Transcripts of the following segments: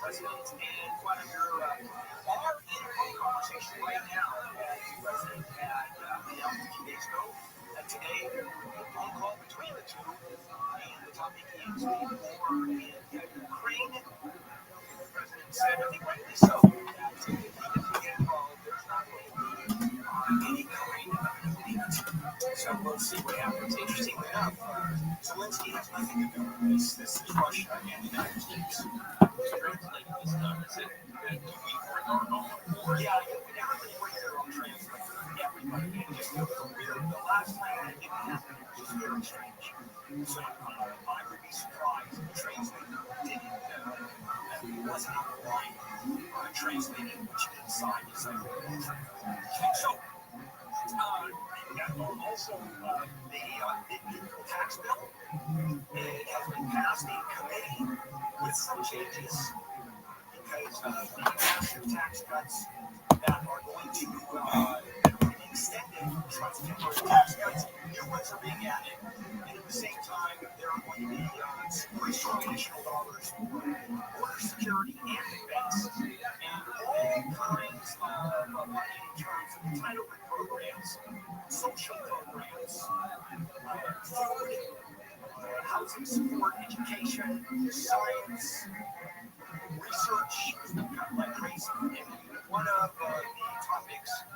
President and Vladimir are in a conversation right now as the President had announced a few days ago that today a phone call between the two, and the topic is the war in Ukraine. The President said, I think rightly so, that if he doesn't get involved, there's not going to be any Ukraine immediate. So we'll see what happens. Interestingly enough, Zelensky has nothing to do with this. This is Russia and the United States. Translating this time, is it that we are our own war? Yeah, everybody brings their own translator. Everybody. And just the last time that didn't happen, it was very strange. So I would be surprised if the translator wasn't on the line translating, which inside is like so. Also, the tax bill it has been passed in committee with some changes because the massive tax cuts that are going to be extended, temporary tax cuts, new ones are being added, and at the same time, there are going to be some additional dollars for border security and defense, and all kinds of money in terms of entitlement programs, social programs, food, housing support, education, science, research has been kind of like crazy. And one of the topics I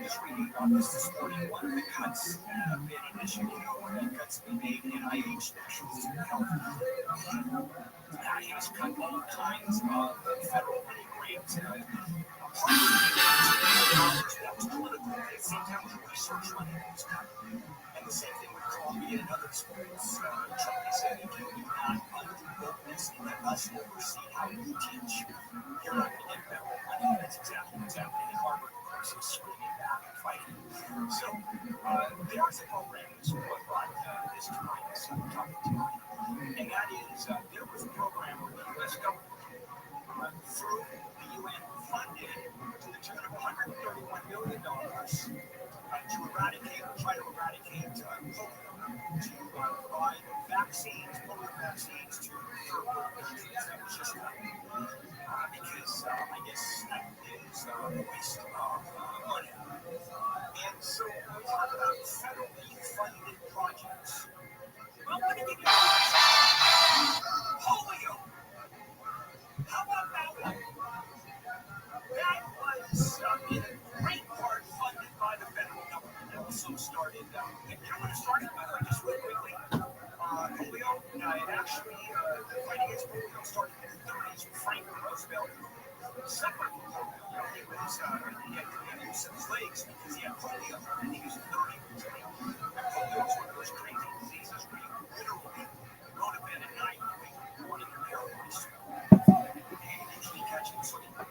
was reading about this morning, one of the cuts that have been initiated, one of the cuts being made in NIH, National Institute of Health, has cut all kinds of federal money grants. That was political, but at the same time, the research money was cut. And the same thing with Columbia and other schools. Trump said, if you do not undervote this, let us oversee how you teach. You're not going to get federal money. That's exactly what's happening in Harvard. Of course, is screaming back and fighting. So there is a program that's brought this to mind, this topic to mind. And that is, there was a program where the U.S. government, through the UN, funded to the tune of $131 million to try to eradicate polio, to provide vaccines, polio vaccines to third world countries. That was just one. Because I guess that is a waste of money. And so we talk about federally funded projects. Well, I'm going to give you an example. Polio. How about that one? That was in great part funded by the federal government. It also started, and you know when it started, by the way, just real quickly, polio, it actually, the fight against polio started in the 30s with Franklin Roosevelt, who suffered from polio. He had to use some of his legs because he had polio, and he was 30 years old. And polio is one of those crazy diseases where you literally go to bed at night wanting to paralyze.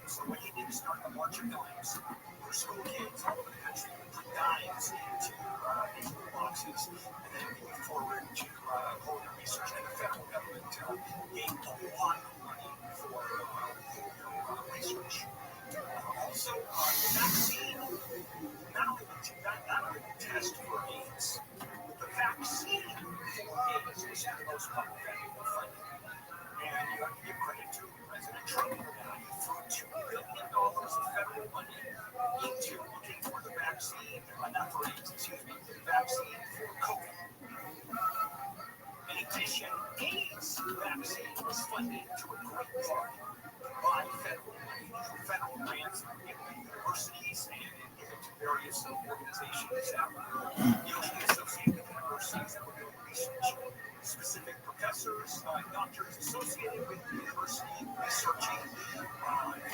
So what he did is start a march of dimes for school kids all over the country. Put dimes into boxes, and then moved forward to polio research. And the federal government gave a lot of money for polio research. Also, the vaccine, not only the test for AIDS, but the vaccine for AIDS was the most popular funded. And you have to give credit to President Trump for that. He threw $2 billion of federal money into looking for the vaccine, not for AIDS, excuse me, the vaccine for COVID. In addition, AIDS vaccine was funded to a great part by federal money, federal grants given to universities and given to various organizations that were usually associated with universities that were doing research. Specific professors, doctors associated with the university researching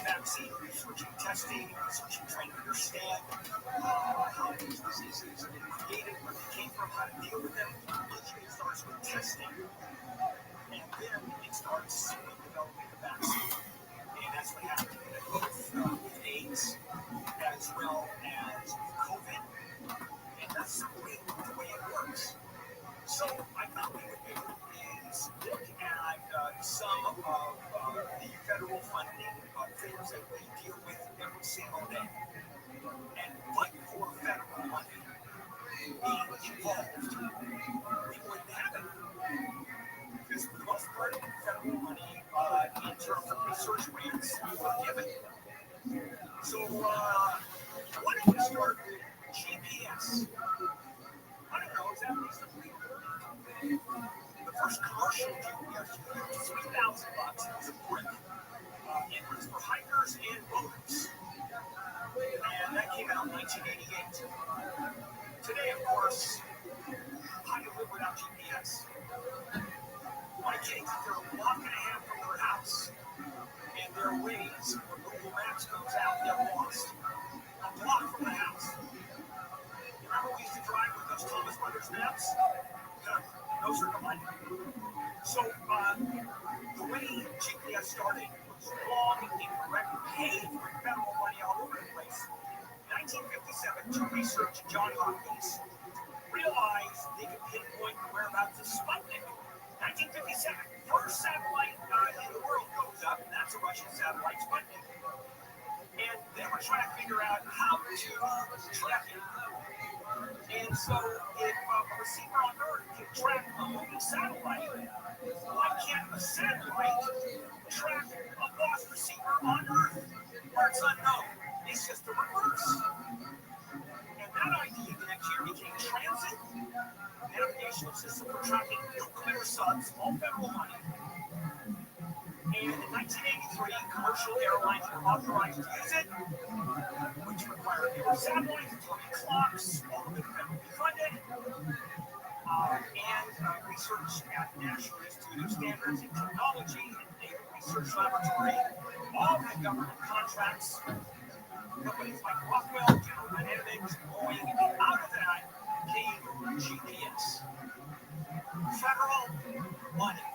vaccine, researching testing, researching trying to understand how these diseases have been created, where they came from, how to deal with them. Usually it starts with testing, and then it starts with developing a vaccine. And that's what happened both with AIDS as well as with COVID. And that's simply the way it works. So I thought we would do is look at some of the federal funding of things that we deal with every single day. And but for federal money being involved, we wouldn't have it. Because for the most part, federal money in terms of research grants were given. So, why don't we start with GPS? I don't know exactly something. The first commercial GPS was $3,000. It was a brick. It was for hikers and boaters. And that came out in 1988. Today, of course, how do you live without GPS? My kids, if they're a block and a half from their house, and their ways, when Google Maps goes out, they're lost. A block from the house. Remember we used to drive with those Thomas Brothers maps? Those are the money. So, the way GPS started was long, incorrect, paid for federal money all over the place. 1957, two researchers, John Hopkins, realized they could pinpoint the whereabouts of Sputnik. 1957, first satellite in the world goes up, and that's a Russian satellite, Sputnik. And they were trying to figure out how to track it. And so, if a receiver on Earth can track a moving satellite, why can't a satellite track a lost receiver on Earth where it's unknown? It's just the reverse. And that idea the next year became transit, navigational system for tracking nuclear subs, all federal money. And in 1983, commercial airlines were authorized to use it, which required newer satellites, atomic clocks, all of it federally funded, and research at National Institute of Standards and Technology and Naval Research Laboratory, all had government contracts. Companies like Rockwell, General Dynamics, Boeing, and out of that came GPS. Federal money,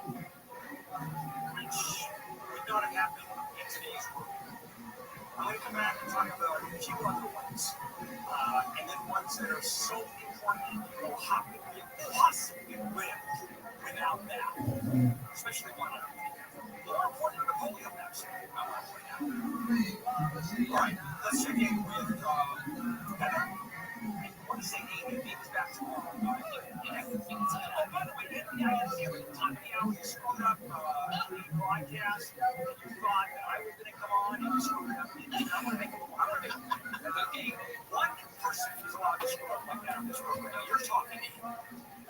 which would not have happened in today's world. I'm going to come back and talk about a few other ones, and then ones that are so important, how could we possibly live without that? Especially one other thing. More important than the polio vaccine, I want to point out. All right, let's check in with Heather. I want to say Amy. Amy's back tomorrow. Oh, by the way, Henry, I asked you at the top of the hour, you screwed up the broadcast, and you thought that I was going to come on and you screwed it up. I want to make that's okay. One person is allowed to screw up like that on this program. You're talking to me.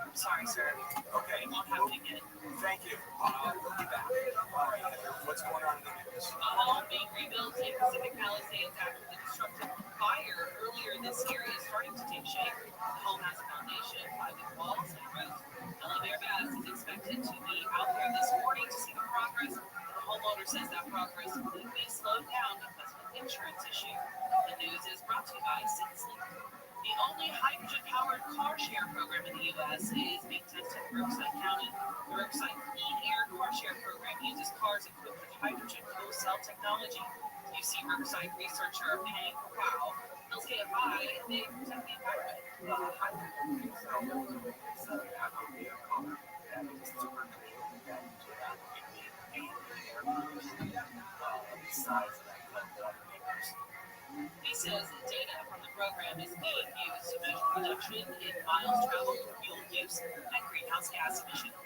I'm sorry, sir. Okay. It won't happen again. Thank you. We'll be back. All right, what's going on in the news? A home being rebuilt in Pacific Palisades after the destructive fire earlier this year is starting to take shape. The home has a foundation, plywood walls, and roof. Ellie Bearbaz is expected to be out there this morning to see the progress. The homeowner says that progress could be slowed down because of an insurance issue. The news is brought to you by Citizens. The only hydrogen-powered car share program in the U.S. is being tested in Riverside County. The Riverside Clean Air Car Share program uses cars equipped with hydrogen fuel cell technology. UC Riverside researcher Pang Wow tells KFI they protect the environment. Hydrogen fuel cell is an vehicle that is super clean, that emit air pollution besides that water vapors. He says data from the program is being used to measure reduction in miles traveled, fuel use, and greenhouse gas emissions.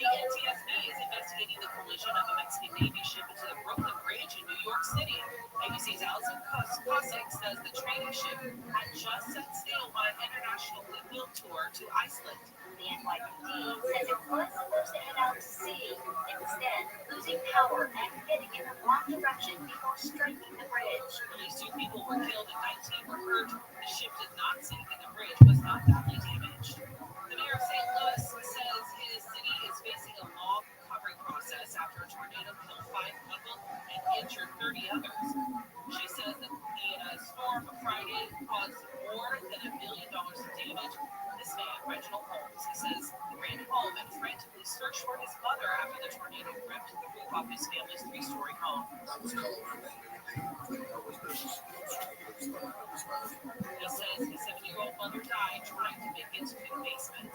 The NTSB is investigating the collision of a Mexican Navy ship into the Brooklyn Bridge in New York City. ABC's Alison Kosick says the trading ship had just set sail on an international goodwill tour to Iceland. The NYPD says it was supposed to head out to sea, instead losing power and heading in the wrong direction before striking the bridge. At least 2 people were killed and 19 were hurt. The ship did not sink and the bridge was not badly damaged. The mayor of St. Louis says his city is facing a long recovery process after a tornado killed 5 people and injured 30 others. She says that the storm Friday caused more than $1 million in damage. This man, Reginald Holmes, he says he ran home and frantically searched for his mother after the tornado ripped the roof off his family's 3-story home. He says his 70-year-old mother died trying to make it to the basement.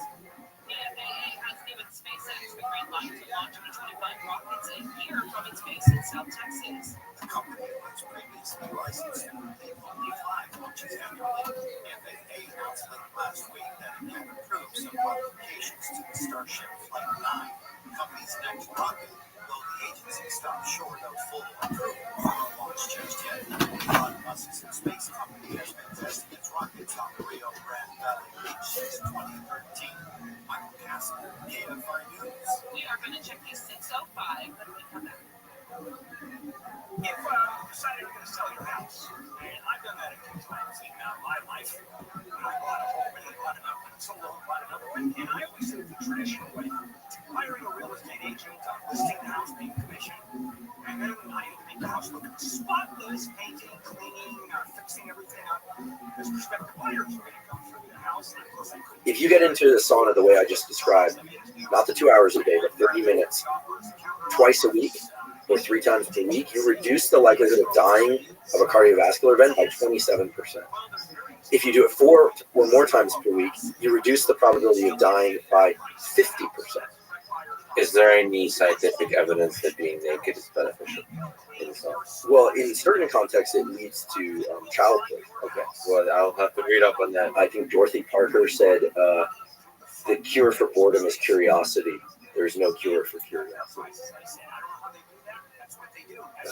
The FAA has given SpaceX the green light to launch B-25 rockets a year from its base in South Texas. The company was previously licensed to make only 5 launches annually. FAA announced last week that it had approved some modifications to the Starship Flight 9, the company's next rocket, though the agency stop short of full launch just yet. Elon Musk's space company has been testing its rockets on the Rio Grande Valley Beach since 2013. Michael Castle, KFI News. We are going to check these 605 when we come back. If you decided you're going to sell your house, and I've done that a few times in my life, when I bought a home and then bought another one, sold a home, bought another one, and I always did it the traditional way, hiring a real estate agent, listing the house, being commissioned, and then when I make the house look spotless, painting, cleaning, fixing everything up, because prospective buyers are going to come through the house, and of course I couldn't. If you get into the sauna the way I just described, not the 2 hours a day, but 30 minutes, twice a week, or 3 times per week, you reduce the likelihood of dying of a cardiovascular event by 27%. If you do it 4 or more times per week, you reduce the probability of dying by 50%. Is there any scientific evidence that being naked is beneficial? Well, in certain contexts, it leads to childbirth. Okay, well, I'll have to read up on that. I think Dorothy Parker said the cure for boredom is curiosity. There's no cure for curiosity.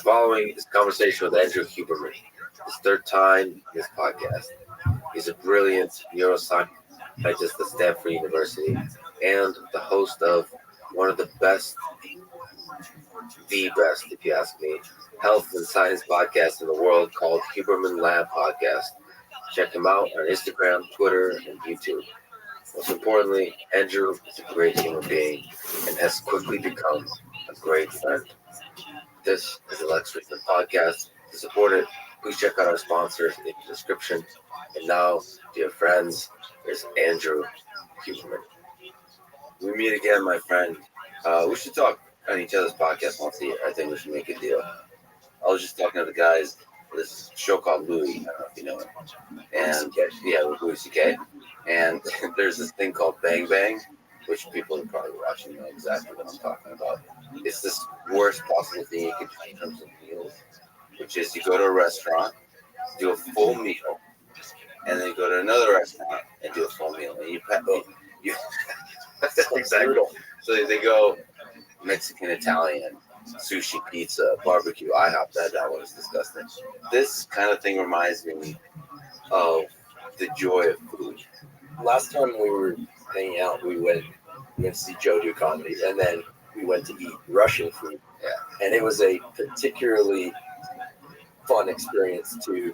Following this conversation with Andrew Huberman, his 3rd time in this podcast. He's a brilliant neuroscientist at Stanford University and the host of one of the best, if you ask me, health and science podcast in the world called Huberman Lab Podcast. Check him out on Instagram, Twitter, and YouTube. Most importantly, Andrew is a great human being and has quickly become a great friend. This is the Restream Podcast. To support it, please check out our sponsors in the description. And now, dear friends, there's Andrew Huberman. We meet again, my friend. We should talk on each other's podcast once a year. I think we should make a deal. I was just talking to the guys for this show called Louis. I don't know if you know it. And yeah, with Louis C.K. And there's this thing called Bang Bang, which people are probably watching know exactly what I'm talking about. It's this worst possible thing you can do in terms of meals, which is you go to a restaurant, do a full meal, and then you go to another restaurant and do a full meal. And you exactly. So they go Mexican, Italian, sushi, pizza, barbecue, IHOP. That one is disgusting. This kind of thing reminds me of the joy of food. Last time we were hanging out, we went to see Joe do comedy, and then we went to eat Russian food. Yeah. And it was a particularly fun experience to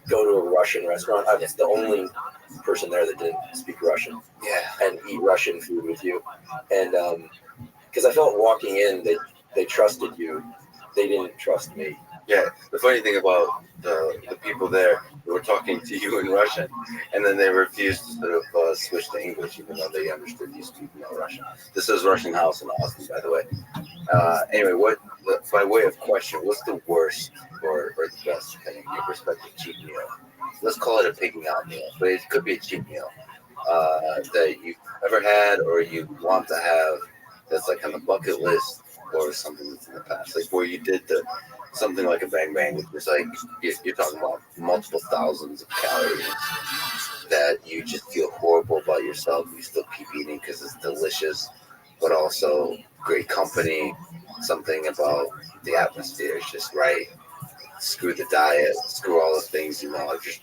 go to a Russian restaurant. I was the only person there that didn't speak Russian. Yeah. And eat Russian food with you. And because I felt walking in, they trusted you. They didn't trust me. Yeah, the funny thing about the people there, they were talking to you in Russian, and then they refused to sort of switch to English, even though they understood you speaking Russian. This is Russian House in Austin, by the way. Anyway, by way of question, what's the worst or the best, in your perspective, cheap meal? Let's call it a pigging out meal, but it could be a cheap meal that you've ever had or you want to have that's like on the bucket list or something that's in the past, like where you did something like a Bang Bang, which was like you're talking about multiple thousands of calories that you just feel horrible about yourself. You still keep eating because it's delicious, but also great company. Something about the atmosphere is just right. Screw the diet, screw all the things just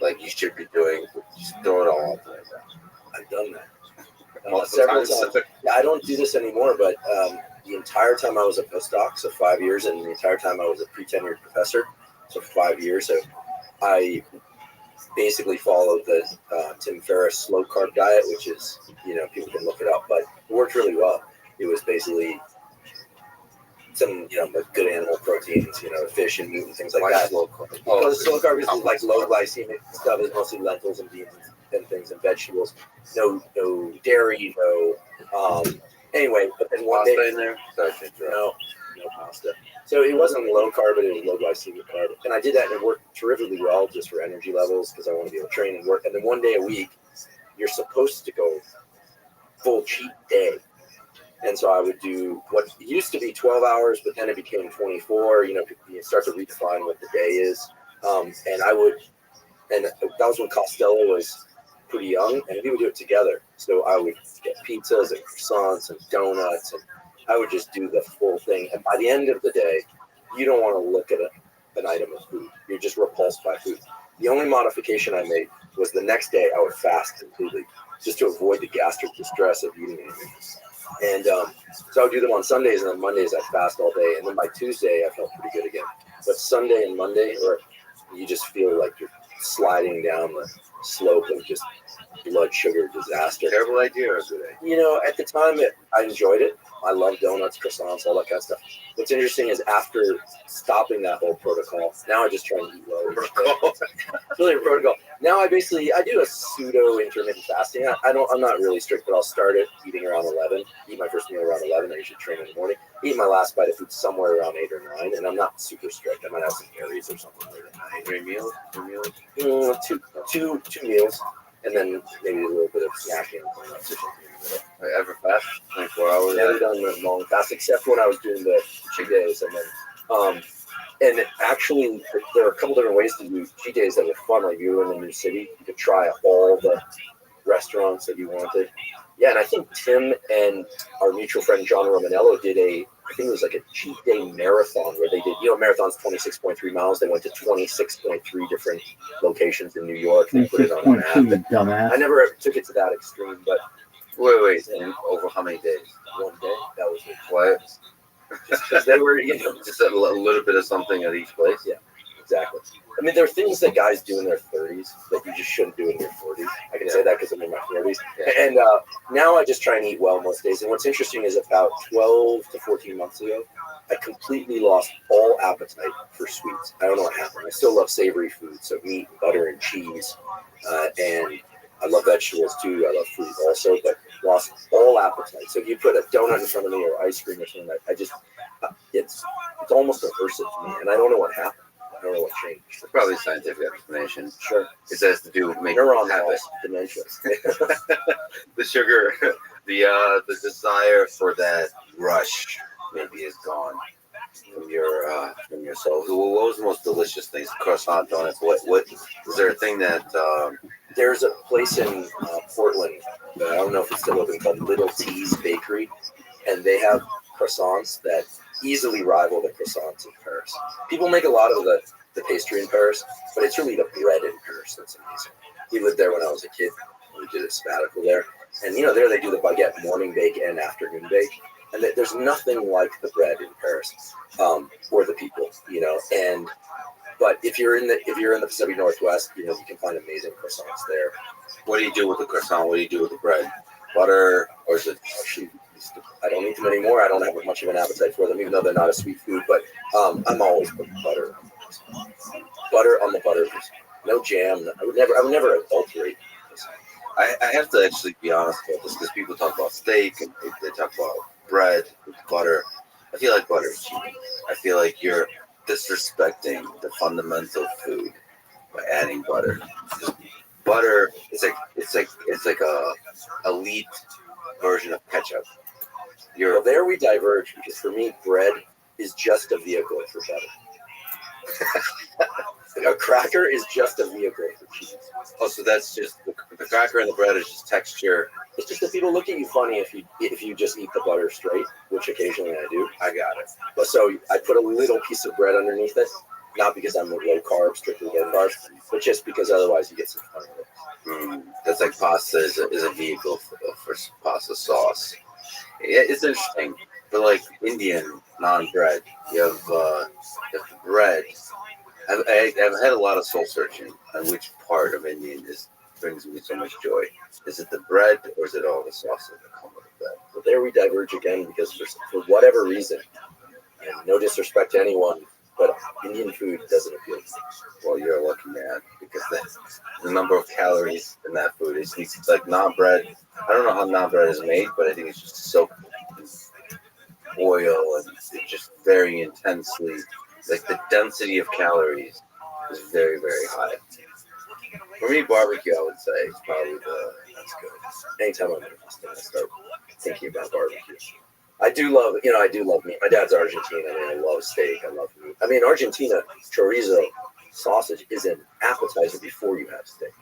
like you should be doing. Just throw it all out there. I've done that. Several times. Yeah, I don't do this anymore, but the entire time I was a postdoc, so 5 years, and the entire time I was a pre-tenured professor, so 5 years, so I basically followed the Tim Ferriss slow carb diet, which is, people can look it up, but it worked really well. It was basically some, like good animal proteins, fish and meat and things like that. Slow carb? Because slow carb is like low glycemic stuff. It's mostly lentils and beans and things and vegetables. No dairy, anyway, but then one day, in there? no pasta. So it wasn't low carb, but it was low glycemic carb. And I did that, and it worked terrifically well just for energy levels because I want to be able to train and work. And then one day a week, you're supposed to go full cheat day. And so I would do what used to be 12 hours, but then it became 24. You start to redefine what the day is. And that was when Costello was pretty young, and we would do it together. So I would get pizzas and croissants and donuts and I would just do the full thing. And by the end of the day, you don't want to look at an item of food. You're just repulsed by food. The only modification I made was the next day I would fast completely, just to avoid the gastric distress of eating anything. And so I would do them on Sundays, and on Mondays I fast all day. And then by Tuesday I felt pretty good again. But Sunday and Monday, or you just feel like you're sliding down the slope of just blood sugar disaster. Terrible idea or good idea? You know, at the time, I enjoyed it. I love donuts, croissants, all that kind of stuff. What's interesting is after stopping that whole protocol, now I just try and eat well. It's really a protocol. Now I do a pseudo intermittent fasting. I'm not really strict, but I'll start it eating around 11. Eat my first meal around 11. I usually train in the morning. Eat my last bite of food somewhere around 8 or 9, and I'm not super strict. I might have some berries or something later at night. 3 meals? 2 meals? Two meals, and then maybe a little bit of snacking. Ever fast? 24 hours? Never done the long fast, except when I was doing the cheat days, and then and actually there are a couple different ways to do cheat days that were fun. Like you were in a new city, you could try all the restaurants that you wanted. Yeah, and I think Tim and our mutual friend John Romanello did I think it was like a cheat day marathon where they did, marathon's 26.3 miles. They went to 26.3 different locations in New York. They put it on a map. Dumbass. I never took it to that extreme, but Wait. And over how many days? one day, that was it. What? Just because they were, Just a little bit of something at each place? Yeah, exactly. I mean, there are things that guys do in their 30s that you just shouldn't do in your 40s. I can say that because I'm in my 40s. Yeah. And now I just try and eat well most days. And what's interesting is about 12 to 14 months ago, I completely lost all appetite for sweets. I don't know what happened. I still love savory food, so meat, butter, and cheese. And I love vegetables too. I love fruit also, but lost all appetite. So if you put a donut in front of me or ice cream or something, it's almost aversive to me. And I don't know what happened. I don't know what changed. It's probably a scientific explanation. Sure. It has to do with making Neuron habit. loss, dementia. The sugar, the desire for that rush maybe is gone from your soul. What was the most delicious things? Croissant, donuts. What is there a thing that There's a place in Portland, I don't know if it's still open, called Little T's Bakery, and they have croissants that easily rival the croissants in Paris. People make a lot of the pastry in Paris, but it's really the bread in Paris that's amazing. We lived there when I was a kid. We did a sabbatical there. And, there they do the baguette morning bake and afternoon bake. And there's nothing like the bread in Paris or the people, But if you're in the Pacific Northwest, you can find amazing croissants there. what do you do with the croissant? What do you do with the bread? Butter, or is it? I don't eat them anymore. I don't have much of an appetite for them, even though they're not a sweet food. But I'm always putting butter on the butter. No jam. I would never adulterate. I have to actually be honest about this because people talk about steak and they talk about bread with butter. I feel like butter is cheap. I feel like you're disrespecting the fundamental food by adding butter. Butter is like a elite version of ketchup. Well, there we diverge because for me, bread is just a vehicle for butter. A cracker is just a vehicle for cheese. Oh, so that's just the cracker and the bread is just texture. It's just that people look at you funny if you just eat the butter straight, which occasionally I do. I got it. But so I put a little piece of bread underneath it, not because I'm low carb, strictly low carb, but just because otherwise you get some funny looks. That's like pasta is a vehicle for pasta sauce. It's interesting, but like Indian non-bread, you have the bread. I've had a lot of soul searching on which part of Indian brings me so much joy. Is it the bread or is it all the sauces that come with the bread? Well, there we diverge again because for whatever reason, and no disrespect to anyone, but Indian food doesn't appeal to me. Well, you're a lucky man because the number of calories in that food is like non-bread. I don't know how non-bread is made, but I think it's just soaked in oil and it's just very intensely. Like the density of calories is very, very high. For me, barbecue, I would say, is probably that's good. Anytime I'm interested, I start thinking about barbecue. I do love meat. My dad's Argentine. I love steak. I love meat. Argentina, chorizo sausage is an appetizer before you have steak.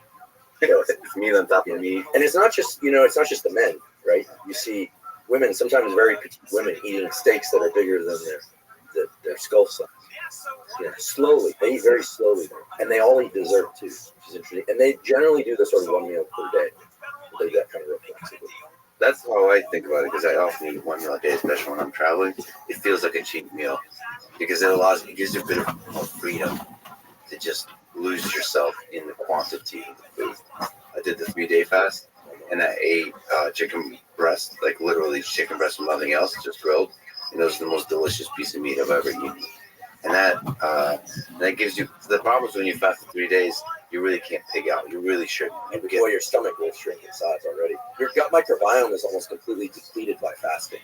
It's meat on top of meat. And it's not just the men, right? You see women, sometimes very petite women, eating steaks that are bigger than their skull size. Yeah, slowly. They eat very slowly, and they all eat dessert too, which is interesting. And they generally do this sort of one meal per day. They do that kind of reflexively. That's how I think about it, because I often eat one meal a day, especially when I'm traveling. It feels like a cheap meal because it gives you a bit of freedom to just lose yourself in the quantity of the food. I did the 3-day fast, and I ate chicken breast, like literally chicken breast with nothing else, just grilled. And it was the most delicious piece of meat I've ever eaten. And that gives you, the problem is when you fast for 3 days, you really can't pig out. You really shouldn't. Well, your stomach will shrink in size already. Your gut microbiome is almost completely depleted by fasting.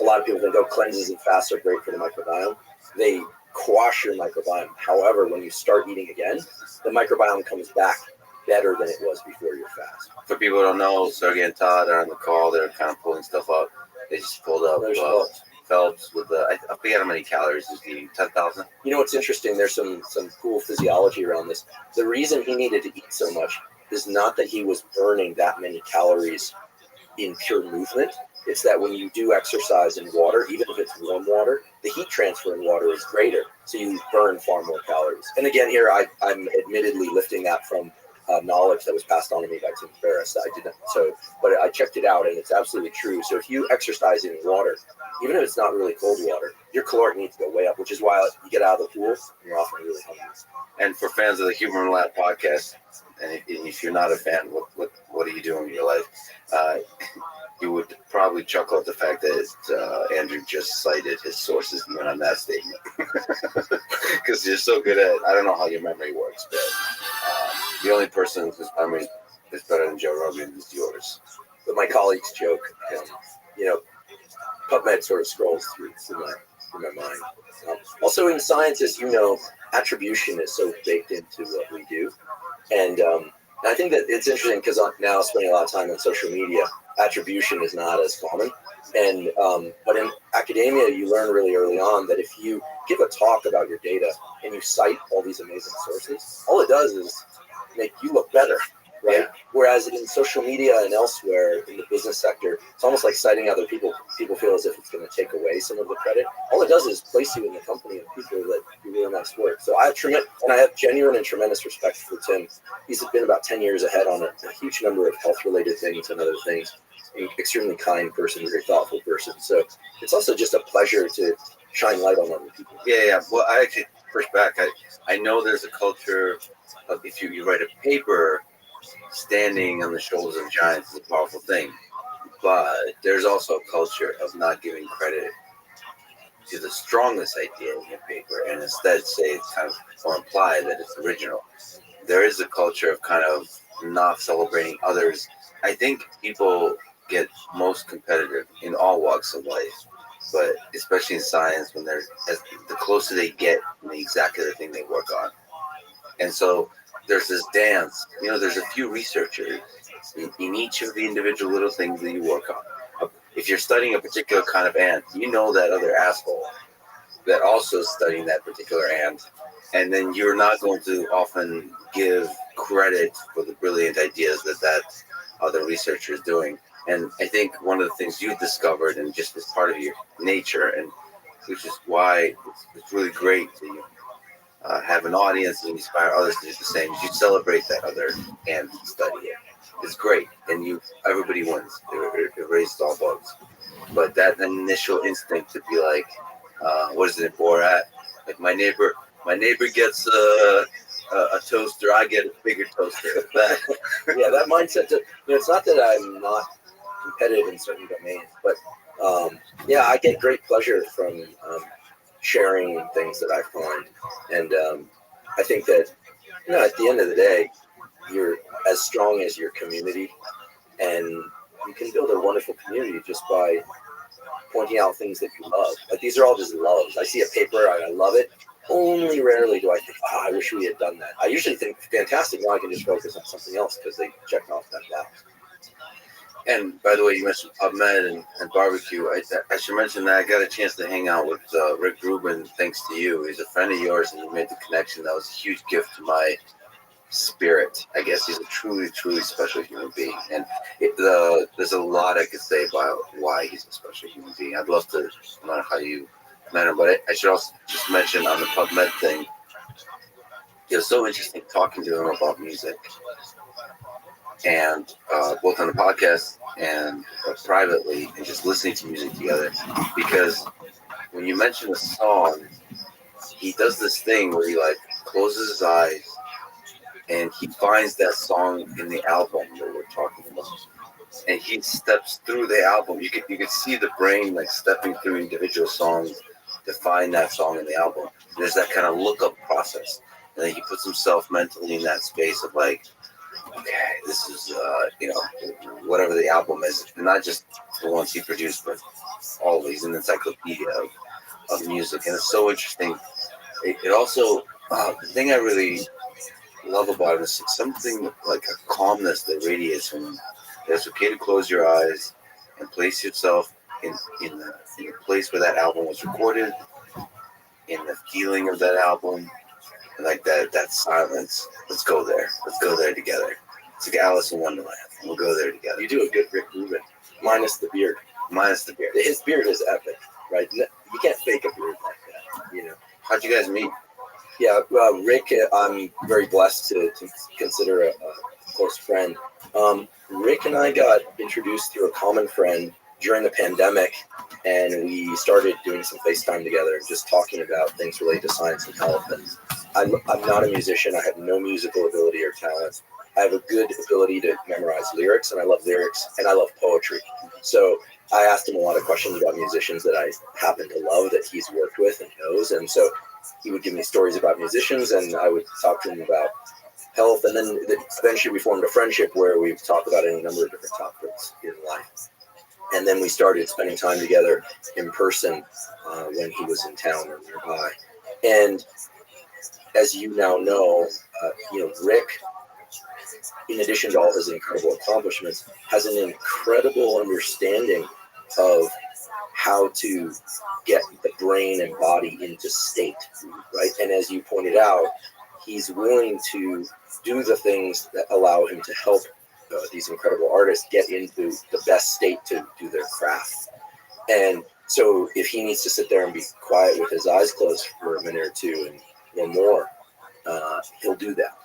A lot of people think, cleanses and fasts are great for the microbiome. They quash your microbiome. However, when you start eating again, the microbiome comes back better than it was before your fast. For people who don't know, Sergey and Todd are on the call. They're kind of pulling stuff up. They just pulled up Phelps with I forget how many calories is he, 10,000? You know what's interesting? There's some cool physiology around this. The reason he needed to eat so much is not that he was burning that many calories in pure movement. It's that when you do exercise in water, even if it's warm water, the heat transfer in water is greater, so you burn far more calories. And again, here I'm admittedly lifting that from knowledge that was passed on to me by Tim Ferriss. I didn't, but I checked it out, and it's absolutely true. So if you exercise in water, even if it's not really cold water, your caloric needs to go way up, which is why you get out of the pool and you're often really hungry. And for fans of the Humor and Laugh podcast, and if you're not a fan, what are you doing in your life? You would probably chuckle at the fact that Andrew just cited his sources and went on that statement. Because you're so good at, I don't know how your memory works, but the only person whose memory is better than Joe Rogan is yours. But my colleagues joke, PubMed sort of scrolls through my mind. Also in science, as you know, attribution is so baked into what we do. And I think that it's interesting because now spending a lot of time on social media, attribution is not as common. And but in academia, you learn really early on that if you give a talk about your data and you cite all these amazing sources, all it does is make you look better, right? Yeah. Whereas in social media and elsewhere in the business sector, it's almost like citing other people. People feel as if it's going to take away some of the credit. All it does is place you in the company of people that do really nice work. So I have genuine and tremendous respect for Tim. He's been about 10 years ahead on a huge number of health-related things and other things. An extremely kind person, very thoughtful person. So it's also just a pleasure to shine light on other people. Yeah. Well, I actually push back. I know there's a culture of if you write a paper, standing on the shoulders of giants is a powerful thing. But there's also a culture of not giving credit to the strongest idea in your paper and instead say it's kind of, or imply that it's original. There is a culture of kind of not celebrating others. I think people get most competitive in all walks of life, but especially in science when the closer they get in exactly the thing they work on. And so there's this dance, there's a few researchers in each of the individual little things that you work on. If you're studying a particular kind of ant, that other asshole that also is studying that particular ant, and then you're not going to often give credit for the brilliant ideas that other researcher is doing. And I think one of the things you discovered, and just as part of your nature, and which is why it's really great that you have an audience and inspire others to do the same. You celebrate that other and study it. It's great, and everybody wins. It raises all boats. But that initial instinct to be like, what is it in Borat? Like my neighbor gets a toaster, I get a bigger toaster. Yeah, that mindset. It's not that I'm not competitive in certain domains, but I get great pleasure from sharing things that I find, and I think that at the end of the day, you're as strong as your community, and you can build a wonderful community just by pointing out things that you love. Like these are all just loves. I see a paper, I love it. Only rarely do I think, I wish we had done that. I usually think, fantastic, now I can just focus on something else because they checked off that box. And by the way, you mentioned PubMed and barbecue. I should mention that I got a chance to hang out with Rick Rubin thanks to you. He's a friend of yours, and you made the connection. That was a huge gift to my spirit, I guess. He's a truly, truly special human being. And there's a lot I could say about why he's a special human being. I'd love to, no matter how you met him, but I should also just mention on the PubMed thing, it was so interesting talking to him about music. And both on the podcast and privately, and just listening to music together. Because when you mention a song, he does this thing where he like closes his eyes and he finds that song in the album that we're talking about, and he steps through the album. You could see the brain like stepping through individual songs to find that song in the album. There's that kind of look-up process, and then he puts himself mentally in that space of like, okay, this is whatever the album is, not just the ones he produced, but all of these, an encyclopedia of music. And it's so interesting. It also, the thing I really love about it is something like a calmness that radiates from him. It's okay to close your eyes and place yourself in the place where that album was recorded, in the feeling of that album, and like that silence. Let's go there. Let's go there together. It's like Alice in Wonderland. We'll go there together. You do a good Rick Rubin, minus the beard. Minus the beard. His beard is epic, right? You can't fake a beard like that, you know. How'd you guys meet? Yeah, Rick, I'm very blessed to consider a close friend. Rick and I got introduced through a common friend during the pandemic, and we started doing some FaceTime together and just talking about things related to science and health. And I'm not a musician. I have no musical ability or talent. I have a good ability to memorize lyrics, and I love lyrics, and I love poetry. So I asked him a lot of questions about musicians that I happen to love that he's worked with and knows. And so he would give me stories about musicians, and I would talk to him about health. And then eventually we formed a friendship where we talked about any number of different topics in life. And then we started spending time together in person when he was in town or nearby. And as you now know, Rick, in addition to all his incredible accomplishments, has an incredible understanding of how to get the brain and body into state, right? And as you pointed out, he's willing to do the things that allow him to help these incredible artists get into the best state to do their craft. And so if he needs to sit there and be quiet with his eyes closed for a minute or two and no more, he'll do that.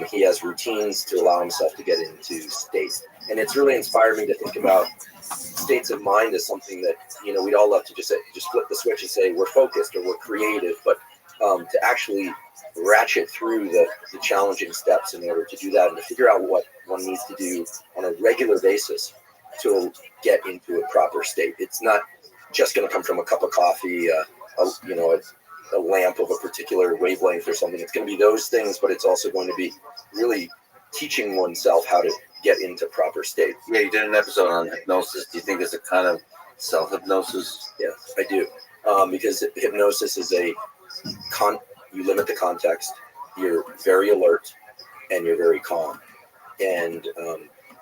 He has routines to allow himself to get into state. And it's really inspired me to think about states of mind as something that, we'd all love to just flip the switch and say we're focused or we're creative, but to actually ratchet through the challenging steps in order to do that and to figure out what one needs to do on a regular basis to get into a proper state. It's not just going to come from a cup of coffee, a lamp of a particular wavelength or something. It's going to be those things, but it's also going to be really teaching oneself how to get into proper state. Yeah, you did an episode on hypnosis. Do you think it's a kind of self-hypnosis? Yeah, I do. Because hypnosis is you limit the context, you're very alert, and you're very calm. And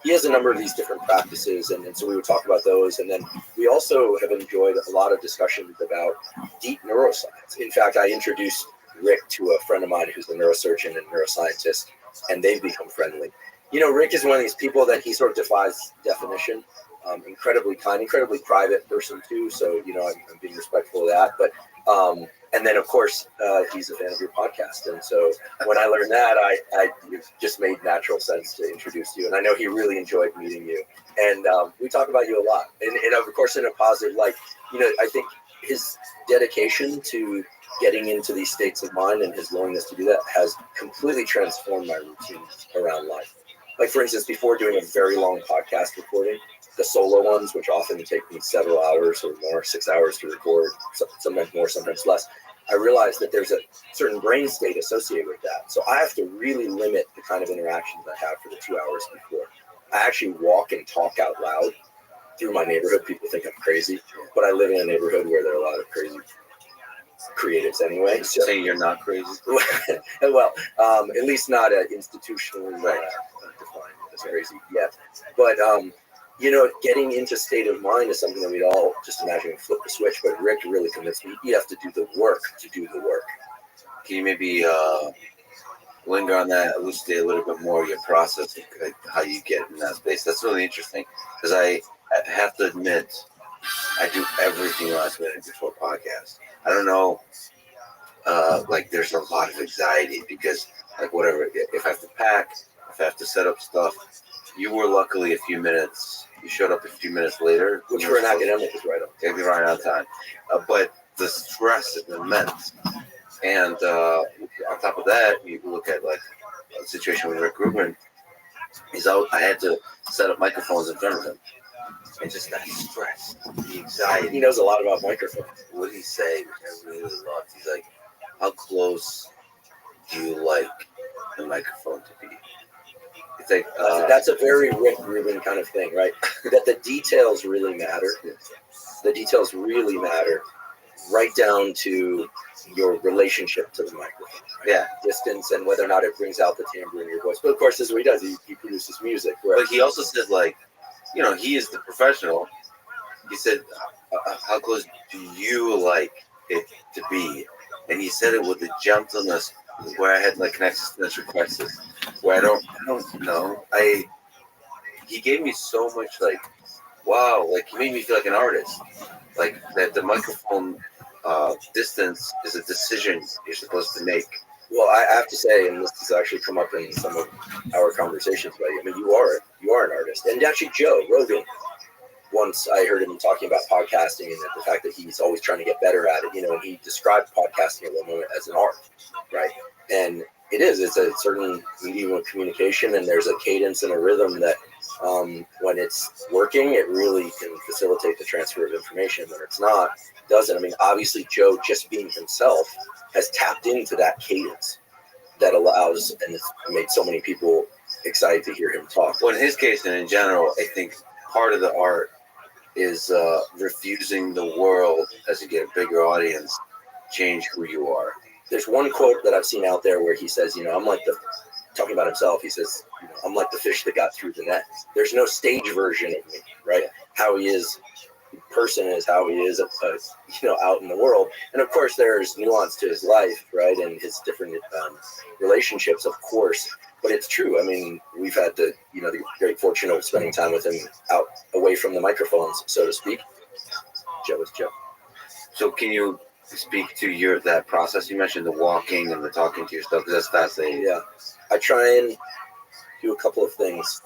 he has a number of these different practices, and so we would talk about those. And then we also have enjoyed a lot of discussions about deep neuroscience. In fact, I introduced Rick to a friend of mine who's a neurosurgeon and neuroscientist, and they've become friendly. Rick is one of these people that he sort of defies definition. Incredibly kind, incredibly private person too. So, I'm being respectful of that. But, and then of course, he's a fan of your podcast. And so when I learned that, it just made natural sense to introduce you. And I know he really enjoyed meeting you. And we talk about you a lot. And of course, in a positive light, I think his dedication to getting into these states of mind and his willingness to do that has completely transformed my routine around life. Like, for instance, before doing a very long podcast recording, the solo ones, which often take me several hours or more, 6 hours to record, sometimes more, sometimes less, I realized that there's a certain brain state associated with that. So I have to really limit the kind of interactions I have for the 2 hours before. I actually walk and talk out loud through my neighborhood. People think I'm crazy, but I live in a neighborhood where there are a lot of crazy creatives anyway. So saying you're not crazy? Well, at least not institutionally defined as crazy yet. But getting into state of mind is something that we'd all just imagine and flip the switch. But Rick really convinced me you have to do the work to do the work. Can you maybe linger on that, elucidate a little bit more your process, like how you get in that space. That's really interesting because I have to admit, I do everything last minute before podcast. I don't know, like there's a lot of anxiety because like whatever, if I have to pack, if I have to set up stuff, you were luckily a few minutes, you showed up a few minutes later. Which for an academic is right on. Maybe right on time. But the stress is immense. And on top of that, you look at like a situation with Rick Rubin, I had to set up microphones in front of him. And just that stress, the anxiety. He knows a lot about microphones. What did he say, which I really loved? He's like, how close do you like the microphone to be? It's like, that's a very Rick Rubin kind of thing, right? That the details really matter. The details really matter, right down to your relationship to the microphone. Right? Yeah. Distance and whether or not it brings out the timbre in your voice. But of course, this is what he does. He produces music. Right? But he also said, like, you know, he is the professional. He said, how close do you like it to be? And he said it with a gentleness where I had like an existential crisis, where I don't know. He gave me so much like, wow, like he made me feel like an artist. Like that the microphone distance is a decision you're supposed to make. Well, I have to say, and this has actually come up in some of our conversations about you. I mean, you are an artist, and actually, Joe Rogan. Once I heard him talking about podcasting and the fact that he's always trying to get better at it, you know, and he described podcasting at one moment as an art, right? And it is. It's a certain medium of communication, and there's a cadence and a rhythm that, when it's working, it really can facilitate the transfer of information. When it's not, it doesn't. I mean, obviously, Joe, just being himself, has tapped into that cadence that allows and it's made so many people excited to hear him talk. Well, in his case and in general, I think part of the art is refusing the world as you get a bigger audience, change who you are. There's one quote that I've seen out there where he says, you know, talking about himself, he says, you know, I'm like the fish that got through the net. There's no stage version of me, right? How he is, person is how he is, you know, out in the world. And of course, there's nuance to his life, right, and his different relationships, of course. But it's true. I mean, we've had the great fortune of spending time with him out away from the microphones, so to speak. Joe is Joe. So can you speak to that process? You mentioned the walking and the talking to yourself, because that's fascinating. Yeah, I try and do a couple of things.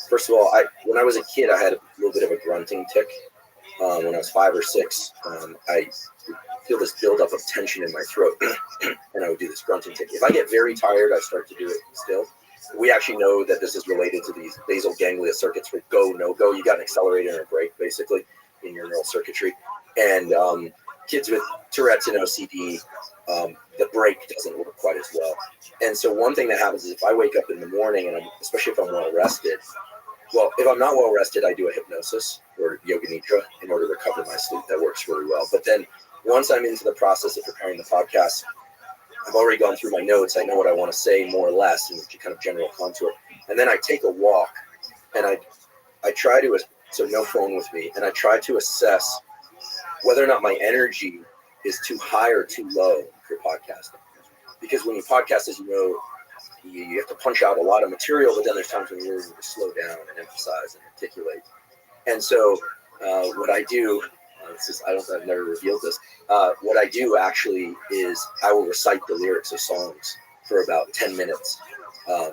First of all, when I was a kid, I had a little bit of a grunting tick. When I was 5 or 6, I feel this buildup of tension in my throat, and I would do this grunting tick. If I get very tired, I start to do it still. We actually know that this is related to these basal ganglia circuits for go, no go. You got an accelerator and a brake, basically, in your neural circuitry. And kids with Tourette's and OCD, the brake doesn't work quite as well. And so one thing that happens is if I wake up in the morning, and especially if I'm well rested, well, if I'm not well rested, I do a hypnosis or yoga nidra in order to recover my sleep. That works really well. But then once I'm into the process of preparing the podcast, I've already gone through my notes. I know what I want to say more or less in kind of general contour. And then I take a walk, and I try to, so no phone with me, and I try to assess whether or not my energy is too high or too low for podcasting. Because when you podcast, as you know, you have to punch out a lot of material, but then there's times when you really need to slow down and emphasize and articulate. And so what I do, I've never revealed this. What I do actually is I will recite the lyrics of songs for about 10 minutes,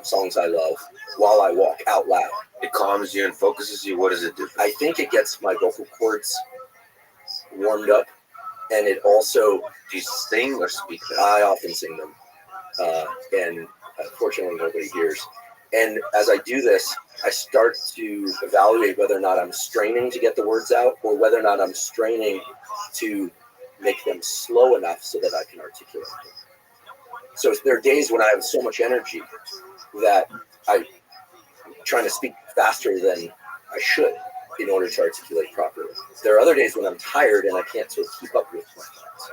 songs I love, while I walk out loud. It calms you and focuses you. What does it do? I think it gets my vocal cords warmed up, and it also... Do you sing or speak them? I often sing them, and fortunately nobody hears. And as I do this, I start to evaluate whether or not I'm straining to get the words out, or whether or not I'm straining to make them slow enough so that I can articulate them. So there are days when I have so much energy that I'm trying to speak faster than I should in order to articulate properly. There are other days when I'm tired and I can't sort of keep up with my thoughts.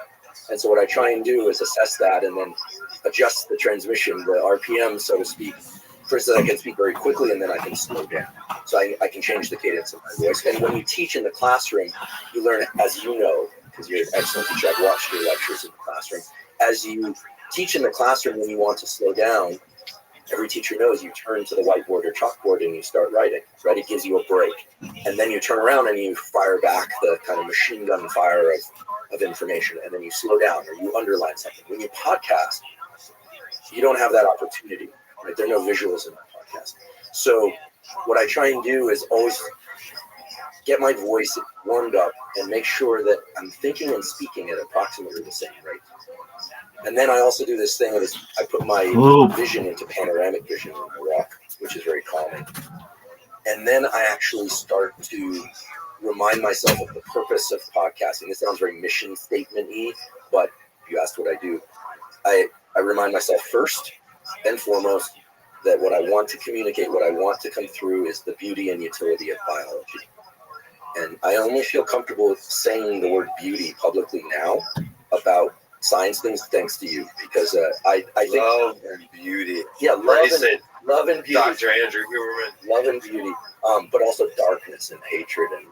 And so what I try and do is assess that and then adjust the transmission, the RPM, so to speak. First, I can speak very quickly, and then I can slow down. So I can change the cadence of my voice. And when you teach in the classroom, you learn, as you know, because you're an excellent teacher, I've watched your lectures in the classroom, as you teach in the classroom when you want to slow down. Every teacher knows you turn to the whiteboard or chalkboard and you start writing, right? It gives you a break. And then you turn around and you fire back the kind of machine gun fire of information, and then you slow down or you underline something. When you podcast, you don't have that opportunity, right? There are no visuals in the podcast. So what I try and do is always get my voice warmed up and make sure that I'm thinking and speaking at approximately the same rate. And then I also do this thing that is I put my vision into panoramic vision when I walk, which is very calming. And then I actually start to remind myself of the purpose of podcasting. This sounds very mission statement-y, but you asked what I do. I remind myself first and foremost that what I want to communicate, what I want to come through is the beauty and utility of biology. And I only feel comfortable saying the word beauty publicly now about science things thanks to you, because I think love and beauty. Yeah, love and beauty. Dr. Andrew Huberman. Love and beauty, but also darkness and hatred. And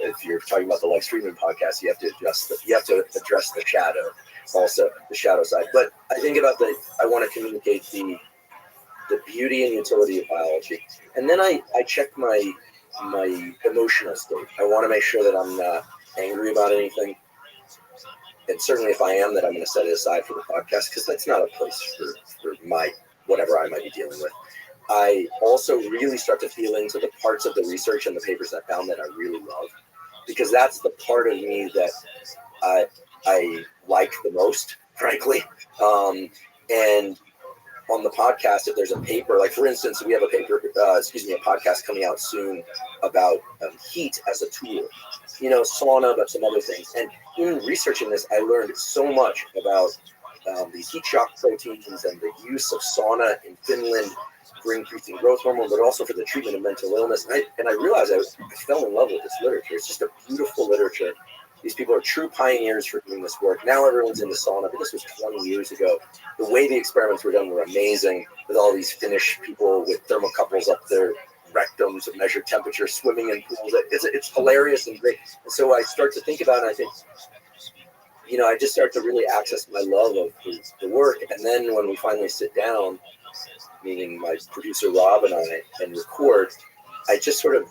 if you're talking about the live streaming podcast, you have to address the shadow, also the shadow side. But I think about I want to communicate the beauty and utility of biology, and then I check my emotional state. I want to make sure that I'm not angry about anything. And certainly if I am, that I'm going to set it aside for the podcast, because that's not a place for my whatever I might be dealing with. I also really start to feel into the parts of the research and the papers I found that I really love, because that's the part of me that I like the most, frankly. And on the podcast, if there's a paper, like for instance, we have a podcast coming out soon about heat as a tool, sauna, but some other things. And in researching this, I learned so much about these heat shock proteins and the use of sauna in Finland for increasing growth hormone, but also for the treatment of mental illness. And I realized I fell in love with this literature. It's just a beautiful literature. These people are true pioneers for doing this work. Now everyone's into sauna, but this was 20 years ago. The way the experiments were done were amazing, with all these Finnish people with thermocouples up their rectums to measure temperature, swimming in pools. It's hilarious and great. And so I start to think about it, and I think, I just start to really access my love of the work. And then when we finally sit down, meaning my producer Rob and I, and record, I just sort of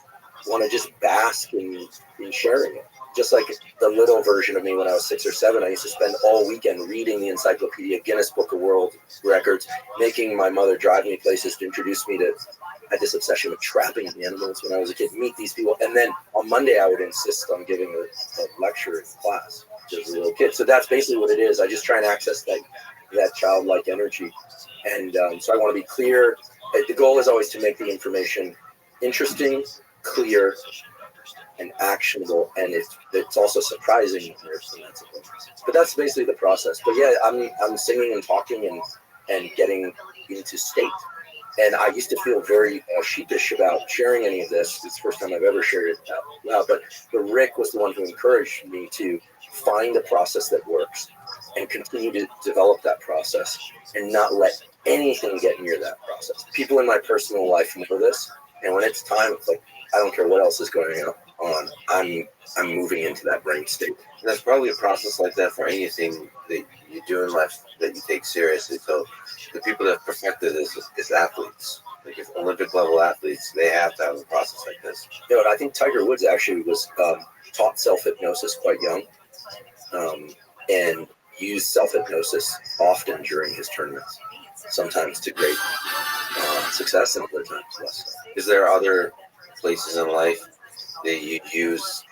want to just bask in sharing it. Just like the little version of me when I was 6 or 7, I used to spend all weekend reading the encyclopedia, Guinness Book of World Records, making my mother drive me places to introduce me to. I had this obsession with trapping animals when I was a kid, meet these people. And then on Monday, I would insist on giving a lecture in class to a little kid. So that's basically what it is. I just try and access that childlike energy. And so I want to be clear. The goal is always to make the information interesting, clear, and actionable, and it's also surprising. But that's basically the process. But yeah, I'm singing and talking and getting into state. And I used to feel very sheepish about sharing any of this. It's the first time I've ever shared it out loud. But Rick was the one who encouraged me to find a process that works and continue to develop that process and not let anything get near that process. People in my personal life know this, and when it's time, it's like, I don't care what else is going on. I'm moving into that brain state. And that's probably a process like that for anything that you do in life that you take seriously. So the people that perfected this is athletes. Like if Olympic level athletes, they have to have a process like this. And I think Tiger Woods actually was taught self-hypnosis quite young, and used self-hypnosis often during his tournaments, sometimes to great success and other times less. Is there other places in life that you use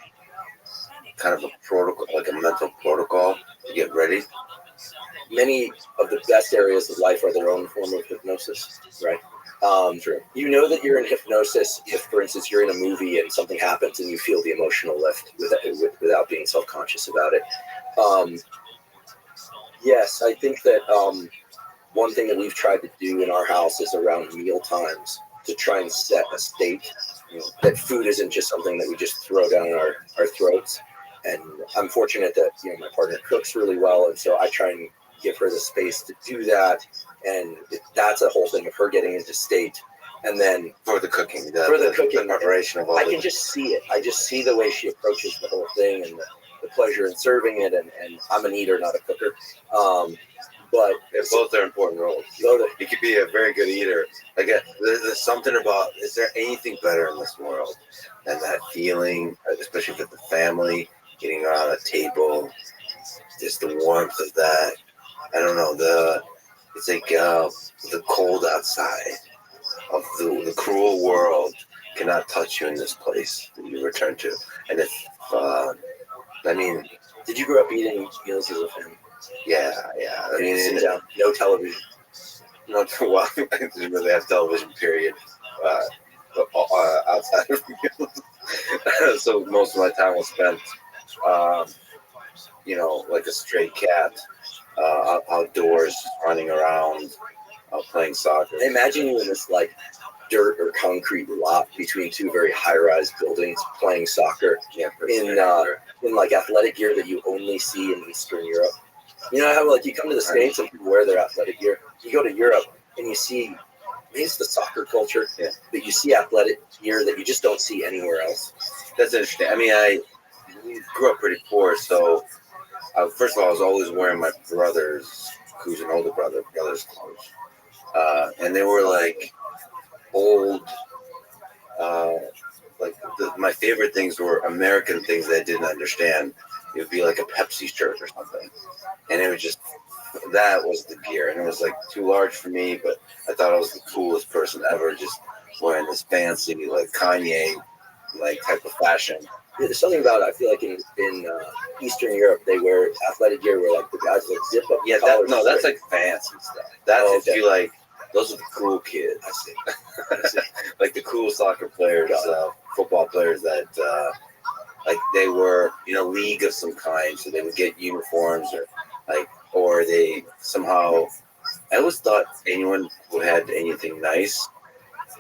kind of a protocol, like a mental protocol to get ready? Many of the best areas of life are their own form of hypnosis, right? True. You know that you're in hypnosis if, for instance, you're in a movie and something happens and you feel the emotional lift without being self-conscious about it. Yes, I think that one thing that we've tried to do in our house is around meal times to try and set a state, that food isn't just something that we just throw down our throats. And I'm fortunate that, my partner cooks really well. And so I try and give her the space to do that. And that's a whole thing of her getting into state. And then for the cooking, the preparation of all I can just see it. I just see the way she approaches the whole thing and the pleasure in serving it. And I'm an eater, not a cooker. but both are important roles. You could be a very good eater. Like there's something about. Is there anything better in this world than that feeling, especially with the family getting around a table, just the warmth of that. I don't know. It's like the cold outside of the cruel world cannot touch you in this place that you return to. And if I mean, did you grow up eating meals as a family? Yeah. I mean, sit down, no television. Not well, I didn't really have television. Period. Outside of meals, so most of my time was spent, like a stray cat, outdoors, running around, playing soccer. Imagine you in this like dirt or concrete lot between two very high-rise buildings, playing soccer in like athletic gear that you only see in Eastern Europe. You know how like you come to the States and people wear their athletic gear. You go to Europe and you see, maybe it's the soccer culture, but you see athletic gear that you just don't see anywhere else. That's interesting. I mean, I grew up pretty poor, so first of all, I was always wearing my brother's, who's an older brother's clothes, and they were like old. My favorite things were American things that I didn't understand. It would be like a Pepsi shirt or something, and it was just, that was the gear, and it was like too large for me, but I thought I was the coolest person ever, just wearing this fancy like Kanye like type of fashion. Yeah, there's something about it. I feel like in Eastern Europe they wear athletic gear where like the guys like zip up. Yeah, that's like fancy stuff. That's if you like. Those are the cool kids. I see. Like the cool soccer players, football players that like they were in a league of some kind, so they would get uniforms or they somehow. I always thought anyone who had anything nice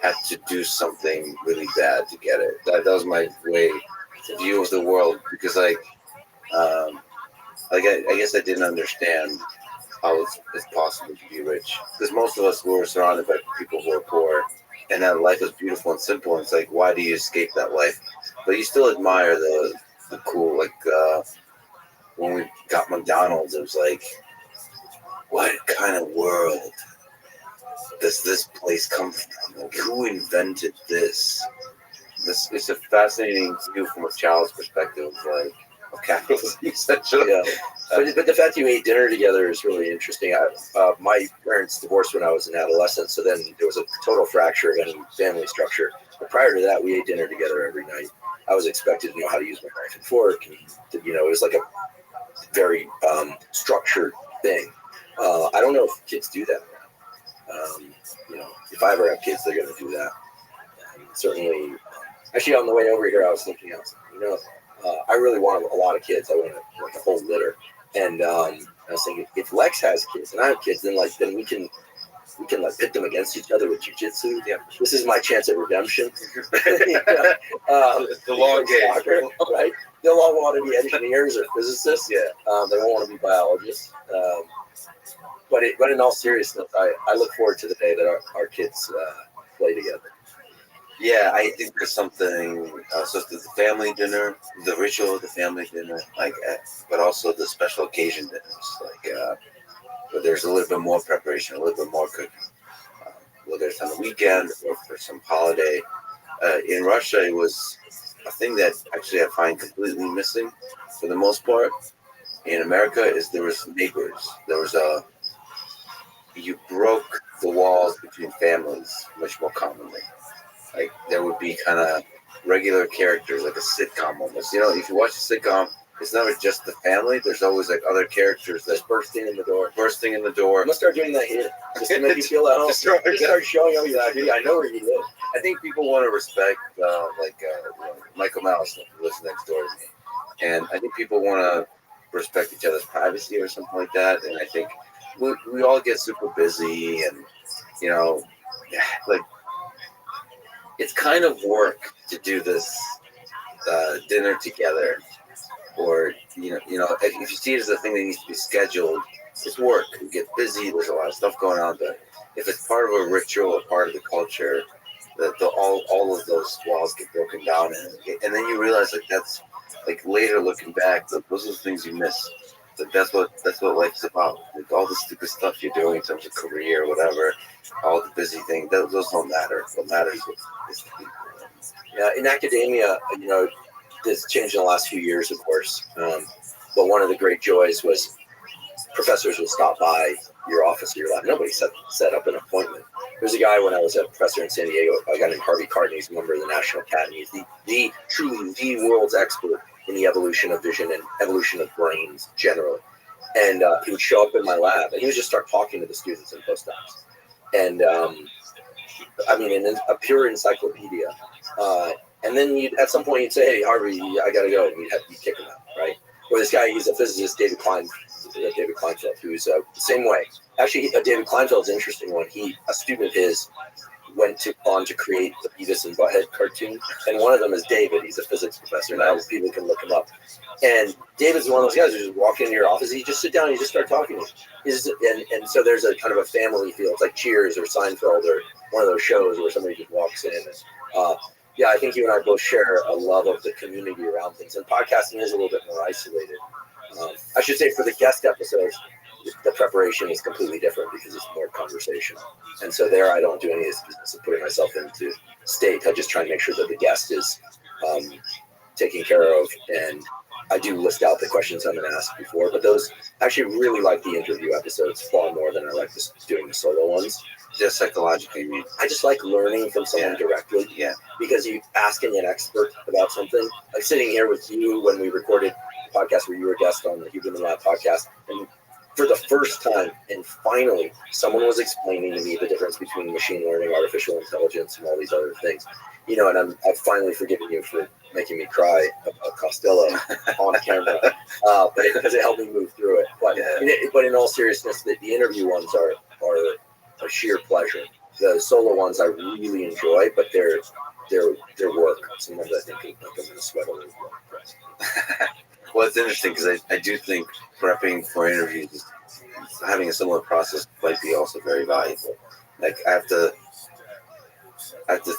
had to do something really bad to get it. That was my view of the world, because I guess I didn't understand how it's possible to be rich, because most of us were surrounded by people who are poor, and that life is beautiful and simple, and it's like, why do you escape that life? But you still admire the cool, like when we got McDonald's, it was like, what kind of world does this place come from? Like, who invented this? It's a fascinating view from a child's perspective, like of capitalism, essentially. Yeah. But the fact you ate dinner together is really interesting. My parents divorced when I was an adolescent, so then there was a total fracture of any family structure. But prior to that, we ate dinner together every night. I was expected to know how to use my knife and fork, and it was like a very structured thing. I don't know if kids do that now. If I ever have kids, they're going to do that. Certainly. Actually, on the way over here, I was thinking, I really want a lot of kids. I want like a whole litter. And I was thinking, if Lex has kids and I have kids, then we can like pit them against each other with jujitsu. Yeah, this is my chance at redemption. The long game, soccer, right? They'll all want to be engineers or physicists. Yeah, they won't want to be biologists. But in all seriousness, I look forward to the day that our kids play together. Yeah, I think there's something. So the family dinner, the ritual of the family dinner, but also the special occasion dinners, but there's a little bit more preparation, a little bit more cooking. Whether it's on the weekend or for some holiday. In Russia, it was a thing that actually I find completely missing for the most part. In America, there was neighbors. You broke the walls between families much more commonly. Like there would be kind of regular characters, like a sitcom almost. If you watch a sitcom, it's never just the family. There's always like other characters that bursting in the door. I'm gonna start doing that here, just to make you feel at home. Start showing up. I know where you live. I think people want to respect, Michael Mouse who lives next door to me, and I think people want to respect each other's privacy or something like that. And I think we all get super busy, and like. It's kind of work to do this dinner together, or if you see it as a thing that needs to be scheduled, it's work. You get busy. There's a lot of stuff going on, but if it's part of a ritual, a part of the culture, that all of those walls get broken down, and then you realize that's later looking back, those are the things you miss. That's what life's about. Like all the stupid stuff you're doing in terms of career, whatever, all the busy things, those don't matter. What matters is the people. Yeah, in academia, this changed in the last few years, of course. But one of the great joys was professors would stop by your office or your lab. Nobody set up an appointment. There's a guy when I was a professor in San Diego, a guy named Harvey Cardin. He's a member of the National Academy. He's truly the world's expert in the evolution of vision and evolution of brains generally. And he would show up in my lab, and he would just start talking to the students and postdocs. And in a pure encyclopedia. And then at some point you'd say, "Hey, Harvey, I gotta go," and you'd kick him out, right? Or this guy, he's a physicist, David Kleinfeld, who's the same way. Actually, David Kleinfeld's an interesting one. A student of his went on to create the Beavis and Butthead cartoon, and one of them is David. He's a physics professor. Now people can look him up. And David's one of those guys who just walk into your office, you just sit down and you just start talking to him. And so there's a kind of a family feel. It's like Cheers or Seinfeld or one of those shows where somebody just walks in. I think you and I both share a love of the community around things. And podcasting is a little bit more isolated. I should say for the guest episodes, the preparation is completely different because it's more conversational. And so there I don't do any of this business of putting myself into state. I just try and make sure that the guest is taken care of. And I do list out the questions I'm going to ask before. But those actually really like the interview episodes far more than I like doing the solo ones. Just psychologically, I just like learning from someone directly. Yeah. Because you asking an expert about something, like sitting here with you when we recorded the podcast where you were a guest on the Huberman Lab podcast, and for the first time, and finally, someone was explaining to me the difference between machine learning, artificial intelligence, and all these other things. And I've finally forgiven you for making me cry about Costello on camera, because it helped me move through it. But in all seriousness, the interview ones are a sheer pleasure. The solo ones I really enjoy, but they're work. Sometimes I think I'm going to sweat a little bit. Well, it's interesting because I do think prepping for interviews, having a similar process might be also very valuable. Like I have to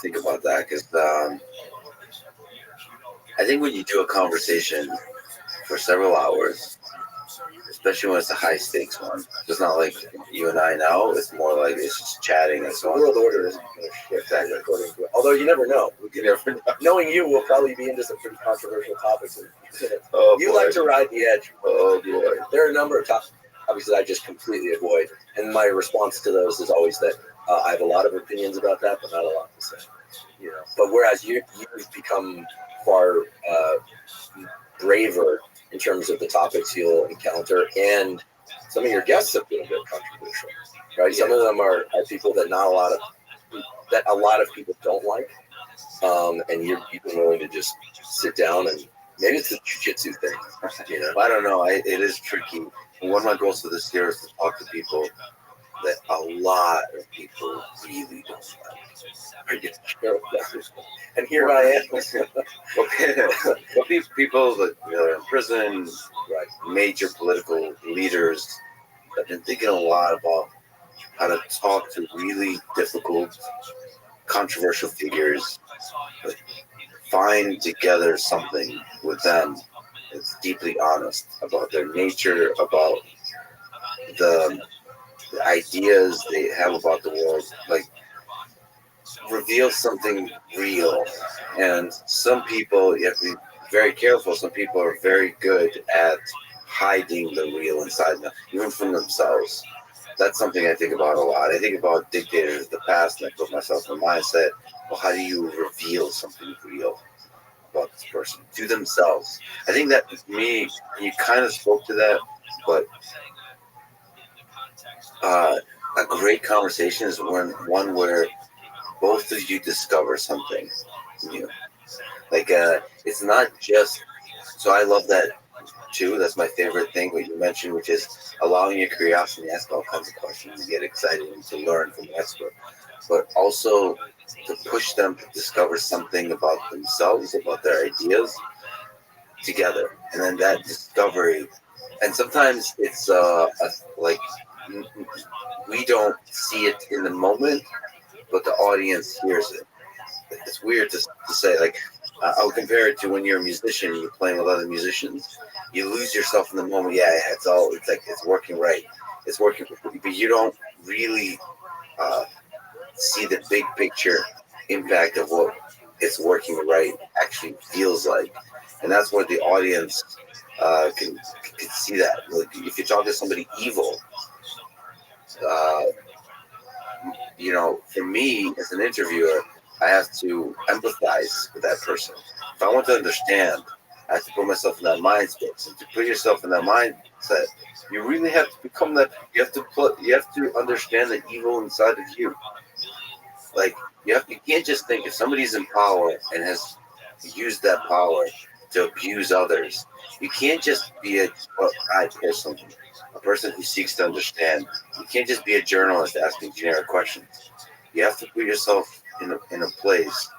think about that because I think when you do a conversation for several hours, especially when it's a high stakes one, it's not like you and I now. It's more like it's just chatting and so on. The world order isn't going to shift that according to it. Although you never know. Knowing you, we'll probably be into some pretty controversial topics. You like to ride the edge. Oh boy. There are a number of topics, obviously, I just completely avoid. And my response to those is always that I have a lot of opinions about that, but not a lot to say. But whereas you've become far braver in terms of the topics you'll encounter, and some of your guests have been a bit controversial, right? Yeah. Some of them are people that a lot of people don't like, and you've been willing to just sit down and maybe it's the jiu-jitsu thing, I don't know. It is tricky. One of my goals for this year is to talk to people that a lot of people really don't like. And here I am. Well, people that are in prison, right, major political leaders, have been thinking a lot about how to talk to really difficult, controversial figures, but find together something with them that's deeply honest about their nature, about the ideas they have about the world, like reveal something real. And some people, you have to be very careful. Some people are very good at hiding the real inside them, even from themselves. That's something I think about a lot. I think about dictators of the past, and I put myself in the mindset, well, how do you reveal something real about this person to themselves? I think that with me, you kind of spoke to that, but a great conversation is one where both of you discover something new. Like it's not just. So I love that too. That's my favorite thing what you mentioned, which is allowing your curiosity to ask all kinds of questions, and get excited and to learn from the expert, but also to push them to discover something about themselves, about their ideas together, and then that discovery. And sometimes it's like we don't see it in the moment, but the audience hears it. It's weird to say, like I would compare it to when you're a musician and you're playing with other musicians. You lose yourself in the moment. Yeah, it's like it's working right. It's working, but you don't really see the big picture impact of what it's working right actually feels like, and that's where the audience can see that. Like if you talk to somebody evil, uh, for me as an interviewer, I have to empathize with that person. If I want to understand, I have to put myself in that mind space. And to put yourself in that mindset, you really have to become that. You have to understand the evil inside of you. Like you can't just think if somebody's in power and has used that power to abuse others. You can't just be a person who seeks to understand. You can't just be a journalist asking generic questions. You have to put yourself in a place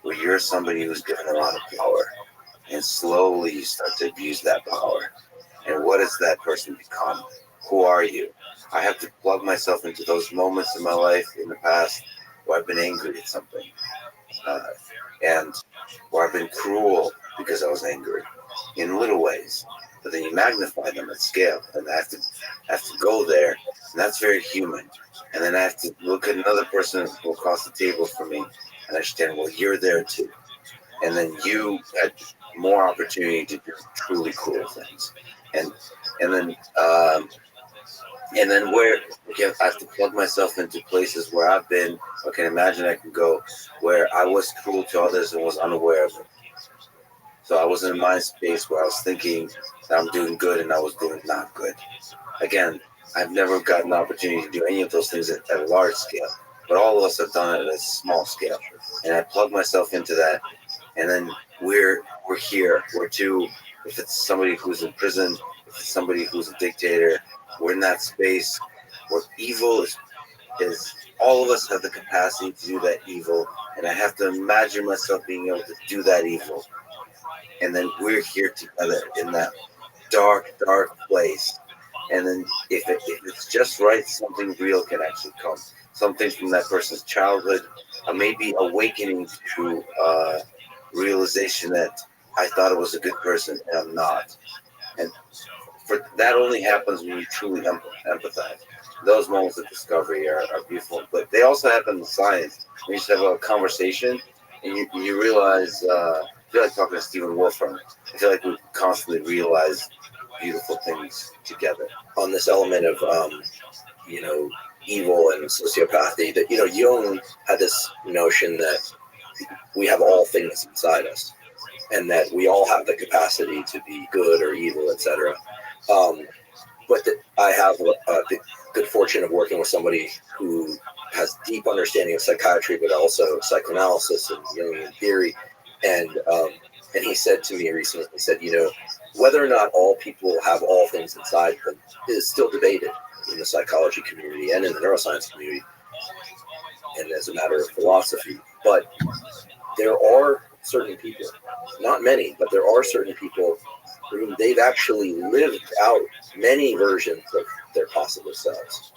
where you're somebody who's given a lot of power, and slowly you start to abuse that power. And what does that person become? Who are you? I have to plug myself into those moments in my life in the past where I've been angry at something, and where I've been cruel because I was angry in little ways. But then you magnify them at scale, and I have to go there, and that's very human. And then I have to look at another person across the table from me and understand, well, you're there too. And then you had more opportunity to do truly cool things. And and then um, and then where again, I have to plug myself into places where I've been. Okay, imagine I can go where I was cruel to others and was unaware of it. So I was in a mind space where I was thinking that I'm doing good and I was doing not good. Again, I've never gotten the opportunity to do any of those things at a large scale, but all of us have done it at a small scale. And I plug myself into that, and then we're here. We're two. If it's somebody who's in prison, if it's somebody who's a dictator, we're in that space where evil is all of us have the capacity to do that evil, and I have to imagine myself being able to do that evil. And then we're here together in that dark place. And then if it's just right, something real can actually come. Something from that person's childhood, maybe awakening to realization that I thought I was a good person and I'm not. And that only happens when you truly empathize. Those moments of discovery are beautiful, but they also happen in science. When you just have a conversation and you realize, I feel like talking to Stephen Wolf from it. I feel like we constantly realize beautiful things together. On this element of evil and sociopathy, that Jung had this notion that we have all things inside us, and that we all have the capacity to be good or evil, etc. But that I have the good fortune of working with somebody who has deep understanding of psychiatry, but also psychoanalysis and Jungian theory. And he said to me recently, he said, whether or not all people have all things inside them is still debated in the psychology community and in the neuroscience community, and as a matter of philosophy. But there are certain people, not many, but there are certain people whom they've actually lived out many versions of their possible selves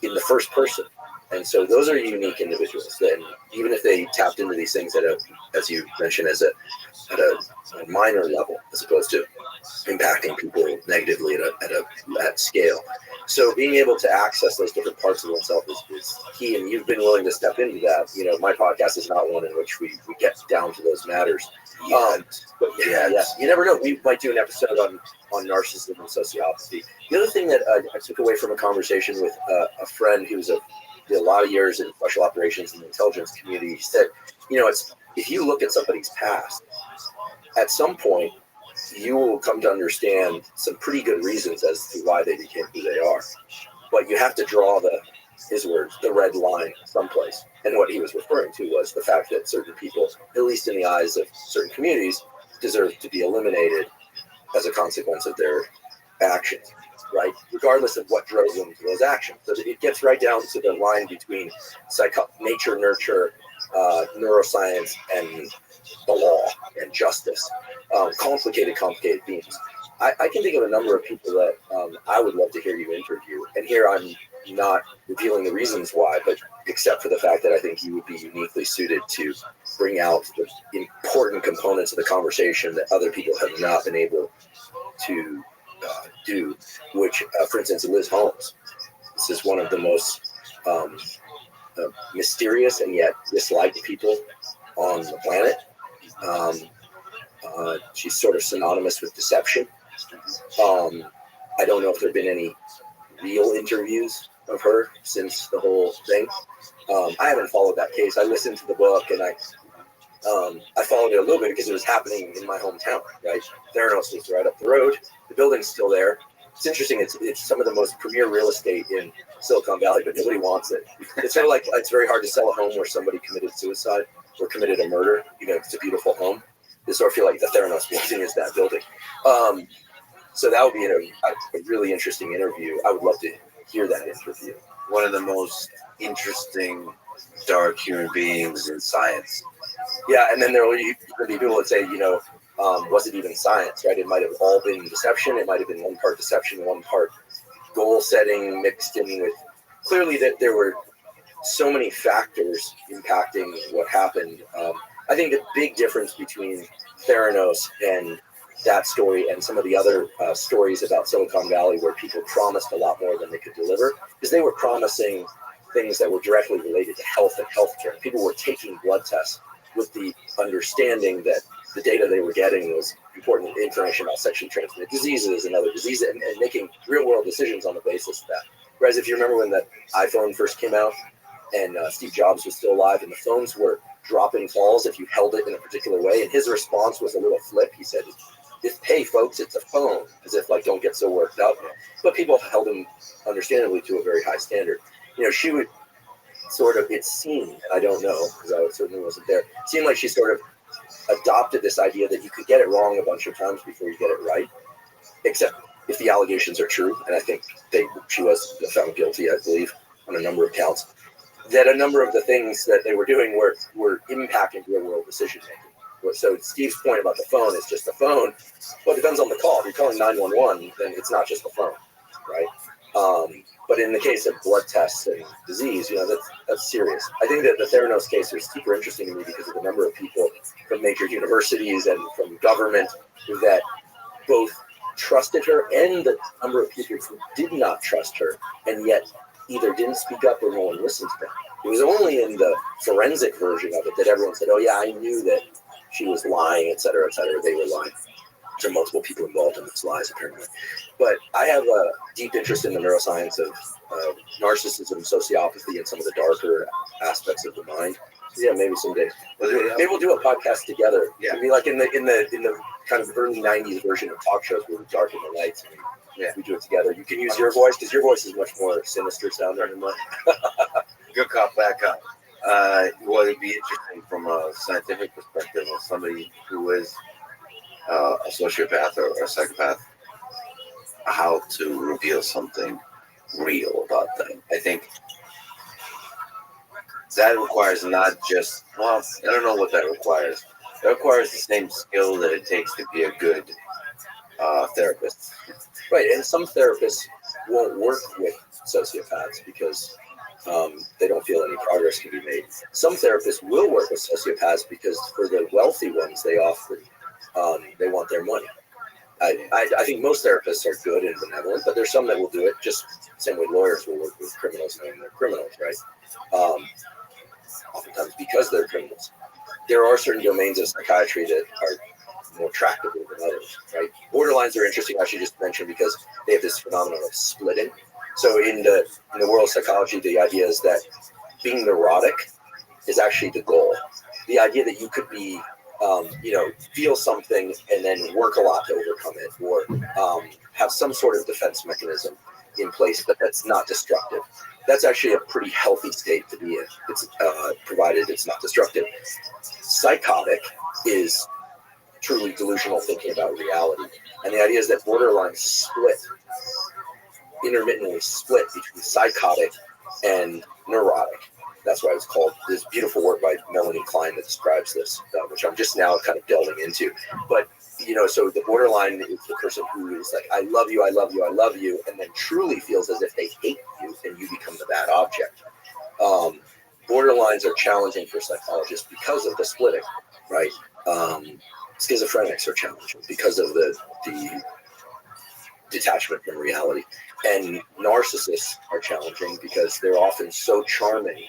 in the first person. And so those are unique individuals. Then even if they tapped into these things as you mentioned, at a minor level, as opposed to impacting people negatively at scale. So being able to access those different parts of oneself is key, and you've been willing to step into that. My podcast is not one in which we get down to those matters. But yeah, you never know. We might do an episode on narcissism and sociopathy. The other thing that I took away from a conversation with a friend who's did a lot of years in special operations and the intelligence community, he said, it's if you look at somebody's past, at some point you will come to understand some pretty good reasons as to why they became who they are. But you have to draw his words, the red line someplace. And what he was referring to was the fact that certain people, at least in the eyes of certain communities, deserve to be eliminated as a consequence of their actions, right? Regardless of what drove them to those actions. So it gets right down to the line between nature, nurture, neuroscience, and the law and justice. Complicated themes. I can think of a number of people that I would love to hear you interview. And here I'm not revealing the reasons why, but except for the fact that I think you would be uniquely suited to bring out the important components of the conversation that other people have not been able to do, which, for instance, Liz Holmes. This is one of the most mysterious and yet disliked people on the planet. She's sort of synonymous with deception. I don't know if there have been any real interviews of her since the whole thing. I haven't followed that case. I listened to the book and I followed it a little bit because it was happening in my hometown, right? Theranos is right up the road. The building's still there. It's interesting. It's some of the most premier real estate in Silicon Valley, but nobody wants it. It's sort of like it's very hard to sell a home where somebody committed suicide or committed a murder. You know, it's a beautiful home. They sort of feel like the Theranos building is that building. So that would be a really interesting interview. I would love to hear that interview. One of the most interesting dark human beings in science. Yeah, and then there will be people that say, was it even science, right? It might have all been deception. It might have been one part deception, one part goal setting mixed in with clearly that there were so many factors impacting what happened. I think the big difference between Theranos and that story and some of the other stories about Silicon Valley where people promised a lot more than they could deliver is they were promising things that were directly related to health and healthcare. People were taking blood tests with the understanding that the data they were getting was important information about sexually transmitted diseases and other diseases and making real world decisions on the basis of that. Whereas if you remember when the iPhone first came out and Steve Jobs was still alive and the phones were dropping calls if you held it in a particular way, and his response was a little flip. He said, hey folks, it's a phone, as if like, don't get so worked up. But people held him understandably to a very high standard. She would sort of, it seemed, and I don't know, because I certainly wasn't there, it seemed like she sort of adopted this idea that you could get it wrong a bunch of times before you get it right, except if the allegations are true, and I think she was found guilty, I believe, on a number of counts, that a number of the things that they were doing were impacting real-world decision-making. So Steve's point about the phone is just the phone. Well, it depends on the call. If you're calling 911, then it's not just the phone, right? But in the case of blood tests and disease, that's serious. I think that the Theranos case was super interesting to me because of the number of people from major universities and from government that both trusted her and the number of people who did not trust her and yet either didn't speak up or no one listened to them. It was only in the forensic version of it that everyone said, oh yeah, I knew that she was lying, et cetera, they were lying. There are multiple people involved in those lies, apparently. But I have a deep interest in the neuroscience of narcissism, sociopathy, and some of the darker aspects of the mind. Yeah, maybe someday. Maybe we'll do a podcast together. Yeah. It'd be like in the kind of early '90s version of talk shows where we darken the lights and we do it together. You can use your voice because your voice is much more sinister sounding than mine. Good cop, bad cop. Well, it'd be interesting from a scientific perspective of somebody who is a sociopath or a psychopath, how to reveal something real about them. I think that requires not just, I don't know what that requires. That requires the same skill that it takes to be a good therapist. Right, and some therapists won't work with sociopaths because they don't feel any progress can be made. Some therapists will work with sociopaths because for the wealthy ones, they often they want their money. I think most therapists are good and benevolent, but there's some that will do it just the same way lawyers will work with criminals knowing they're criminals, right? Oftentimes because they're criminals. There are certain domains of psychiatry that are more tractable than others, right? Borderlines are interesting, I should just mention, because they have this phenomenon of splitting. So in the world of psychology, the idea is that being neurotic is actually the goal. The idea that you could be, feel something and then work a lot to overcome it, or have some sort of defense mechanism in place, but that's not destructive. That's actually a pretty healthy state to be in. It's provided it's not destructive. Psychotic is truly delusional thinking about reality, and the idea is that borderlines intermittently split between psychotic and neurotic. That's why it's called. This beautiful work by Melanie Klein that describes this, which I'm just now kind of delving into. But so the borderline is the person who is like, I love you, I love you, I love you, and then truly feels as if they hate you, and you become the bad object. borderlines are challenging for psychologists because of the splitting, right? Schizophrenics are challenging because of the detachment from reality. And narcissists are challenging because they're often so charming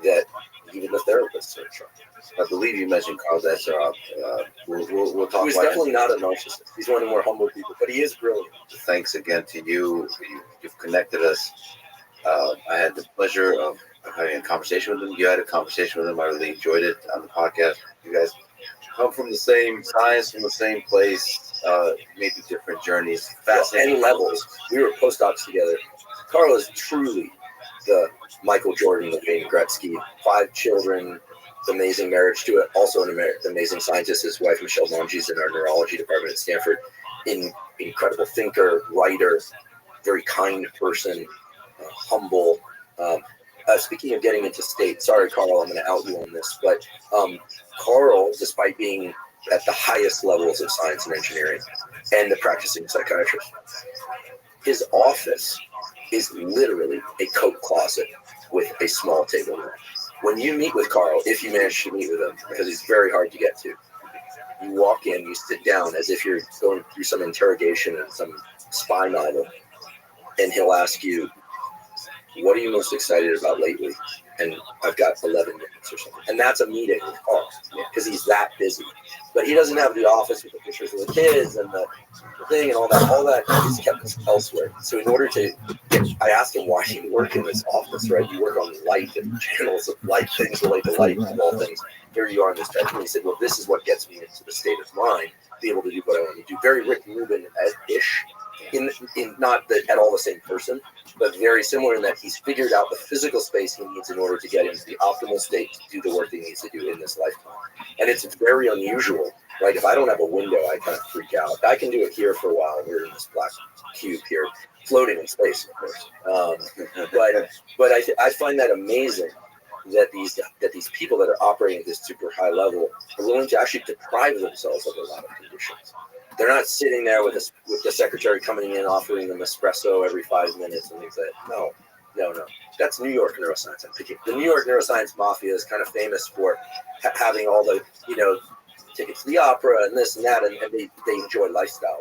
that even the therapists are charming. I believe you mentioned Carl Desser. We'll talk He's about definitely not a narcissist. He's one of the more humble people, but he is brilliant. Thanks again to you. You've connected us. I had the pleasure of having a conversation with him. You had a conversation with him. I really enjoyed it on the podcast. You guys come from the same science, from the same place, maybe different journeys, fascinating and levels. We were postdocs together. Carl is truly the Michael Jordan of Wayne Gretzky. 5 children, amazing marriage to it. Also an amazing scientist. His wife, Michelle Monge's in our neurology department at Stanford. Incredible thinker, writer, very kind person, humble. Speaking of getting into state, sorry, Carl, I'm going to out you on this, but Carl, despite being at the highest levels of science and engineering and the practicing psychiatrist, his office is literally a coat closet with a small table. When you meet with Carl, if you manage to meet with him, because he's very hard to get to, you walk in, you sit down as if you're going through some interrogation in some spy novel, and he'll ask you, what are you most excited about lately? And I've got 11 minutes or something. And that's a meeting with Carl, because he's that busy. But he doesn't have the office with the pictures of the kids and the thing and all that is kept elsewhere. So in order to, I asked him, why do you work in this office, right? You work on light and channels of light, things relate to light and all things. Here you are in this spectrum. He said, well, this is what gets me into the state of mind, be able to do what I want to do. Very Rick Rubin-ish, in not at all the same person, but very similar in that he's figured out the physical space he needs in order to get into the optimal state to do the work he needs to do in this lifetime. And it's very unusual, right? If I don't have a window, I kind of freak out. I can do it here for a while. We're in this black cube here, floating in space, of course. But I find that amazing that these people that are operating at this super high level are willing to actually deprive themselves of a lot of conditions. They're not sitting there with the secretary coming in offering them espresso every 5 minutes and things like that. No. That's New York neuroscience. I'm picking. The New York neuroscience mafia is kind of famous for having all the tickets to the opera and this and that, and they enjoy lifestyle.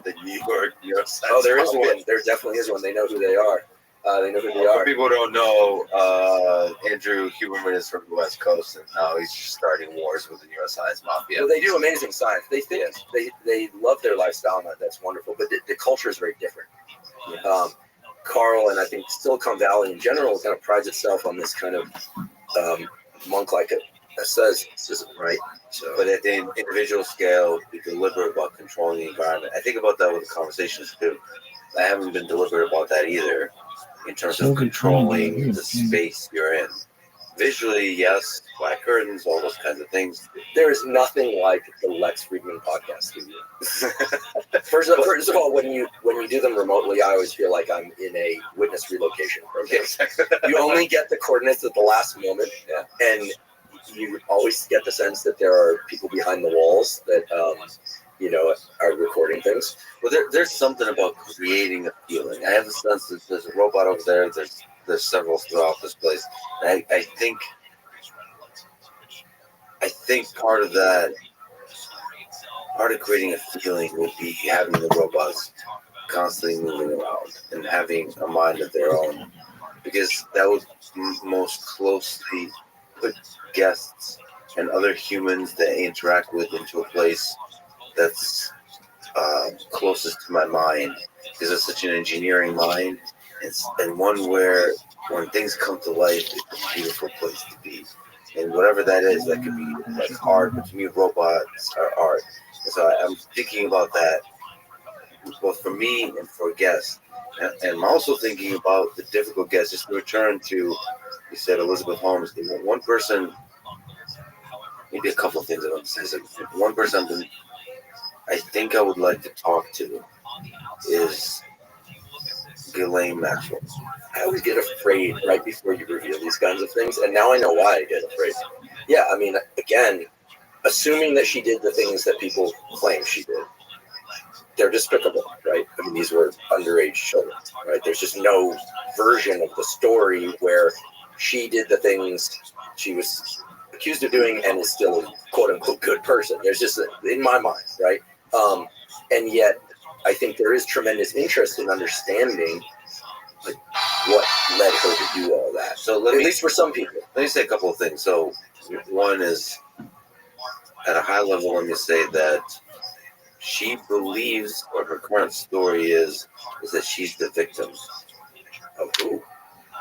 The New York neuroscience. Oh, there is one. There definitely is one. They know who they are. They know who they are. For people who don't know, Andrew Huberman is from the West Coast, and now he's just starting wars with the neuroscience mafia. Well, they do amazing science. They love their lifestyle, and that's wonderful. But the culture is very different. Yes. Carl, and I think Silicon Valley in general, kind of prides itself on this kind of monk-like asceticism, right? So, but at the individual scale, be deliberate about controlling the environment. I think about that with the conversations too. I haven't been deliberate about that either, in terms of controlling the space you're in. Visually, yes, black curtains, all those kinds of things. There is nothing like the Lex Friedman podcast studio. First of all, when you do them remotely, I always feel like I'm in a witness relocation program. You only get the coordinates at the last moment, and you always get the sense that there are people behind the walls that are recording things. Well, there's something about creating a feeling. I have a sense that there's a robot over there. There's several throughout this place. And I think part of creating a feeling would be having the robots constantly moving around and having a mind of their own, because that would most closely put guests and other humans that I interact with into a place that's closest to my mind, because it's such an engineering mind, and one where when things come to life, it's a beautiful place to be. And whatever that is, that could be like art, but to me, robots are art. And so I'm thinking about that both for me and for guests. And I'm also thinking about the difficult guests. Just to return to, you said Elizabeth Holmes, one person, maybe a couple of things I want to say. One person I think I would like to talk to is Ghislaine Maxwell. I always get afraid right before you reveal these kinds of things, and now I know why I get afraid. Yeah, I mean, again, assuming that she did the things that people claim she did, they're despicable, right? I mean, these were underage children, right? There's just no version of the story where she did the things she was accused of doing and is still a quote-unquote good person. There's just, in my mind, right? And yet, I think there is tremendous interest in understanding like what led her to do all that. So at least for some people. Let me say a couple of things. So one is, at a high level, let me say that she believes, or her current story is that she's the victim of who?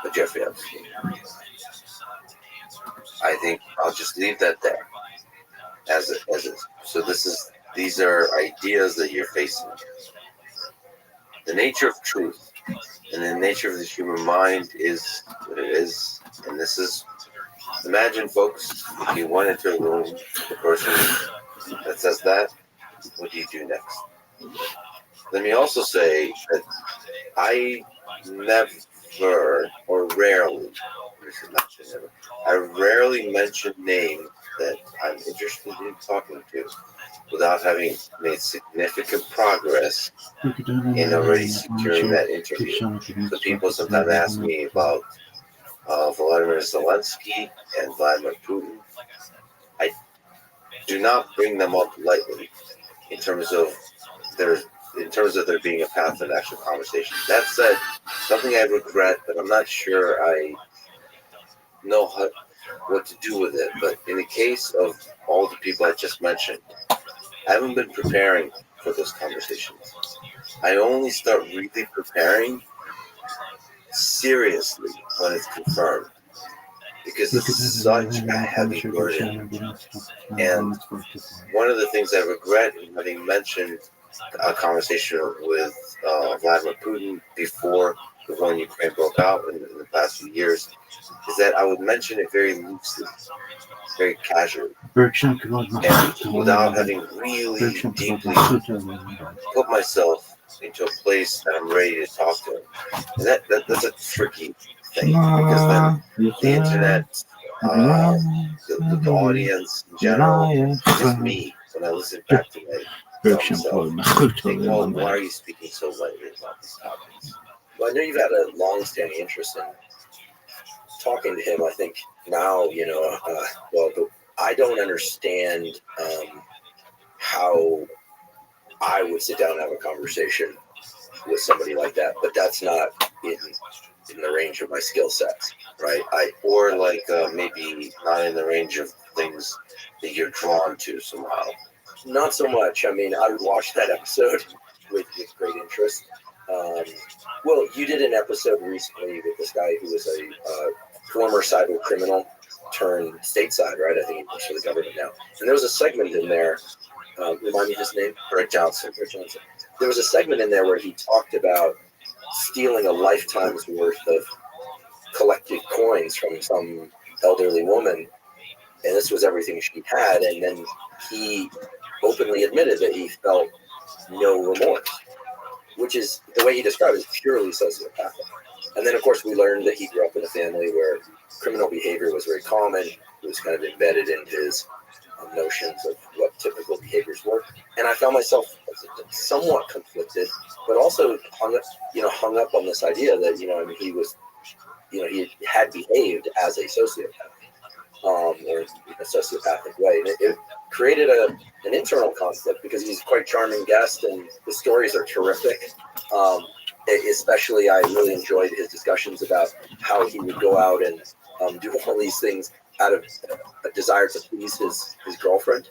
Of Jeffrey Epstein. I think I'll just leave that there as it. So these are ideas that you're facing. The nature of truth and the nature of the human mind is what it is, and this is. Imagine, folks, if you went into a room, the person that says that, what do you do next? Let me also say that I never, or rarely, I rarely mention names that I'm interested in talking to without having made significant progress in already securing that interview. So people sometimes ask me about Vladimir Zelensky and Vladimir Putin. I do not bring them up lightly in terms of there being a path to an actual conversation. That said, something I regret, but I'm not sure I know what to do with it. But in the case of all the people I just mentioned, I haven't been preparing for those conversations. I only start really preparing seriously when it's confirmed, because it's such a heavy burden. And one of the things I regret in having mentioned a conversation with Vladimir Putin before the war in Ukraine broke out in the past few years is that I would mention it very loosely, very casually, and without having really deeply put myself into a place that I'm ready to talk to him. And that's a tricky thing, because then the internet, the audience in general, just me, when I listen back to myself, think, well, why are you speaking so lightly about these topics? Well, I know you've had a long-standing interest in talking to him. I think now, I don't understand how I would sit down and have a conversation with somebody like that, but that's not in the range of my skill sets, right? Or maybe not in the range of things that you're drawn to somehow. Not so much. I mean, I watched that episode with great interest. Well, you did an episode recently with this guy who was a former cyber criminal turned stateside, right? I think he works for the government now. And there was a segment in there, remind me his name? Rick Johnson. There was a segment in there where he talked about stealing a lifetime's worth of collected coins from some elderly woman, and this was everything she had, and then he openly admitted that he felt no remorse, which is, the way he described it, is purely sociopathic. And then, of course, we learned that he grew up in a family where criminal behavior was very common. It was kind of embedded in his notions of what typical behaviors were. And I found myself somewhat conflicted, but also hung up on this idea that, he was, he had behaved as a sociopath, or in a sociopathic way. And it created an internal conflict, because he's a quite charming guest and the stories are terrific. Especially, I really enjoyed his discussions about how he would go out and do all these things out of a desire to please his girlfriend.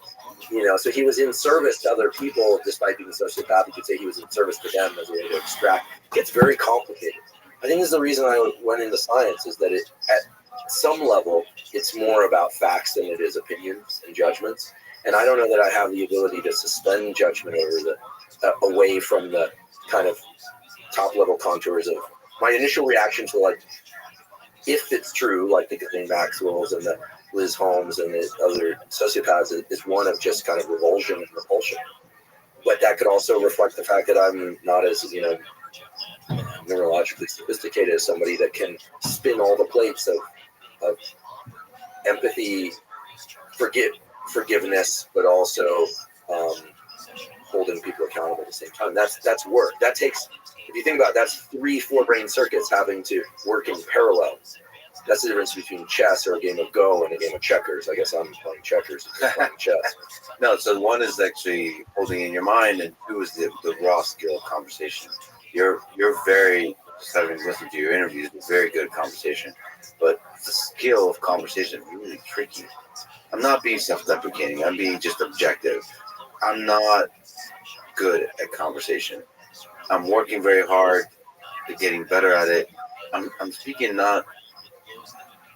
So he was in service to other people despite being a sociopath. You could say he was in service to them as a way to extract. It gets very complicated. I think this is the reason I went into science, is that at some level, it's more about facts than it is opinions and judgments. And I don't know that I have the ability to suspend judgment away from the kind of top level contours of my initial reaction to, like, if it's true, like the Ghislaine Maxwell's and the Liz Holmes and the other sociopaths, is one of just kind of revulsion and repulsion. But that could also reflect the fact that I'm not as, neurologically sophisticated as somebody that can spin all the plates of empathy, forgiveness, but also holding people accountable at the same time. That's work. That takes, if you think about it, that's 3 forebrain circuits having to work in parallel. That's the difference between chess or a game of Go and a game of checkers. I guess I'm playing checkers, you're playing chess. No, so one is actually holding in your mind, and two is the raw skill of conversation. You're very, just having listened to your interviews, very good conversation, but the skill of conversation is really tricky. I'm not being self-deprecating. I'm being just objective. I'm not good at conversation. I'm working very hard at getting better at it. I'm speaking not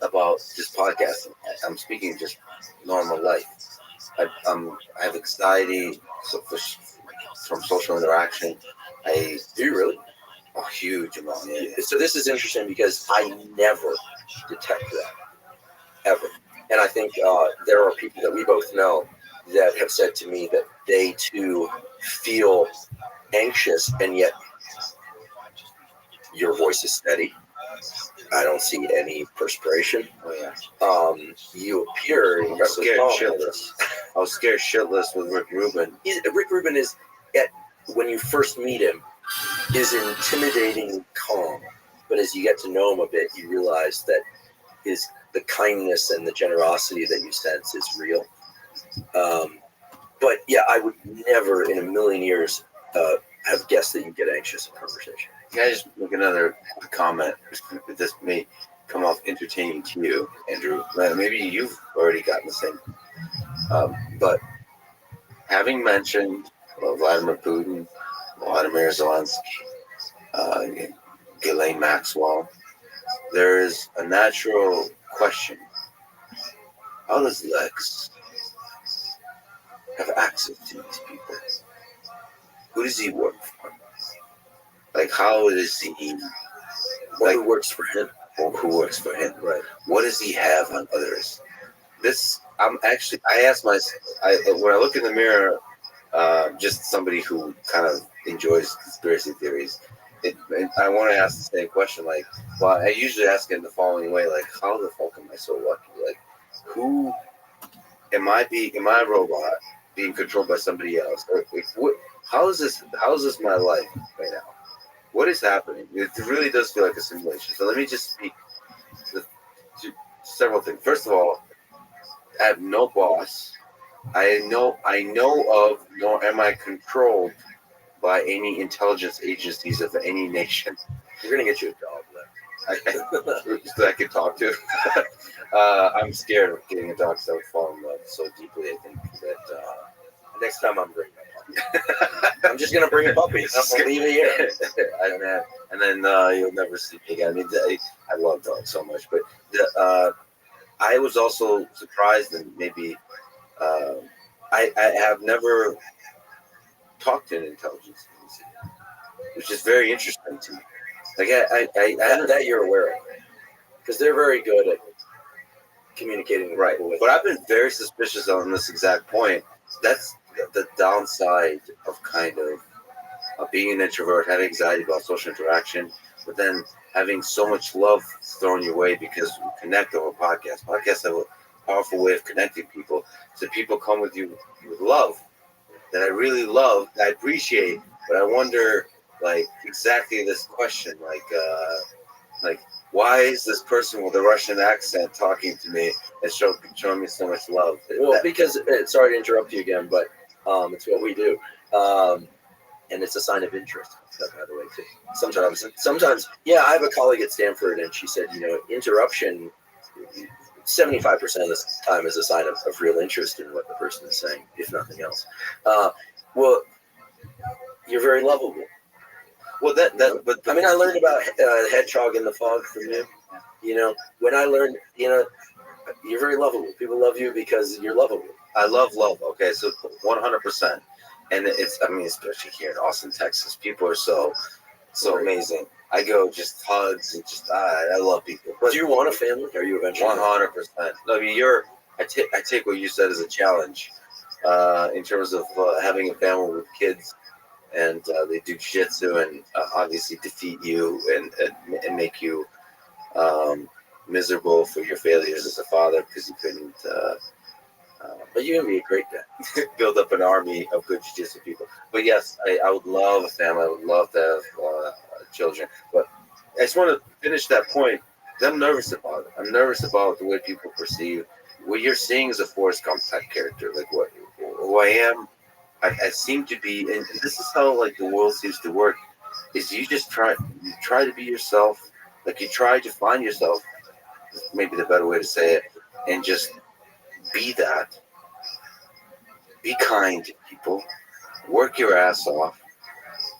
about just podcasting. I'm speaking just normal life. I have anxiety from social interaction. Do you really? A huge amount. Yeah. So this is interesting because I never detect that ever, and I think there are people that we both know that have said to me that they too feel anxious, and yet your voice is steady. I don't see any perspiration. Oh yeah. You appear incredibly scared calm. shitless. I was scared shitless with Rick Rubin. Rick Rubin is, when you first meet him, is intimidating calm. But as you get to know him a bit, you realize that the kindness and the generosity that you sense is real. But yeah, I would never in a million years have guessed that you get anxious in conversation. Can I just make another comment? This may come off entertaining to you, Andrew. Maybe you've already gotten the same. But having mentioned Vladimir Putin, Vladimir Zelensky, Ghislaine Maxwell, there is a natural question. How does Lex have access to these people? Who does he work for? Like, how does he... Who works for him? Or who works for him? Right. What does he have on others? I ask myself, when I look in the mirror, just somebody who kind of enjoys conspiracy theories, I want to ask the same question. Like, well, I usually ask it in the following way: like, how the fuck am I so lucky? Like, who am I? Am I a robot being controlled by somebody else? Or, like, what? How is this my life right now? What is happening? It really does feel like a simulation. So let me just speak to several things. First of all, I have no boss. I know of, nor am I controlled by any intelligence agencies of any nation. We're gonna get you a dog, that I can talk to. I'm scared of getting a dog, so I would fall in love so deeply. I think that next time I'm bringing a puppy. I'm just gonna bring a puppy. I'm gonna leave it here. and then you'll never see me again. I mean, I love dogs so much, but I was also surprised, and maybe I have never talked to an intelligence agency, which is very interesting to me. Like that you're aware of, because they're very good at communicating right. with. But I've been very suspicious on this exact point. That's the downside of kind of being an introvert, having anxiety about social interaction, but then having so much love thrown your way because we connect over podcasts. Podcasts have a powerful way of connecting people. So people come with you with love that I really love, I appreciate, but I wonder, like, exactly this question, like why is this person with a Russian accent talking to me and showing me so much love? Well, because sorry to interrupt you again, but it's what we do, and it's a sign of interest. By the way, too. Sometimes, yeah. I have a colleague at Stanford, and she said, interruption 75% of the time is a sign of real interest in what the person is saying, if nothing else. Well, you're very lovable. Well, but I mean, I learned about hedgehog in the fog from you. When I learned, you're very lovable. People love you because you're lovable. I love love. Okay, so 100%. And especially here in Austin, Texas, people are so amazing. I go just hugs and just I love people. But do you want a family? Are you eventually 100%? I mean, I take what you said as a challenge in terms of having a family with kids, and they do jiu-jitsu and obviously defeat you and make you miserable for your failures as a father because you couldn't. But you're gonna be a great guy. Build up an army of good jiu-jitsu people. But yes, I would love a family. I would love to have children. But I just want to finish that point I'm nervous about it. I'm nervous about the way people perceive what you're seeing as a Forrest Gump type character. Like what who I am, I seem to be, and this is how like the world seems to work. Is you try to be yourself, like you try to find yourself. Maybe the better way to say it, and just be that. Be kind to people. Work your ass off,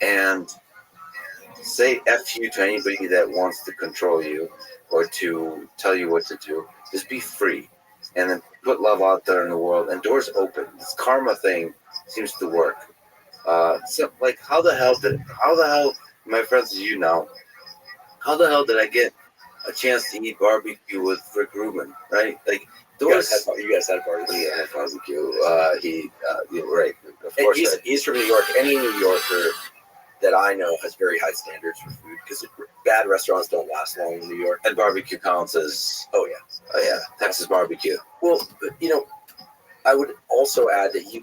and say F you to anybody that wants to control you or to tell you what to do. Just be free. And then put love out there in the world and doors open. This karma thing seems to work. So like how the hell, my friends as you know, how the hell did I get a chance to eat barbecue with Rick Rubin, right? Like doors You guys had parties. yeah, had barbecue. Right. Of And course he's from New York. Any New Yorker that I know has very high standards for food because bad restaurants don't last long in New York. and barbecue counts as Oh yeah. Texas barbecue. Well, but, I would also add that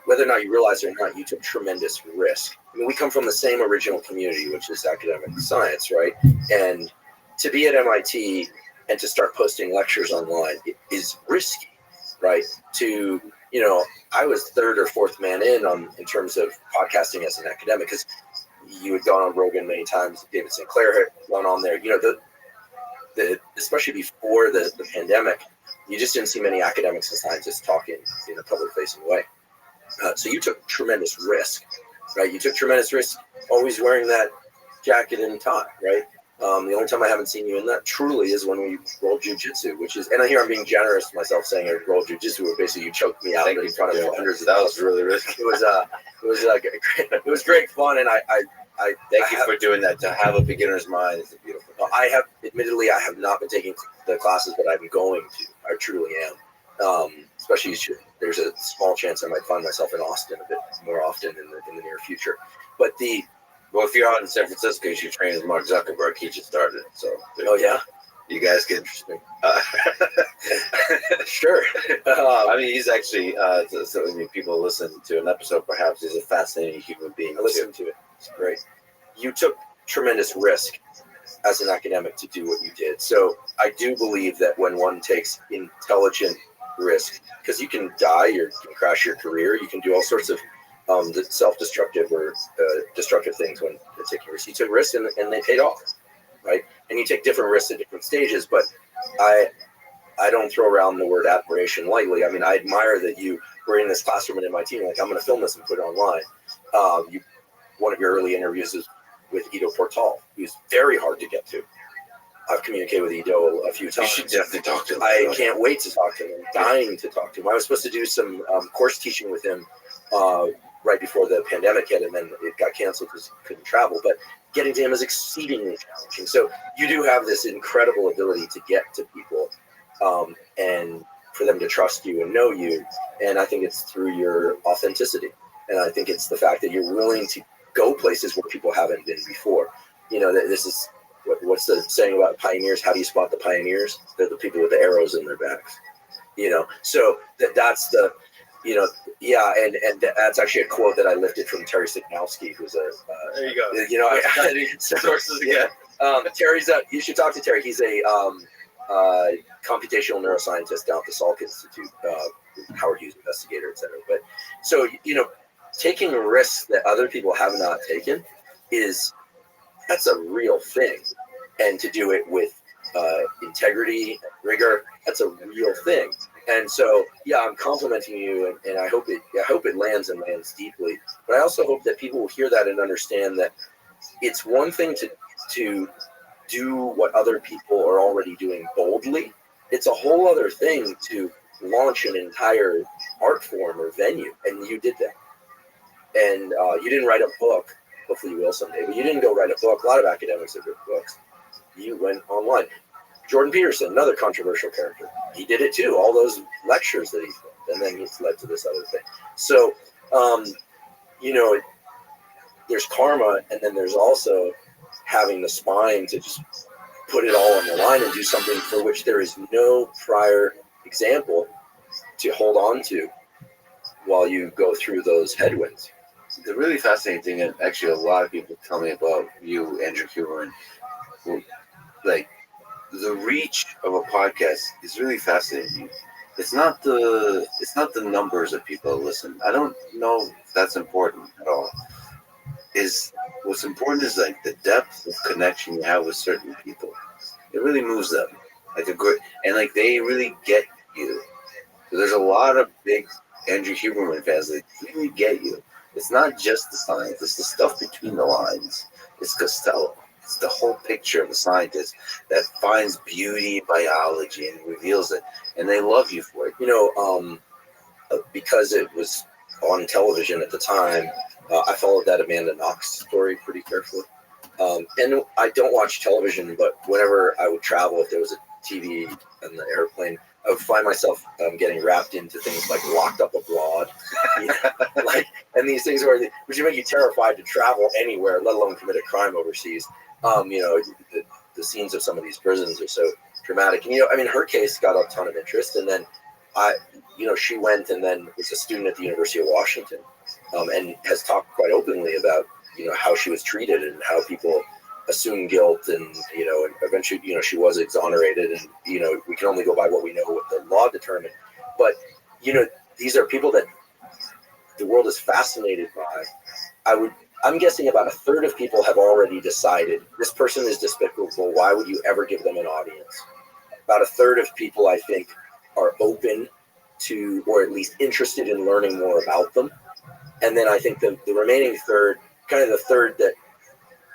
whether or not you realize it or not, you took tremendous risk. I mean, we come from the same original community, which is academic science, right? And to be at MIT and to start posting lectures online is risky, right? I was third or fourth man in terms of podcasting as an academic because you had gone on Rogan many times. David Sinclair had gone on there. Especially before the pandemic, you just didn't see many academics and scientists talking in a public-facing way. So you took tremendous risk, right? You took tremendous risk always wearing that jacket and tie, right? The only time I haven't seen you in that truly is when we rolled jujitsu, and I hear I'm being generous to myself saying I rolled jujitsu, where basically you choked me out in front of hundreds of thousands. That was really risky. It was great fun, and I Thank you for doing that. To have a beginner's mind is a beautiful thing. I have not been taking the classes, but I'm going to. I truly am. Especially there's a small chance I might find myself in Austin a bit more often in the near future. But Well, if you're out in San Francisco, you should train with Mark Zuckerberg. He just started. So yeah, you guys can. sure. I mean, he's actually. So when people listen to an episode, perhaps he's a fascinating human being. I listened to it. It's great. You took tremendous risk as an academic to do what you did. So I do believe that when one takes intelligent risk, because you can die, you can crash your career, you can do all sorts of self-destructive or destructive things when you're taking risks. You took risks and they paid off, right? And you take different risks at different stages, but I don't throw around the word admiration lightly. I mean, I admire that you were in this classroom at MIT and like, I'm going to film this and put it online. One of your early interviews is with Ido Portal, who's very hard to get to. I've communicated with Ido a few times. You should definitely talk to him. I can't wait to talk to him. I'm dying to talk to him. I was supposed to do some course teaching with him right before the pandemic hit, and then it got canceled because he couldn't travel. But getting to him is exceedingly challenging. So you do have this incredible ability to get to people and for them to trust you and know you. And I think it's through your authenticity. And I think it's the fact that you're willing to go places where people haven't been before. This is what's the saying about pioneers? How do you spot the pioneers? They're the people with the arrows in their backs. So that's the, and that's actually a quote that I lifted from Terry Signowski, who's there you go. Sources again. Terry's you should talk to Terry. He's a computational neuroscientist down at the Salk Institute, Howard Hughes investigator, et cetera. But so, taking risks that other people have not taken that's a real thing. And to do it with integrity, rigor, that's a real thing. And so, I'm complimenting you, and I hope it lands and lands deeply. But I also hope that people will hear that and understand that it's one thing to do what other people are already doing boldly. It's a whole other thing to launch an entire art form or venue, and you did that. And you didn't write a book. Hopefully you will someday. But you didn't go write a book. A lot of academics have written books. You went online. Jordan Peterson, another controversial character. He did it too. All those lectures that he filmed. And then he's led to this other thing. So, there's karma, and then there's also having the spine to just put it all on the line and do something for which there is no prior example to hold on to while you go through those headwinds. The really fascinating thing, and actually a lot of people tell me about you, Andrew Huberman, like the reach of a podcast is really fascinating. It's not the numbers of people that listen. I don't know if that's important at all. Is what's important is like the depth of connection you have with certain people. It really moves them. Like a good and like they really get you. So there's a lot of big Andrew Huberman fans that really get you. It's not just the science, it's the stuff between the lines. It's Costello. It's the whole picture of a scientist that finds beauty in biology and reveals it, and they love you for it. Because it was on television at the time, I followed that Amanda Knox story pretty carefully. And I don't watch television, but whenever I would travel, if there was a TV in the airplane, I would find myself getting wrapped into things like Locked Up Abroad, and these things which make you terrified to travel anywhere, let alone commit a crime overseas. The scenes of some of these prisons are so dramatic. And her case got a ton of interest, and then she went and then was a student at the University of Washington, and has talked quite openly about how she was treated and how people assume guilt, and and eventually she was exonerated, and we can only go by what we know, what the law determined. But these are people that the world is fascinated by. I'm guessing about a third of people have already decided this person is despicable. Why would you ever give them an audience? About a third of people, I think, are open to, or at least interested in learning more about them. And then I think the remaining third, kind of the third that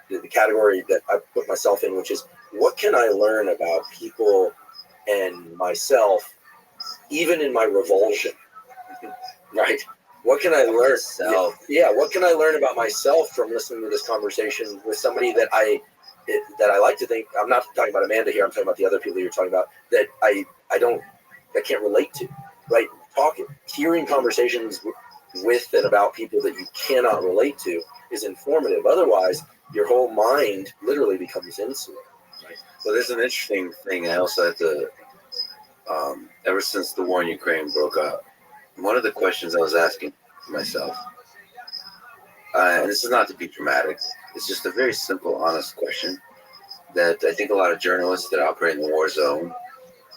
the category that I put myself in, which is what can I learn about people and myself, even in my revulsion, right? What can I learn? What can I learn about myself from listening to this conversation with somebody that I like to think, I'm not talking about Amanda here, I'm talking about the other people you're talking about, that I can't relate to, right? Hearing conversations with and about people that you cannot relate to is informative. Otherwise, your whole mind literally becomes insular. Right? Well, there's an interesting thing I also had to, ever since the war in Ukraine broke out, one of the questions I was asking myself, and this is not to be dramatic, it's just a very simple, honest question that I think a lot of journalists that operate in the war zone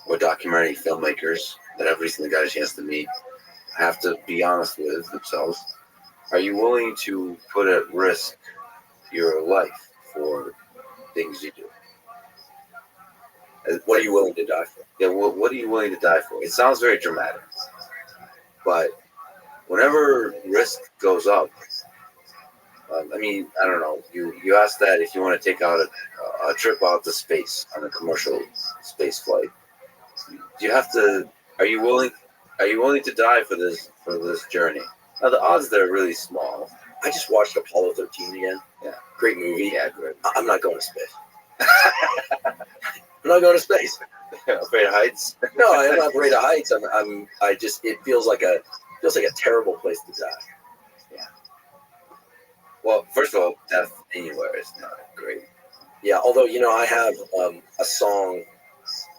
or documentary filmmakers that I've recently got a chance to meet have to be honest with themselves. Are you willing to put at risk your life for things you do? What are you willing to die for? Yeah, what are you willing to die for? It sounds very dramatic, but whenever risk goes up, I don't know. You asked that if you want to take out a trip out to space on a commercial space flight. You have to. Are you willing to die for this journey? Now the odds there are really small. I just watched Apollo 13 again. Yeah, great movie. Yeah, great. I'm not going to space. I'm not going to space. Afraid of heights? No, I'm not afraid of heights. It feels like a terrible place to die. Yeah. Well, first of all, death anywhere is not great. Yeah, although I have a song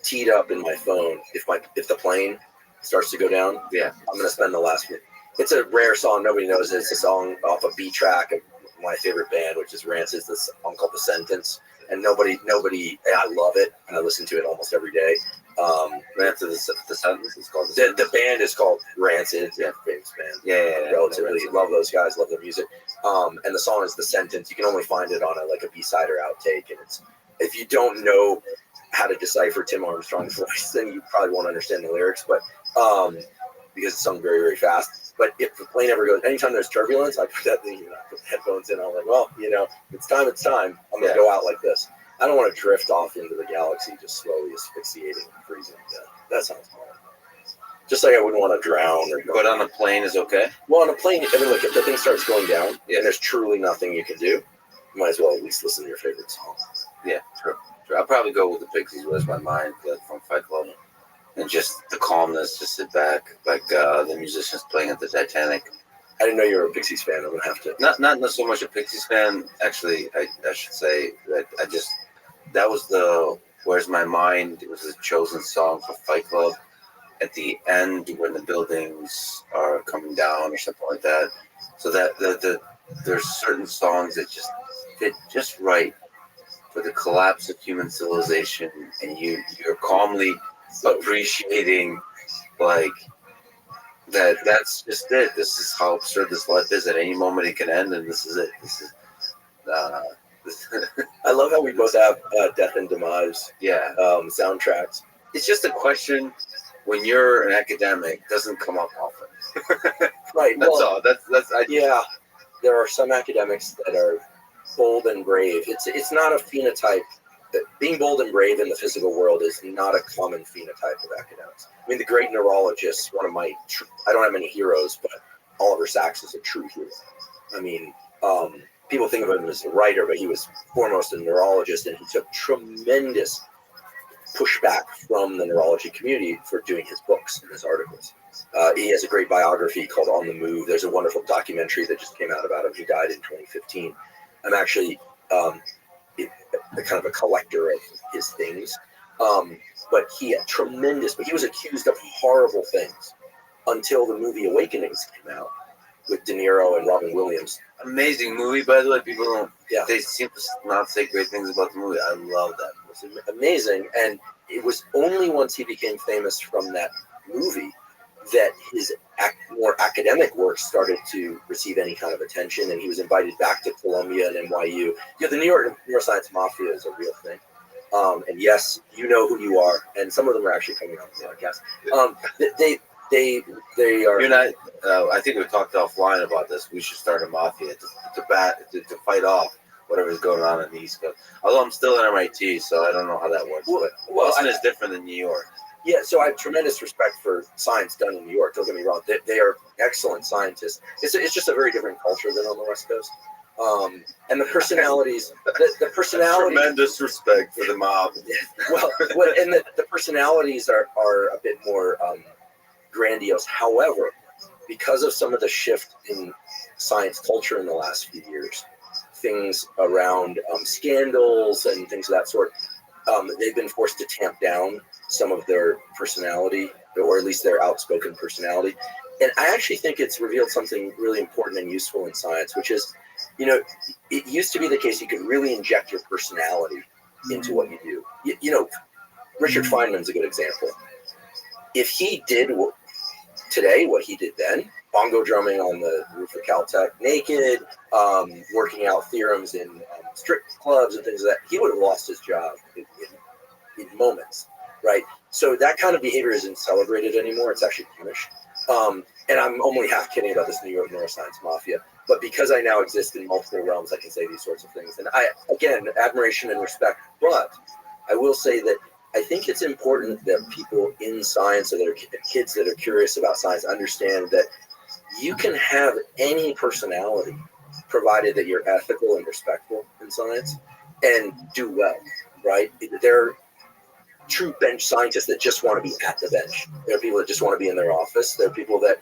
teed up in my phone. If the plane starts to go down, yeah, I'm gonna spend the last minute. It's a rare song. Nobody knows it. It's a song off a B track of my favorite band, which is Rancid's. This song called "The Sentence," and nobody. I love it, and I listen to it almost every day. Rancid, the Sentence is called. The band is called Rancid. Yeah, famous band. Yeah. Relatively love those guys. Love their music. And the song is "The Sentence." You can only find it on a B-side or outtake, and it's, if you don't know how to decipher Tim Armstrong's voice, then you probably won't understand the lyrics. But because it's sung very, very fast. But if the plane ever goes, anytime there's turbulence, I put that thing, put the headphones in. I'm like, well, it's time. I'm gonna go out like this. I don't want to drift off into the galaxy, just slowly asphyxiating and freezing to death. That sounds horrible. Just like I wouldn't want to drown or. But on a plane is okay. Well, on a plane, look, if the thing starts going down and there's truly nothing you can do, you might as well at least listen to your favorite song. Yeah, true. I'll probably go with the Pixies, Where's My Mind, from Fight Club. And just the calmness, just sit back, like the musicians playing at the Titanic. I didn't know you were a Pixies fan. I'm gonna have to. Not so much a Pixies fan, actually. I should say that that was the Where's My Mind. It was the chosen song for Fight Club at the end when the buildings are coming down or something like that. So that there's certain songs that just fit just right for the collapse of human civilization, and you're calmly appreciating like that. That's just it. This is how absurd this life is. At any moment, it can end, and this is it. This is. I love how we both have Death and Demise soundtracks. It's just a question when you're an academic doesn't come up often. Right. That's all. That's yeah. There are some academics that are bold and brave. It's not a phenotype. Being bold and brave in the physical world is not a common phenotype of academics. I mean, the great neurologist, one of my, I don't have many heroes, but Oliver Sacks is a true hero. I mean, people think of him as a writer, but he was foremost a neurologist, and he took tremendous pushback from the neurology community for doing his books and his articles. He has a great biography called On the Move. There's a wonderful documentary that just came out about him. He died in 2015. I'm actually kind of a collector of his things. But he had but he was accused of horrible things until the movie Awakenings came out with De Niro and Robin Williams. Amazing movie, by the way. People don't, they seem to not say great things about the movie. I love that. It was amazing. And it was only once he became famous from that movie that his more academic work started to receive any kind of attention, and he was invited back to Columbia and NYU. Yeah, the New York Neuroscience Mafia is a real thing. And yes, you know who you are, and some of them are actually coming on the podcast. They are. You're not. I think we talked offline about this. We should start a mafia to fight off whatever's going on in the East Coast. Although I'm still in MIT, so I don't know how that works. But Boston is different than New York. Yeah, so I have tremendous respect for science done in New York. Don't get me wrong; they are excellent scientists. It's just a very different culture than on the West Coast. And the personalities, the personalities. Tremendous respect for the mob. And the personalities are a bit more grandiose. However, because of some of the shift in science culture in the last few years, things around scandals and things of that sort, they've been forced to tamp down some of their personality, or at least their outspoken personality. And I actually think it's revealed something really important and useful in science, which is, it used to be the case you could really inject your personality into what you do. Richard Feynman's a good example. If he did today what he did then, bongo drumming on the roof of Caltech naked, working out theorems in strip clubs and things like that, he would have lost his job in moments, right? So that kind of behavior isn't celebrated anymore. It's actually punished. And I'm only half kidding about this New York Neuroscience Mafia, but because I now exist in multiple realms, I can say these sorts of things. And again, admiration and respect, but I will say that I think it's important that people in science, or that are kids that are curious about science, understand that you can have any personality, provided that you're ethical and respectful in science, and do well, right? There are true bench scientists that just want to be at the bench. There are people that just want to be in their office. There are people that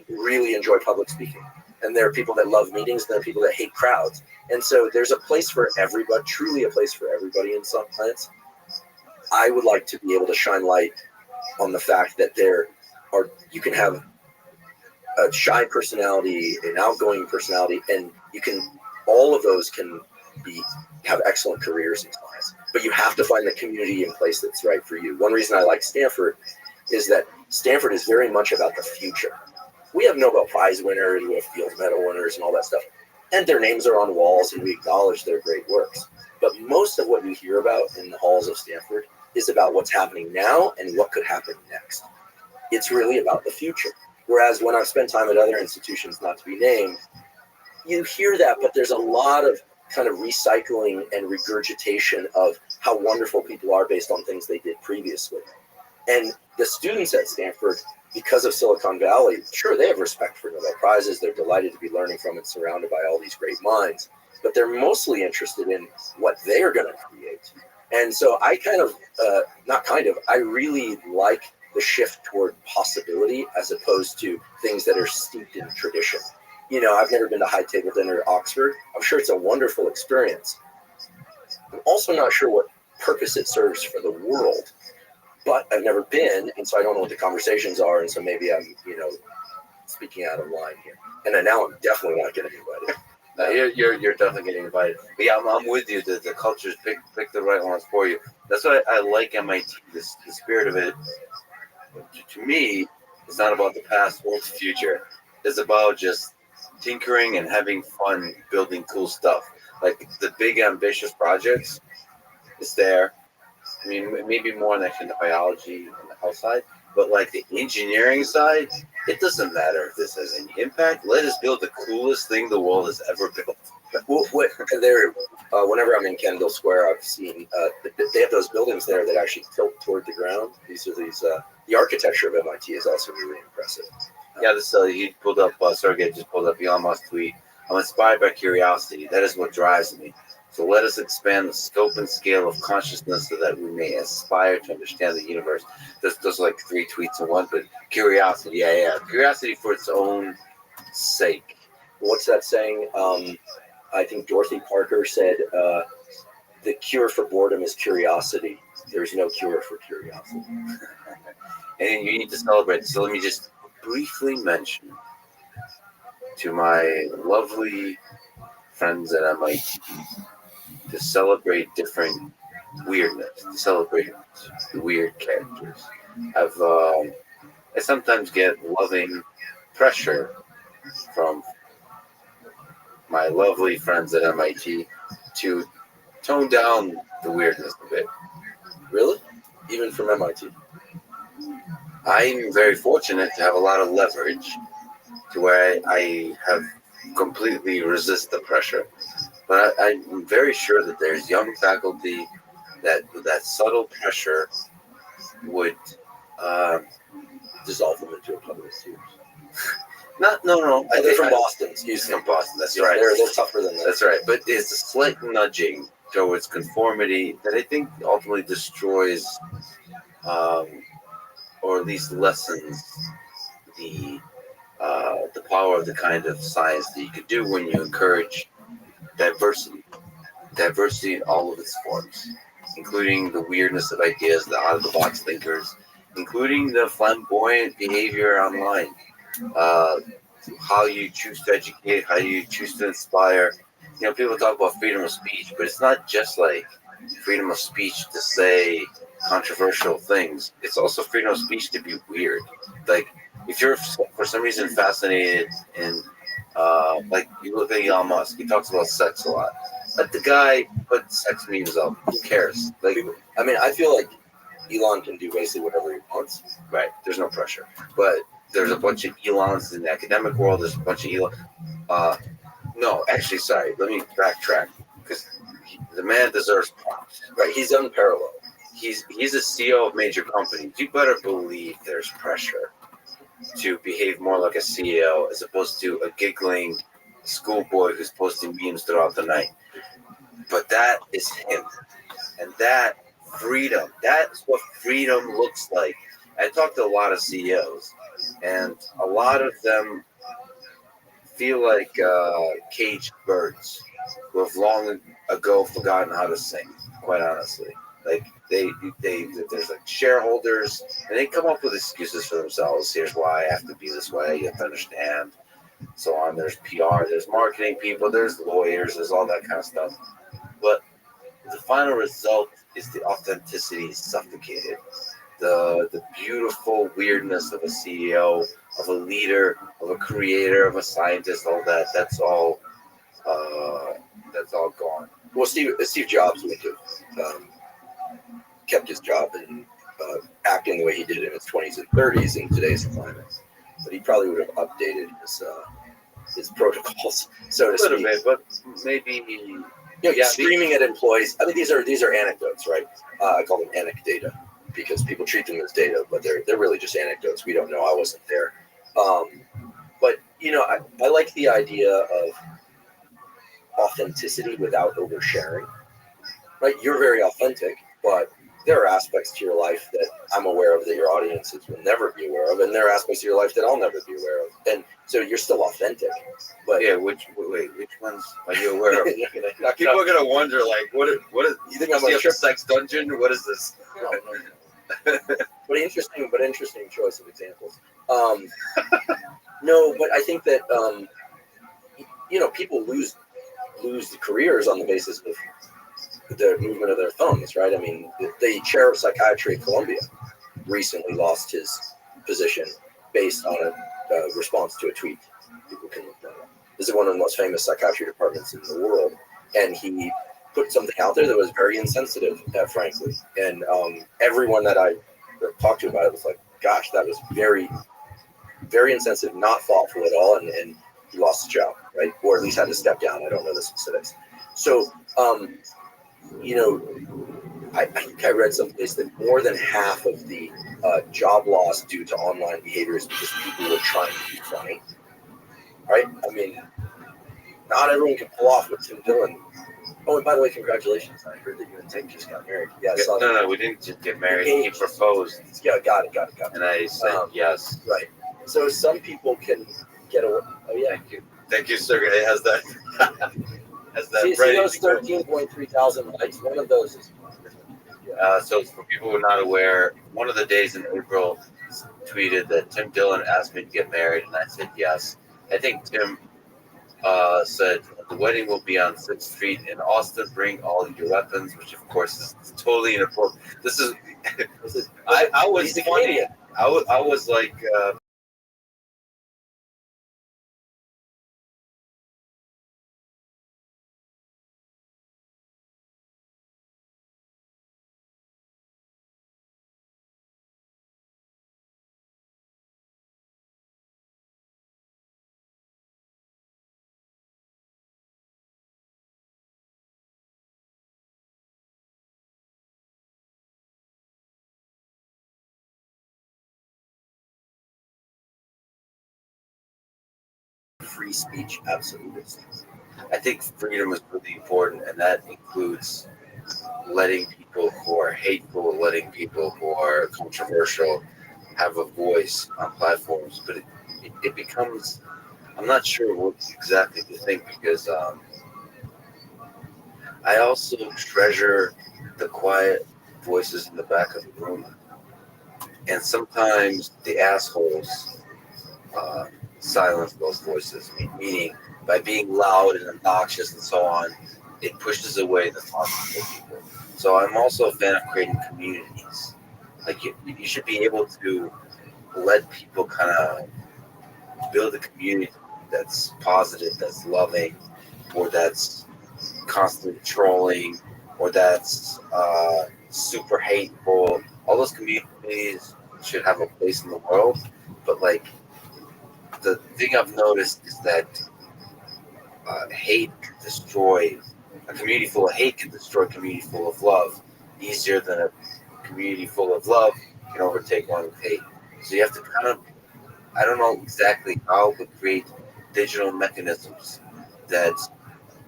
really enjoy public speaking. And there are people that love meetings, and there are people that hate crowds. And so there's a place for everybody, truly a place for everybody in science. I would like to be able to shine light on the fact that you can have a shy personality, an outgoing personality, and all of those can have excellent careers in science. But you have to find the community in place that's right for you. One reason I like Stanford is that Stanford is very much about the future. We have Nobel Prize winners, we have Fields Medal winners and all that stuff. And their names are on walls, and we acknowledge their great works. But most of what you hear about in the halls of Stanford is about what's happening now and what could happen next. It's really about the future. Whereas when I've spent time at other institutions, not to be named, you hear that, but there's a lot of kind of recycling and regurgitation of how wonderful people are based on things they did previously. And the students at Stanford, because of Silicon Valley, sure, they have respect for Nobel Prizes. They're delighted to be learning from and surrounded by all these great minds. But they're mostly interested in what they're going to create. And so I I really like the shift toward possibility as opposed to things that are steeped in tradition. I've never been to high table dinner at Oxford. I'm sure it's a wonderful experience. I'm also not sure what purpose it serves for the world, but I've never been, and so I don't know what the conversations are, and so maybe I'm, speaking out of line here. And now I'm definitely not getting anybody. You're definitely getting invited. But yeah, I'm with you. The cultures pick the right ones for you. That's what I like MIT. The spirit of it. To me, it's not about the past or the future. It's about just tinkering and having fun building cool stuff. Like the big ambitious projects is there. I mean, maybe more on the biology and the health side, but like the engineering side, it doesn't matter if this has any impact. Let us build the coolest thing the world has ever built. Whenever I'm in Kendall Square, I've seen they have those buildings there that actually tilt toward the ground. The architecture of MIT is also really impressive. Yeah, this he pulled up. Sergey just pulled up Elon Musk tweet. I'm inspired by curiosity. That is what drives me. So let us expand the scope and scale of consciousness so that we may aspire to understand the universe. There's like 3 tweets in one, but curiosity, yeah. Curiosity for its own sake. What's that saying? I think Dorothy Parker said, the cure for boredom is curiosity. There's no cure for curiosity. And you need to celebrate. So let me just briefly mention to my lovely friends at MIT to celebrate different weirdness, to celebrate the weird characters. I sometimes get loving pressure from my lovely friends at MIT to tone down the weirdness a bit. Really? Even from MIT? I'm very fortunate to have a lot of leverage to where I have completely resist the pressure. But I'm very sure that there's young faculty that with that subtle pressure would dissolve them into a puddle of tears. No. They're from Boston. Excuse me. From Boston. That's Yeah, right. They're tougher than that. That's right. But it's a slight nudging towards conformity that I think ultimately destroys, or at least lessens the power of the kind of science that you could do when you encourage diversity in all of its forms, including the weirdness of ideas, the out-of-the-box thinkers, including the flamboyant behavior online, how you choose to educate, how you choose to inspire. People talk about freedom of speech, but it's not just like freedom of speech to say controversial things. It's also freedom of speech to be weird. Like, if you're for some reason fascinated in, like, you look at Elon Musk, he talks about sex a lot. Let the guy put sex memes up. Who cares? Like, I mean, I feel like Elon can do basically whatever he wants. Right. There's no pressure. But there's a bunch of Elons in the academic world. There's a bunch of Elon. No, actually, sorry. Let me backtrack because the man deserves props. Right. He's unparalleled. He's a CEO of major companies. You better believe there's pressure to behave more like a CEO as opposed to a giggling schoolboy who's posting memes throughout the night. But that is him. And that freedom, that's what freedom looks like. I talked to a lot of CEOs, and a lot of them feel like caged birds who have long ago forgotten how to sing, quite honestly. Like, there's like shareholders, and they come up with excuses for themselves. Here's why I have to be this way. You have to understand. So on. There's PR, there's marketing people, there's lawyers, there's all that kind of stuff. But the final result is the authenticity is suffocated. The beautiful weirdness of a CEO, of a leader, of a creator, of a scientist, all that. That's all gone. Well, Steve Jobs would have kept his job and acting the way he did in his 20s and 30s in today's climate, but he probably would have updated his protocols, so to speak. A little bit, but maybe. Screaming at employees. I mean, these are anecdotes, right? I call them anecdata because people treat them as data, but they're really just anecdotes. We don't know. I wasn't there. But I like the idea of authenticity without oversharing. Right? You're very authentic, but there are aspects to your life that I'm aware of that your audiences will never be aware of, and there are aspects of your life that I'll never be aware of. And so you're still authentic. But yeah, which ones are you aware of? People are gonna wonder, like, what is you think I'm a sex dungeon? What is this? No. But interesting choice of examples. No, but I think that people lose lose careers on the basis of the movement of their thumbs, right? I mean, the chair of psychiatry at Columbia recently lost his position based on a response to a tweet. People can look that up. This is one of the most famous psychiatry departments in the world, and he put something out there that was very insensitive, frankly. And everyone that I talked to about it was like, gosh, that was very, very insensitive, not thoughtful at all, and he lost his job, right? Or at least had to step down. I don't know the specifics. So, you know, I think I read someplace that more than half of the job loss due to online behavior is because people were trying to be funny, right? I mean, not everyone can pull off what Tim Dillon. Oh, and by the way, congratulations! I heard that you and Tim just got married. Yeah, I saw that. No, we didn't just get married. He proposed. Yeah, got it. And I said yes. Right. So some people can get away. Oh yeah. Thank you, sir. It has that. See those 13.3 thousand likes. One of those is. So for people who are not aware, one of the days in April tweeted that Tim Dillon asked me to get married, and I said yes. I think Tim said the wedding will be on 6th Street in Austin. Bring all your weapons, which of course is totally inappropriate. This is I was funny. I was like. Free speech absolutist. I think freedom is really important, and that includes letting people who are hateful, letting people who are controversial have a voice on platforms. But it becomes, I'm not sure what exactly to think, because I also treasure the quiet voices in the back of the room, and sometimes the assholes silence those voices, meaning by being loud and obnoxious and so on, it pushes away the thoughtful people. So I'm also a fan of creating communities. Like you should be able to let people kind of build a community that's positive, that's loving, or that's constantly trolling, or that's super hateful. All those communities should have a place in the world, but like, the thing I've noticed is that hate can destroy a community full of hate can destroy a community full of love easier than a community full of love can overtake one with hate. So you have to kind of, I don't know exactly how, but create digital mechanisms that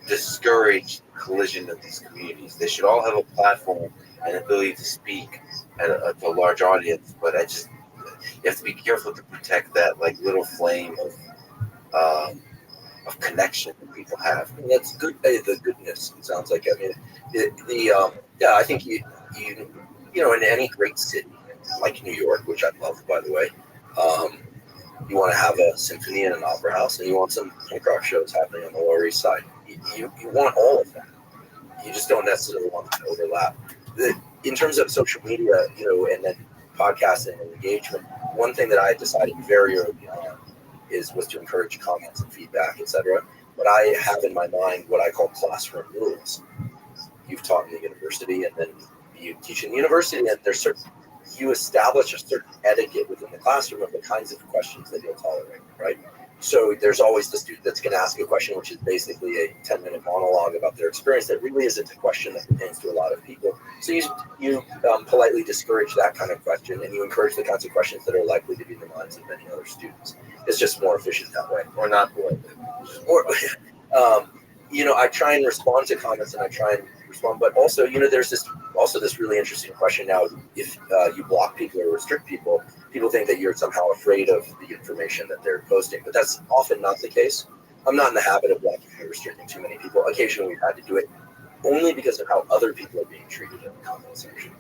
discourage collision of these communities. They should all have a platform and ability to speak to a large audience, but you have to be careful to protect that like little flame of connection that people have. And that's good. The goodness. It sounds like. I mean, yeah. I think you know, in any great city like New York, which I love, by the way, you want to have a symphony and an opera house, and you want some punk rock shows happening on the Lower East Side. You want all of that. You just don't necessarily want to overlap. In terms of social media, you know, and then podcasting and engagement, one thing that I decided very early on was to encourage comments and feedback, etc. But I have in my mind what I call classroom rules. You've taught in the university, and then you teach in the university, and there's you establish a certain etiquette within the classroom of the kinds of questions that you'll tolerate, right? So there's always the student that's going to ask a question, which is basically a 10-minute monologue about their experience that really isn't a question that pertains to a lot of people. So you politely discourage that kind of question, and you encourage the kinds of questions that are likely to be in the minds of many other students. It's just more efficient that way. Or not politely. Or, you know, I try and respond to comments, and I try and respond, but also, you know, there's this really interesting question now. If you block people or restrict people, people think that you're somehow afraid of the information that they're posting, but that's often not the case. I'm not in the habit of blocking or restricting too many people. Occasionally we've had to do it only because of how other people are being treated in the comment section.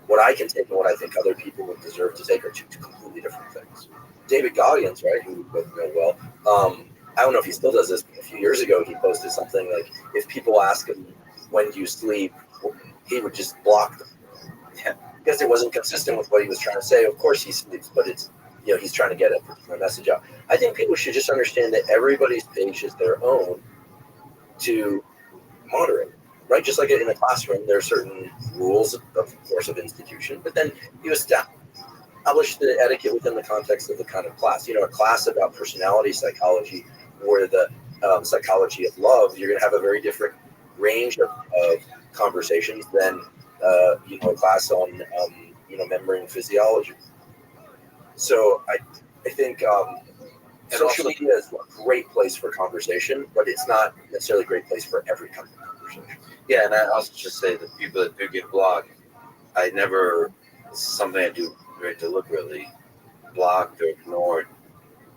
What I can take and what I think other people would deserve to take are two completely different things. David Goggins, right, who we both know well, I don't know if he still does this, but a few years ago he posted something like, if people ask him, when do you sleep, he would just block them. Yeah. Because it wasn't consistent with what he was trying to say. Of course he sleeps, but it's, he's trying to get a particular message out. I think people should just understand that everybody's page is their own to moderate, right? Just like in a classroom, there are certain rules, of course, of institution, but then you establish the etiquette within the context of the kind of class. A class about personality psychology or the psychology of love, you're going to have a very different range of conversations than a class on membrane physiology. So I think social media is a great place for conversation, but it's not necessarily a great place for every kind of conversation. Yeah, and I also just say that people that do get blocked, it's something I do very deliberately, blocked or ignored.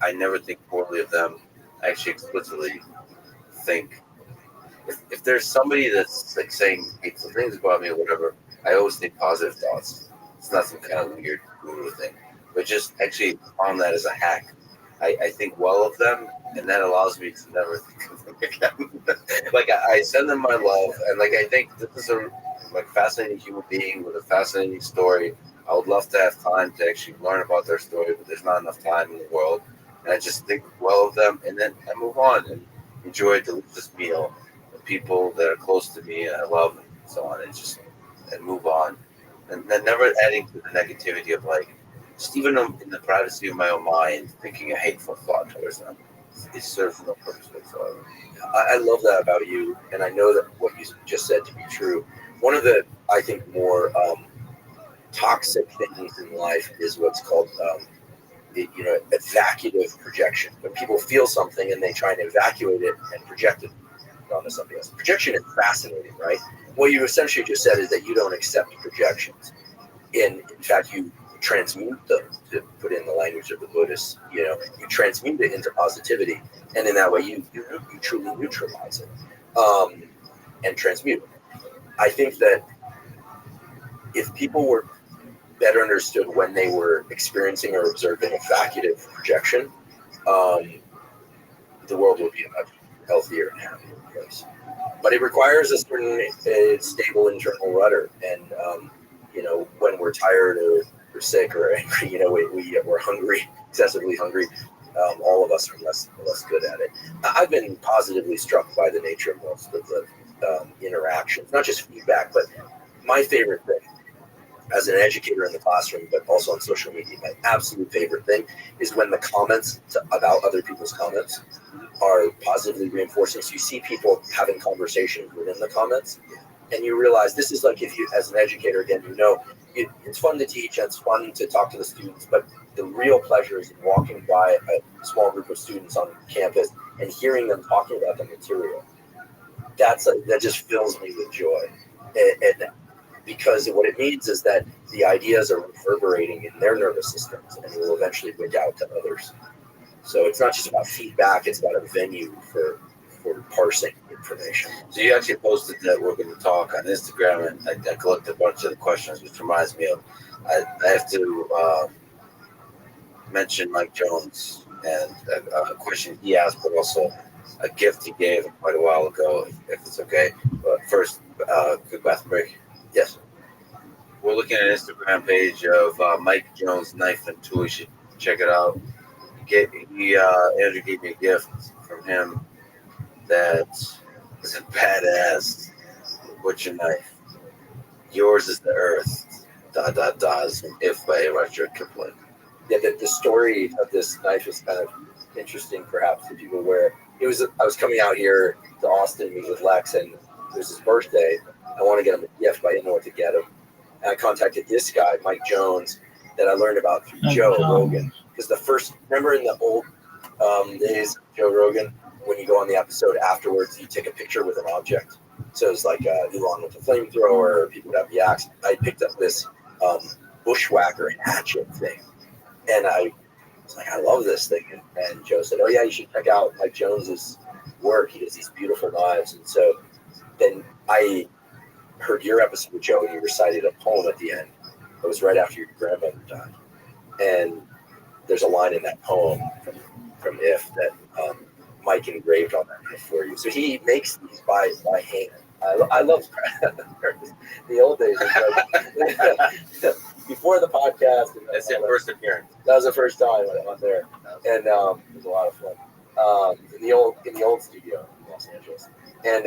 I never think poorly of them. I actually explicitly think, if there's somebody that's like saying hateful things about me or whatever, I always think positive thoughts. It's not some kind of weird guru thing, but just actually on that as a hack. I think well of them, and that allows me to never think of them again. Like I send them my love, and like I think this is a fascinating human being with a fascinating story. I would love to have time to actually learn about their story, but there's not enough time in the world. And I just think well of them, and then I move on and enjoy a delicious meal with people that are close to me and I love, and so on, and move on, and then never adding to the negativity of just even in the privacy of my own mind, thinking a hateful thought towards them. It serves no purpose whatsoever. I love that about you, and I know that what you just said to be true. One of the, I think, more toxic things in life is what's called, evacuative projection. When people feel something and they try and evacuate it and project it onto something else. Projection is fascinating, right? What you essentially just said is that you don't accept projections. In fact, you transmute them, to put in the language of the Buddhists. You transmute it into positivity, and in that way you truly neutralize it and transmute it. I think that if people were better understood when they were experiencing or observing evacuative projection, the world would be a much healthier and happier place. But it requires a certain stable internal rudder, and when we're tired or sick or angry, we're hungry, excessively hungry. All of us are less good at it. I've been positively struck by the nature of most of the interactions, not just feedback, but my favorite thing as an educator in the classroom, but also on social media, my absolute favorite thing is when the comments about other people's comments are positively reinforcing. So you see people having conversations within the comments, and you realize this is like, if you, as an educator, again, it's fun to teach and it's fun to talk to the students, but the real pleasure is in walking by a small group of students on campus and hearing them talking about the material. That just fills me with joy. And because what it means is that the ideas are reverberating in their nervous systems and will eventually bring out to others. So it's not just about feedback, it's about a venue for parsing information. So you actually posted that we're going to talk on Instagram, and I collected a bunch of the questions, which reminds me of, I have to mention Mike Jones and a question he asked, but also a gift he gave quite a while ago, if it's okay. But first, quick bathroom break. Yes. We're looking at an Instagram page of Mike Jones Knife and Tool. You should check it out. Andrew gave me a gift from him that is a badass butcher knife. Yours is the earth. ... If by Rudyard Kipling. Yeah, the story of this knife is kind of interesting, perhaps, to people. Where I was coming out here to Austin to meet with Lex, and it was his birthday. I want to get him a gift, but I didn't know what to get him. And I contacted this guy, Mike Jones, that I learned about through Joe Rogan. Because remember in the old days, Joe Rogan, when you go on the episode afterwards, you take a picture with an object. So it's like Elon with the flamethrower, people would have the axe. I picked up this bushwhacker hatchet thing, and I was like, I love this thing. And Joe said, oh yeah, you should check out Mike Jones's work. He does these beautiful knives. And so then I heard your episode with Joe, and you recited a poem at the end. It was right after your grandmother died, and there's a line in that poem from If that Mike engraved on that for you. So he makes these by hand. I love the old days. Like, before the podcast. That's your first appearance. That was the first time on there, and it was a lot of fun. In the old studio in Los Angeles, and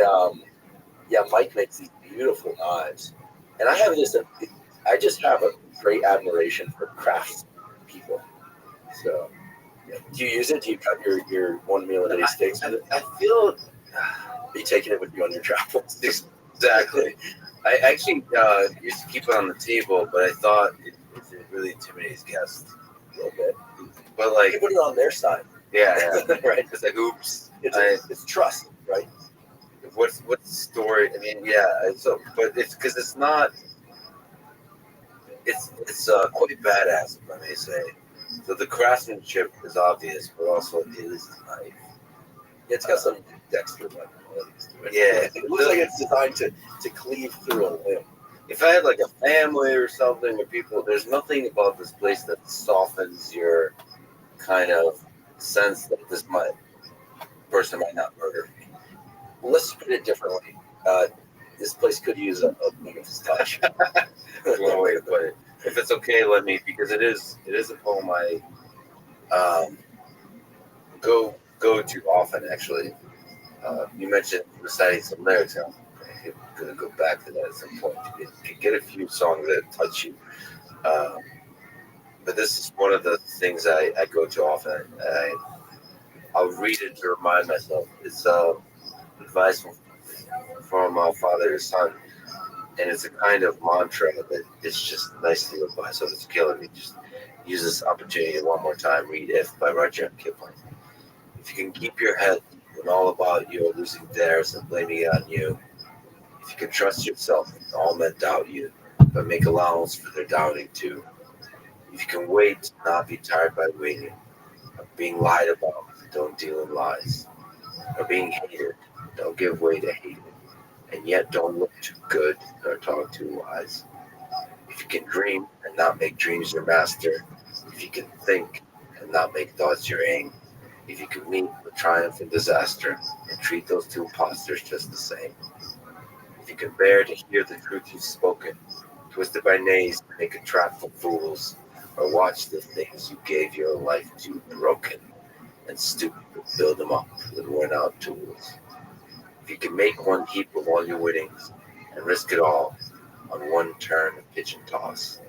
yeah, Mike makes these beautiful knives, and I just have a great admiration for crafts people. So, yeah. Do you use it? Do you cut your one meal a day steaks with it? I feel. Are you taking it with you on your travels? Exactly. I actually used to keep it on the table, but I thought it really intimidates guests A little bit. But like, You put it on their side. yeah, Right. It's like, oops. It's trust, right? What's the story? I mean, yeah. So, but it's because it's not. It's quite badass, if I may say. So the craftsmanship is obvious, but also it is nice. It's got some dexter-like qualities to it. Yeah, It looks like it's designed to cleave through a limb. If I had like a family or something with people, there's nothing about this place that softens your kind of sense that this person might not murder me. Well, let's put it differently. This place could use a nice touch. That's one way to put it. If it's okay, let me, because it is a poem I go to often. Actually, you mentioned reciting some lyrics. I'm going to go back to that at some point. You get a few songs that touch you. But this is one of the things I go to often. I'll read it to remind myself. It's advice from father to son, and it's a kind of mantra that it's just nice to live by. So if it's killing me, just use this opportunity one more time. Read "If" by Rudyard Kipling. If you can keep your head when all about you are losing theirs and blaming it on you, if you can trust yourself when all men doubt you, but make allowance for their doubting too. If you can wait, not be tired by waiting, of being lied about, don't deal in lies, or being hated, don't give way to hate, and yet don't look too good nor talk too wise. If you can dream and not make dreams your master, if you can think and not make thoughts your aim, if you can meet with triumph and disaster and treat those two impostors just the same, if you can bear to hear the truth you've spoken, twisted by nays to make a trap for fools, or watch the things you gave your life to broken and stupid build them up with worn out tools. If you can make one heap of all your winnings and risk it all on one turn of pitch and toss,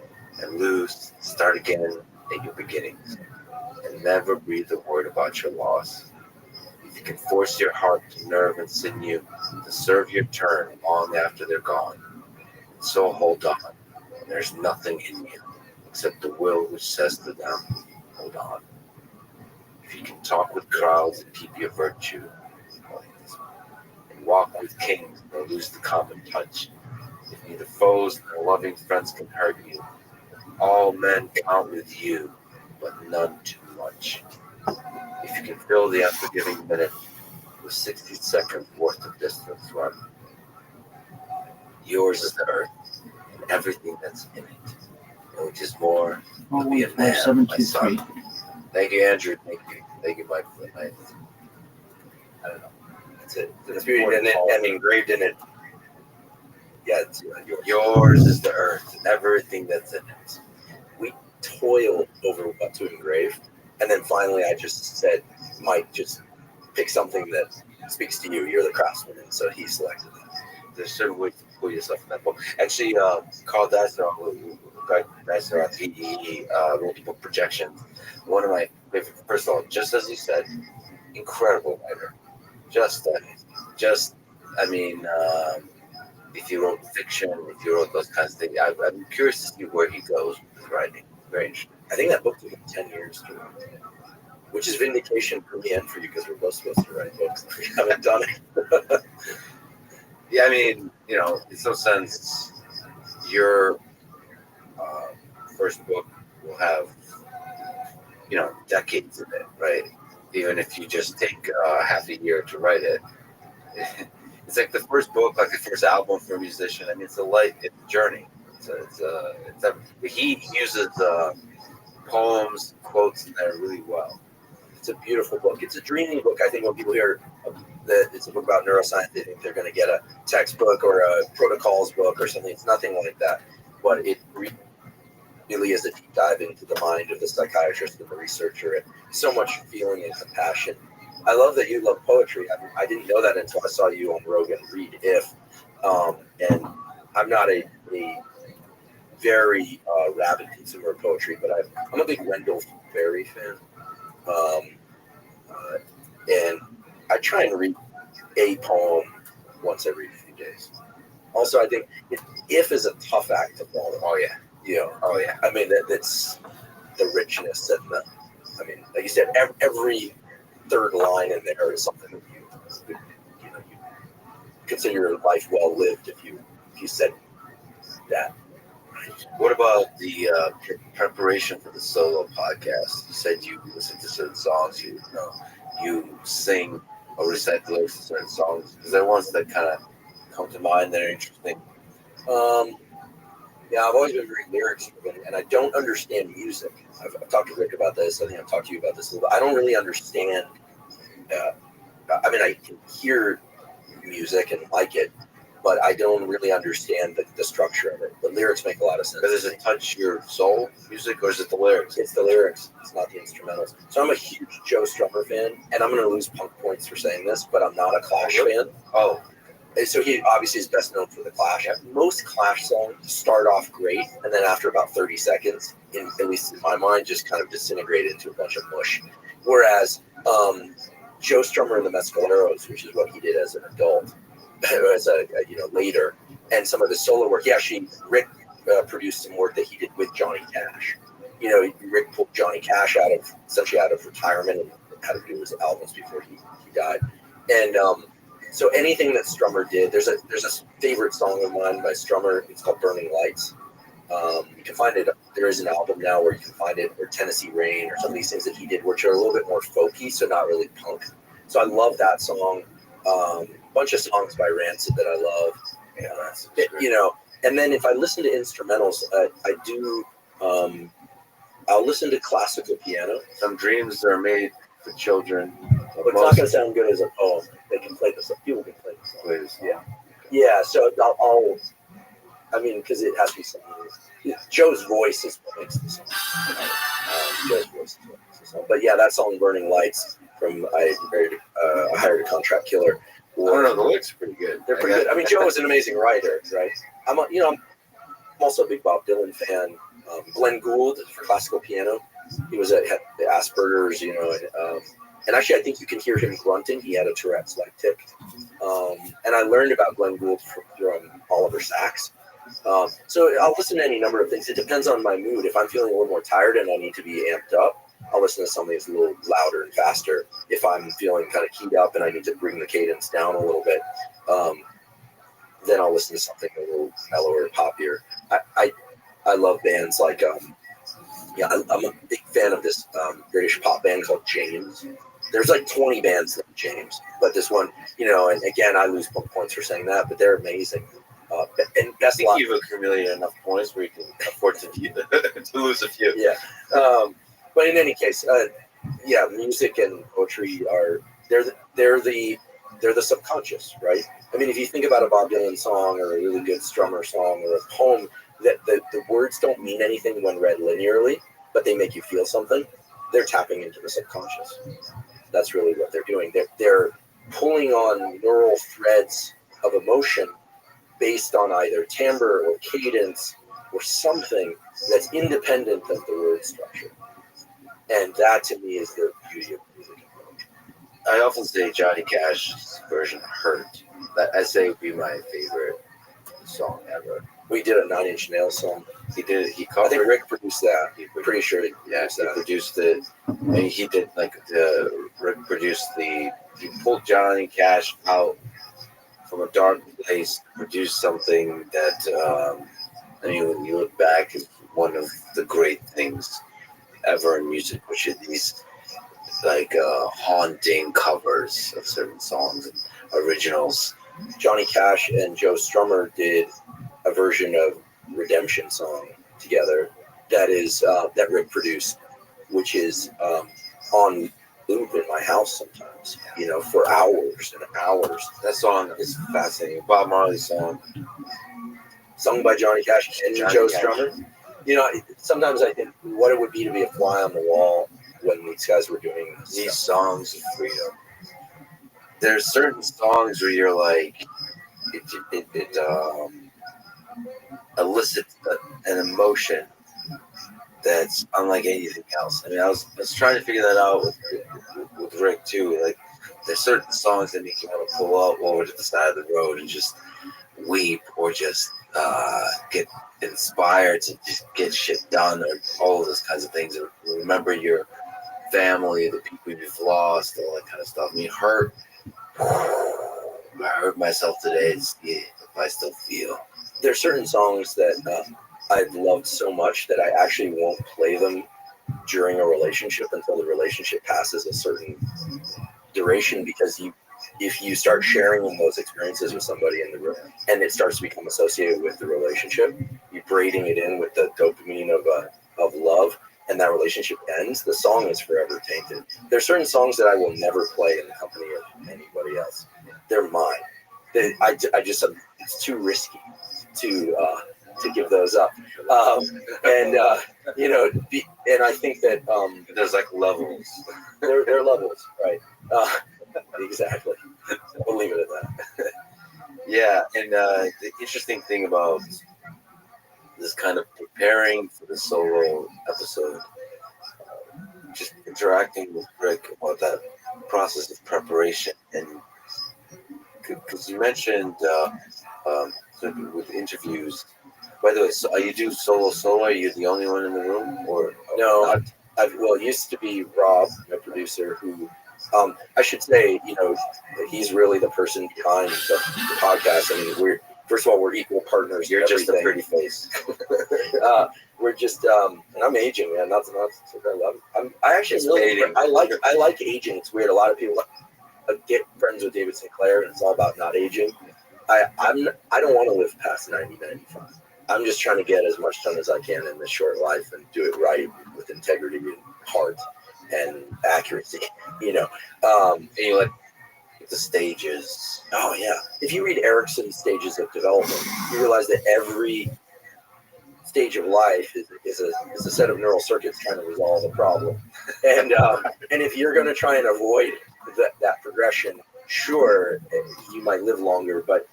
and lose, start again at your beginnings, and never breathe a word about your loss. If you can force your heart to nerve and sinew to serve your turn long after they're gone, so hold on. There's nothing in you except the will which says to them, hold on. If you can talk with crowds and keep your virtue, and walk with kings nor lose the common touch, if neither foes nor loving friends can hurt you, all men count with you, but none too much. If you can fill the unforgiving minute with 60 seconds worth of distance run, yours is the earth and everything that's in it, and which is more to be a man, my son. Thank you, Andrew. Thank you, Mike, for the night. I don't know. That's it. It's beauty in it and engraved in it. Yeah, it's yours is the earth and everything that's in it. We toiled over what to engrave, and then finally I just said, Mike, just pick something that speaks to you. You're the craftsman, and so he selected it. There's certain ways to pull yourself in that book. Actually, Carl Deiser on PE wrote the book Projections. One of my favorite, first of all, just as you said, incredible writer. If you wrote fiction, if you wrote those kinds of things, I'm curious to see where he goes with his writing. Very interesting. I think that book took him 10 years to write, which is vindication for me and for you because we're both supposed to write books. We haven't done it. Yeah, I mean, in some sense, your first book will have, decades in it, right? Even if you just take half a year to write it. It's like the first book, like the first album for a musician. I mean, it's a journey. He uses poems, quotes in there really well. It's a beautiful book. It's a dreaming book. I think when people hear that it's a book about neuroscience, they think they're going to get a textbook or a protocols book or something. It's nothing like that. But it really is a deep dive into the mind of the psychiatrist and the researcher, and so much feeling and compassion. I love that you love poetry. I didn't know that until I saw you on Rogan read If. And I'm not a very rabid consumer of poetry, but I'm a big Wendell Berry fan. And I try and read a poem once every few days. Also, I think If is a tough act to follow. Oh yeah. Oh yeah. I mean, that's the richness and like you said, every third line in there is something that you consider your life well lived if you said that. What about the preparation for the solo podcast? You said you listen to certain songs, you sing or recite the lyrics to certain songs. Is there ones that kind of come to mind that are interesting? Yeah, I've always been very lyrics driven, and I don't understand music. I've talked to Rick about this. I think I've talked to you about this a little bit. I don't really understand. I mean, I can hear music and like it, but I don't really understand the structure of it. The lyrics make a lot of sense. But does it touch your soul, music, or is it the lyrics? It's the lyrics. It's not the instrumentals. So I'm a huge Joe Strummer fan, and I'm going to lose punk points for saying this, but I'm not a Clash fan. Oh. So he obviously is best known for the Clash. Most Clash songs start off great, and then after about 30 seconds, at least in my mind, just kind of disintegrate into a bunch of mush. Whereas Joe Strummer and the Mescaleros, which is what he did as an adult, as later, and some of the solo work. Yeah, Rick produced some work that he did with Johnny Cash. Rick pulled Johnny Cash essentially out of retirement and had to do his albums before he died. And so anything that Strummer did, there's a favorite song of mine by Strummer. It's called Burning Lights. You can find it. There is an album now where you can find it, or Tennessee Rain, or some of these things that he did, which are a little bit more folky, so not really punk. So I love that song. Bunch of songs by Rancid that I love. Yeah, that's and then if I listen to instrumentals, I do. I'll listen to classical piano. Some dreams are made for children. But it's not going to sound good as a poem. They can play this. People can play this. Yeah. So because it has to be something. Joe's voice is what makes the song. Joe's voice is what makes the song. But yeah, that song "Burning Lights" from I Hired a Contract Killer. I don't know, the lyrics are pretty good. They're pretty good. I mean, Joe was an amazing writer, right? I'm also a big Bob Dylan fan. Glenn Gould for classical piano. He had the Asperger's, and actually I think you can hear him grunting. He had a Tourette's-like tic. And I learned about Glenn Gould from Oliver Sacks. So I'll listen to any number of things. It depends on my mood. If I'm feeling a little more tired and I need to be amped up, I'll listen to something that's a little louder and faster. If I'm feeling kind of keyed up and I need to bring the cadence down a little bit, then I'll listen to something a little mellower, poppier. I love bands like, I'm a big fan of this British pop band called James. There's like 20 bands named James, but this one, and again, I lose points for saying that, but they're amazing. And I think you've accumulated enough points where you can afford to lose a few. Yeah. But in any case, music and poetry they're the subconscious, right? I mean, if you think about a Bob Dylan song or a really good Strummer song or a poem, that the words don't mean anything when read linearly, but they make you feel something. They're tapping into the subconscious. That's really what they're doing. They're pulling on neural threads of emotion based on either timbre or cadence or something that's independent of the word structure. And that, to me, is the beauty of music and poetry. I often say Johnny Cash's version "Hurt." That I say would be my favorite song ever. We did a 9 Inch Nails song. He did. He I covered. think Rick produced that. Pretty sure he produced it. And he did Rick produced He pulled Johnny Cash out from a dark place, produced something that when you look back is one of the great things ever in music, which are these haunting covers of certain songs and originals. Johnny Cash and Joe Strummer did a version of Redemption song together that Rick produced, which is on loop in my house sometimes, for hours and hours. That song is fascinating. Bob Marley's song, Sung by Johnny Cash and Johnny Joe Cash. Strummer. Sometimes I think what it would be to be a fly on the wall when these guys were doing These stuff. songs of freedom. There's certain songs where you're like, it elicits an emotion that's unlike anything else. I mean, I was trying to figure that out with Rick too. Like, there's certain songs that make you want to pull up over to the side of the road and just weep, or just get inspired to just get shit done, or all of those kinds of things. Or remember your family, the people you've lost, all that kind of stuff. I mean, hurt. I hurt myself today to see if I still feel. There's certain songs that I've loved so much that I actually won't play them during a relationship until the relationship passes a certain duration, because if you start sharing those experiences with somebody in the room and it starts to become associated with the relationship, you're braiding it in with the dopamine of love, and that relationship ends, the song is forever tainted. There's certain songs that I will never play in the company of anybody else. They're mine. I just it's too risky to give those up. And I think that There's like levels. there are levels, right? Exactly. We'll leave it at that. Yeah, and the interesting thing about this kind of preparing for the solo episode, just interacting with Rick about that process of preparation, and because you mentioned with interviews. By the way, so you do solo? Are you the only one in the room, or No, it used to be Rob, my producer, who I should say, he's really the person behind the podcast. I mean, first of all, we're equal partners. You're just a pretty face. We're just, and I'm aging, man. I actually really, I like aging. It's weird. A lot of people get friends with David Sinclair, and it's all about not aging. I don't want to live past 90, 95. I'm just trying to get as much done as I can in this short life and do it right with integrity and heart and accuracy. And you like the stages. Oh yeah. If you read Erickson's stages of development, you realize that every stage of life is a set of neural circuits trying to resolve a problem. And if you're going to try and avoid that progression, sure, you might live longer, but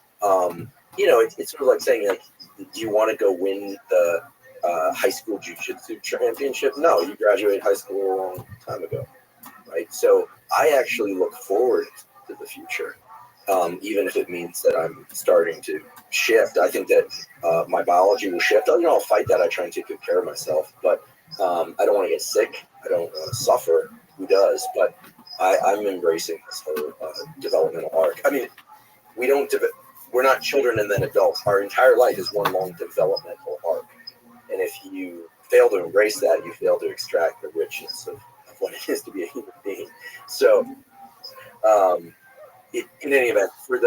it's sort of like saying, like, do you want to go win the high school jiu-jitsu championship? No, you graduated high school a long time ago, right? So I actually look forward to the future, even if it means that I'm starting to shift. I think that my biology will shift. I'll fight that. I try and take good care of myself, but I don't want to get sick. I don't want to suffer. Who does? But I'm embracing this whole developmental arc. I mean, we're not children and then adults. Our entire life is one long developmental arc. And if you fail to embrace that, you fail to extract the richness of what it is to be a human being. So, in any event, for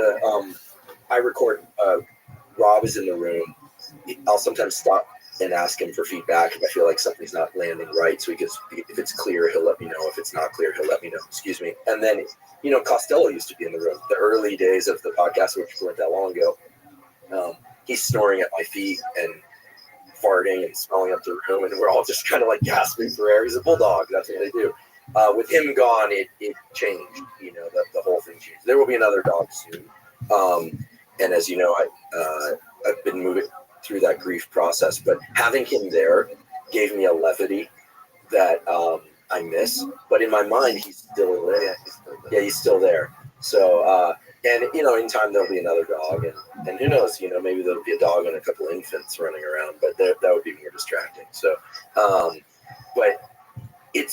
I record, Rob is in the room. I'll sometimes stop and ask him for feedback if I feel like something's not landing right. So if it's clear, he'll let me know. If it's not clear, he'll let me know. Excuse me. And then, Costello used to be in the room. The early days of the podcast, which weren't that long ago, he's snoring at my feet and farting and smelling up the room, and we're all just kind of like gasping for air. He's a bulldog. That's what they do. With him gone, it changed. The whole thing changed. There will be another dog soon. And as you know, I've been moving through that grief process, but having him there gave me a levity that I miss. But in my mind, he's still there. Yeah, he's still there. So, and in time there'll be another dog, and who knows? Maybe there'll be a dog and a couple infants running around, but that would be more distracting. So, but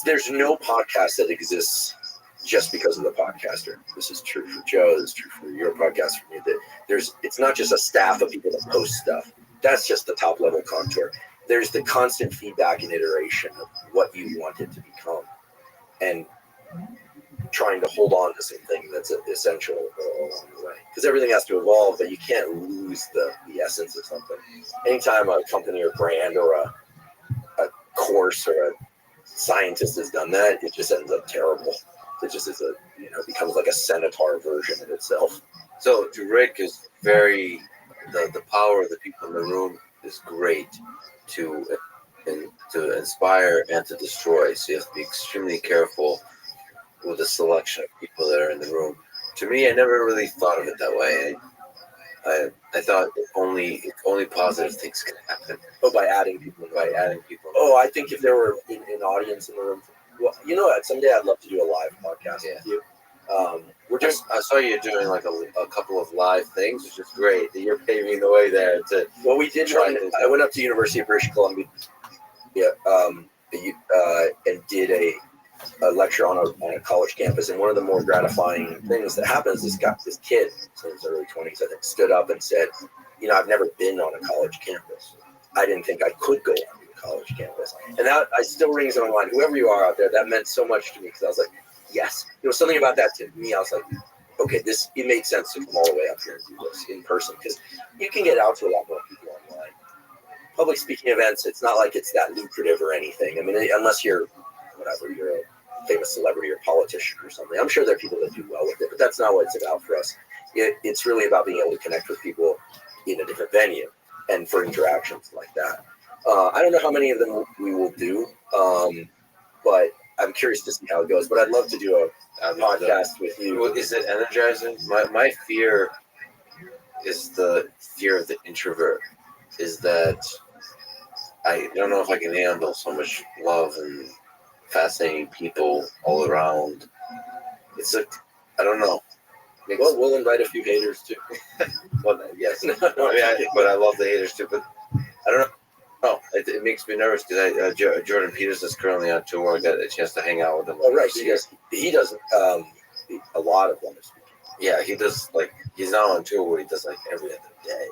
there's no podcast that exists just because of the podcaster. This is true for Joe. This is true for your podcast. For me, that it's not just a staff of people that post stuff. That's just the top level contour. There's the constant feedback and iteration of what you want it to become, and trying to hold on to something that's essential along the way. Because everything has to evolve, but you can't lose the essence of something. Anytime a company or brand or a course or a scientist has done that, it just ends up terrible. It just is becomes like a centaur version of itself. So to Rick is very the power of the people in the room is great to inspire and to destroy. So you have to be extremely careful with the selection of people that are in the room. To me, I never really thought of it that way. I thought only positive things can happen. Oh, by adding people. Oh, I think if there were an audience in the room, well, you know what? Someday I'd love to do a live podcast with you. I saw you doing like a couple of live things, which is great. That you're paving the way there to. Well, we did try. I went up to University of British Columbia, and did a lecture on a college campus. And one of the more gratifying things that happens, this kid, in his early 20s, I think, stood up and said, I've never been on a college campus. I didn't think I could go on a college campus. And that still rings in my mind. Whoever you are out there, that meant so much to me, because I was like, yes. There was something about that to me. I was like, okay, it made sense to come all the way up here and do this in person, because you can get out to a lot more people online. Public speaking events, it's not like it's that lucrative or anything. I mean, unless you're a famous celebrity or politician or something. I'm sure there are people that do well with it, but that's not what it's about for us. It's really about being able to connect with people in a different venue and for interactions like that. I don't know how many of them we will do, but I'm curious to see how it goes. But I'd love to do a podcast with you. Well, is it energizing? My fear is the fear of the introvert. Is that I don't know if I can handle so much love and fascinating people all around. It's I don't know. Well, we'll invite a few haters too. Well, yes. But I love the haters too. But I don't know. Oh, it makes me nervous because Jordan Peters is currently on tour. I got a chance to hang out with him. Oh, right. He does a lot of wonder speaking. Yeah, he does he's not on tour where he does every other day,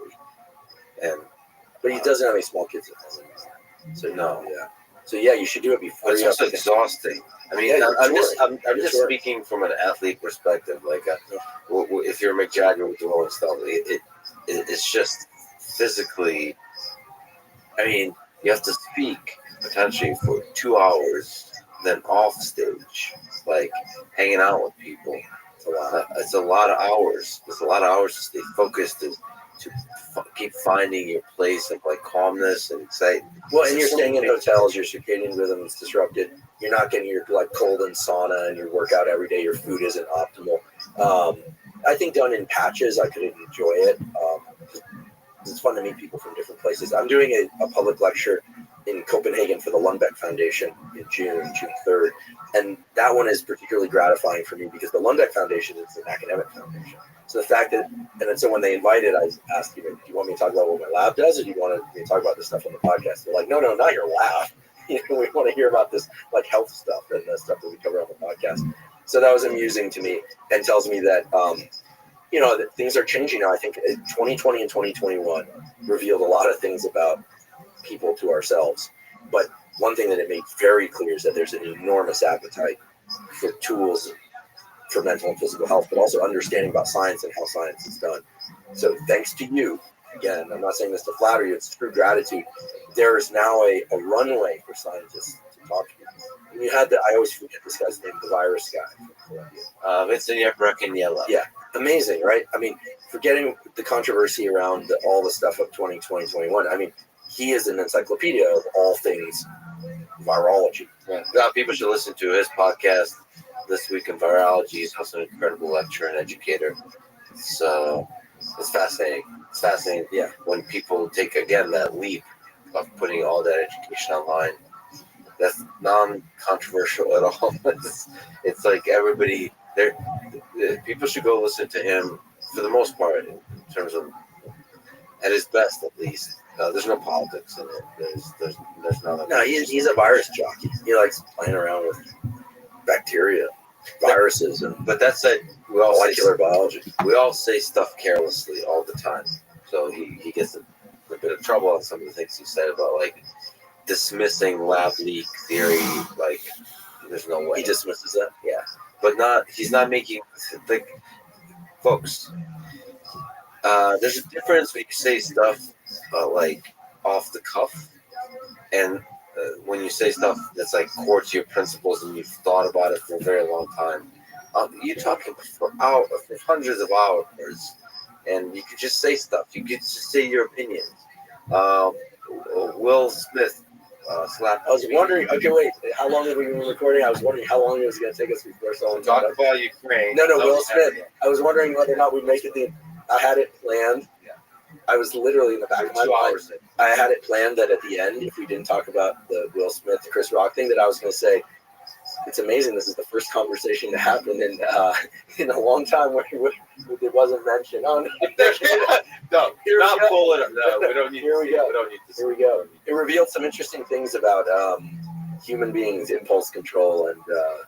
but he doesn't have any small kids at home. So no, yeah. So yeah, you should do it before. It's also exhausting. I mean, I'm just speaking from an athlete perspective. If you're Mick Jagger with the Rolling Stones, it's just physically. I mean, you have to speak potentially for 2 hours, then off stage, hanging out with people. It's a lot of hours. It's a lot of hours to stay focused to keep finding your place of calmness and excitement. Well, and you're staying in hotels, your circadian rhythm is disrupted. You're not getting your cold and sauna and your workout every day. Your food isn't optimal. I think done in patches, I could enjoy it. It's fun to meet people from different places. I'm doing a public lecture in Copenhagen for the Lundbeck Foundation in June 3rd. And that one is particularly gratifying for me because the Lundbeck Foundation is an academic foundation. So the fact that, so when they invited, I asked, do you want me to talk about what my lab does, or do you want me to talk about this stuff on the podcast? They're like, no, not your lab. We want to hear about this health stuff and the stuff that we cover on the podcast. So that was amusing to me and tells me that, that things are changing now. I think 2020 and 2021 revealed a lot of things about people to ourselves. But one thing that it made very clear is that there's an enormous appetite for tools for mental and physical health, but also understanding about science and how science is done. So thanks to you, again, I'm not saying this to flatter you, it's true gratitude. There is now a runway for scientists to talk to people. And you had I always forget this guy's name, the virus guy from Colombia. Vincent Yellow. Yeah, amazing, right? I mean, forgetting the controversy around all the stuff of 2020, 2021, I mean, he is an encyclopedia of all things virology. Yeah. People should listen to his podcast, This Week in Virology. He's also an incredible lecturer and educator. So it's fascinating. It's fascinating. Yeah. When people take, again, that leap of putting all that education online. That's non-controversial at all. It's like everybody there. People should go listen to him for the most part, in terms of at his best, at least. There's no politics in it. There's none of. No, he's a virus jockey. He likes playing around with bacteria, viruses, but that said, we all molecular biology. We all say stuff carelessly all the time. So he gets a bit of trouble on some of the things he said about dismissing lab leak theory. There's no way he dismisses that. Yeah, but he's not making folks. There's a difference when you say stuff off the cuff, and when you say stuff that's core to your principles and you've thought about it for a very long time. You're talking for hours, for hundreds of hours, and you could just say stuff. You could just say your opinion. Um, Will Smith slapped. I was wondering. Okay, wait. How long have we been recording? I was wondering how long it was going to take us before someone Talk got up. about Ukraine. No, Will Smith. I was wondering whether or not we'd make it. I had it planned. Yeah. I was literally in the back of my 2 mind. hours. I had it planned that at the end, if we didn't talk about the Will Smith, Chris Rock thing, that I was going to say, it's amazing. This is the first conversation to happen in a long time where it wasn't mentioned. Oh, No, Here we not go. pull it up. No, we don't need Here to we see it. go. We don't need to see Here we go. It revealed some interesting things about human beings' impulse control and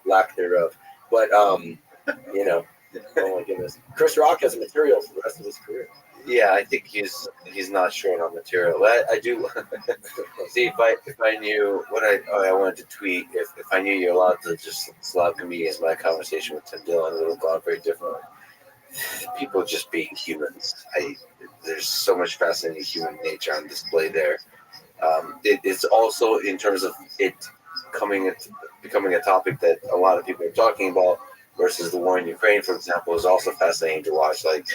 lack thereof. But, you know, oh my goodness. Chris Rock has material for the rest of his career. Yeah, I think he's not short on material. I do see if I knew what I wanted to tweet. If I knew you're allowed to just slap comedians, my conversation with Tim Dillon would have gone very differently. People just being humans. There's so much fascinating human nature on display there. It's also in terms of it becoming a topic that a lot of people are talking about versus the war in Ukraine, for example, is also fascinating to watch. Like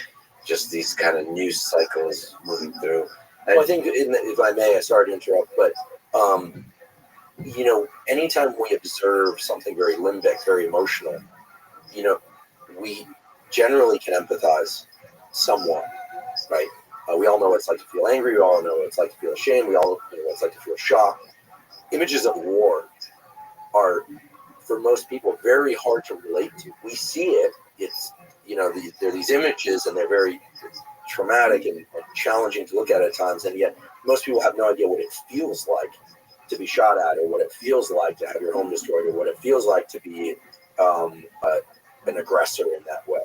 just these kind of news cycles moving through. Well, I think, if I may, I sorry to interrupt, but you know, anytime we observe something very limbic, very emotional, you know, we generally can empathize somewhat, right? We all know what it's like to feel angry. We all know what it's like to feel ashamed. We all know what it's like to feel shocked. Images of war are, for most people, very hard to relate to. We see it. It's, you know, there are these images, and they're very traumatic and challenging to look at times, and yet most people have no idea what it feels like to be shot at, or what it feels like to have your home destroyed, or what it feels like to be an aggressor in that way.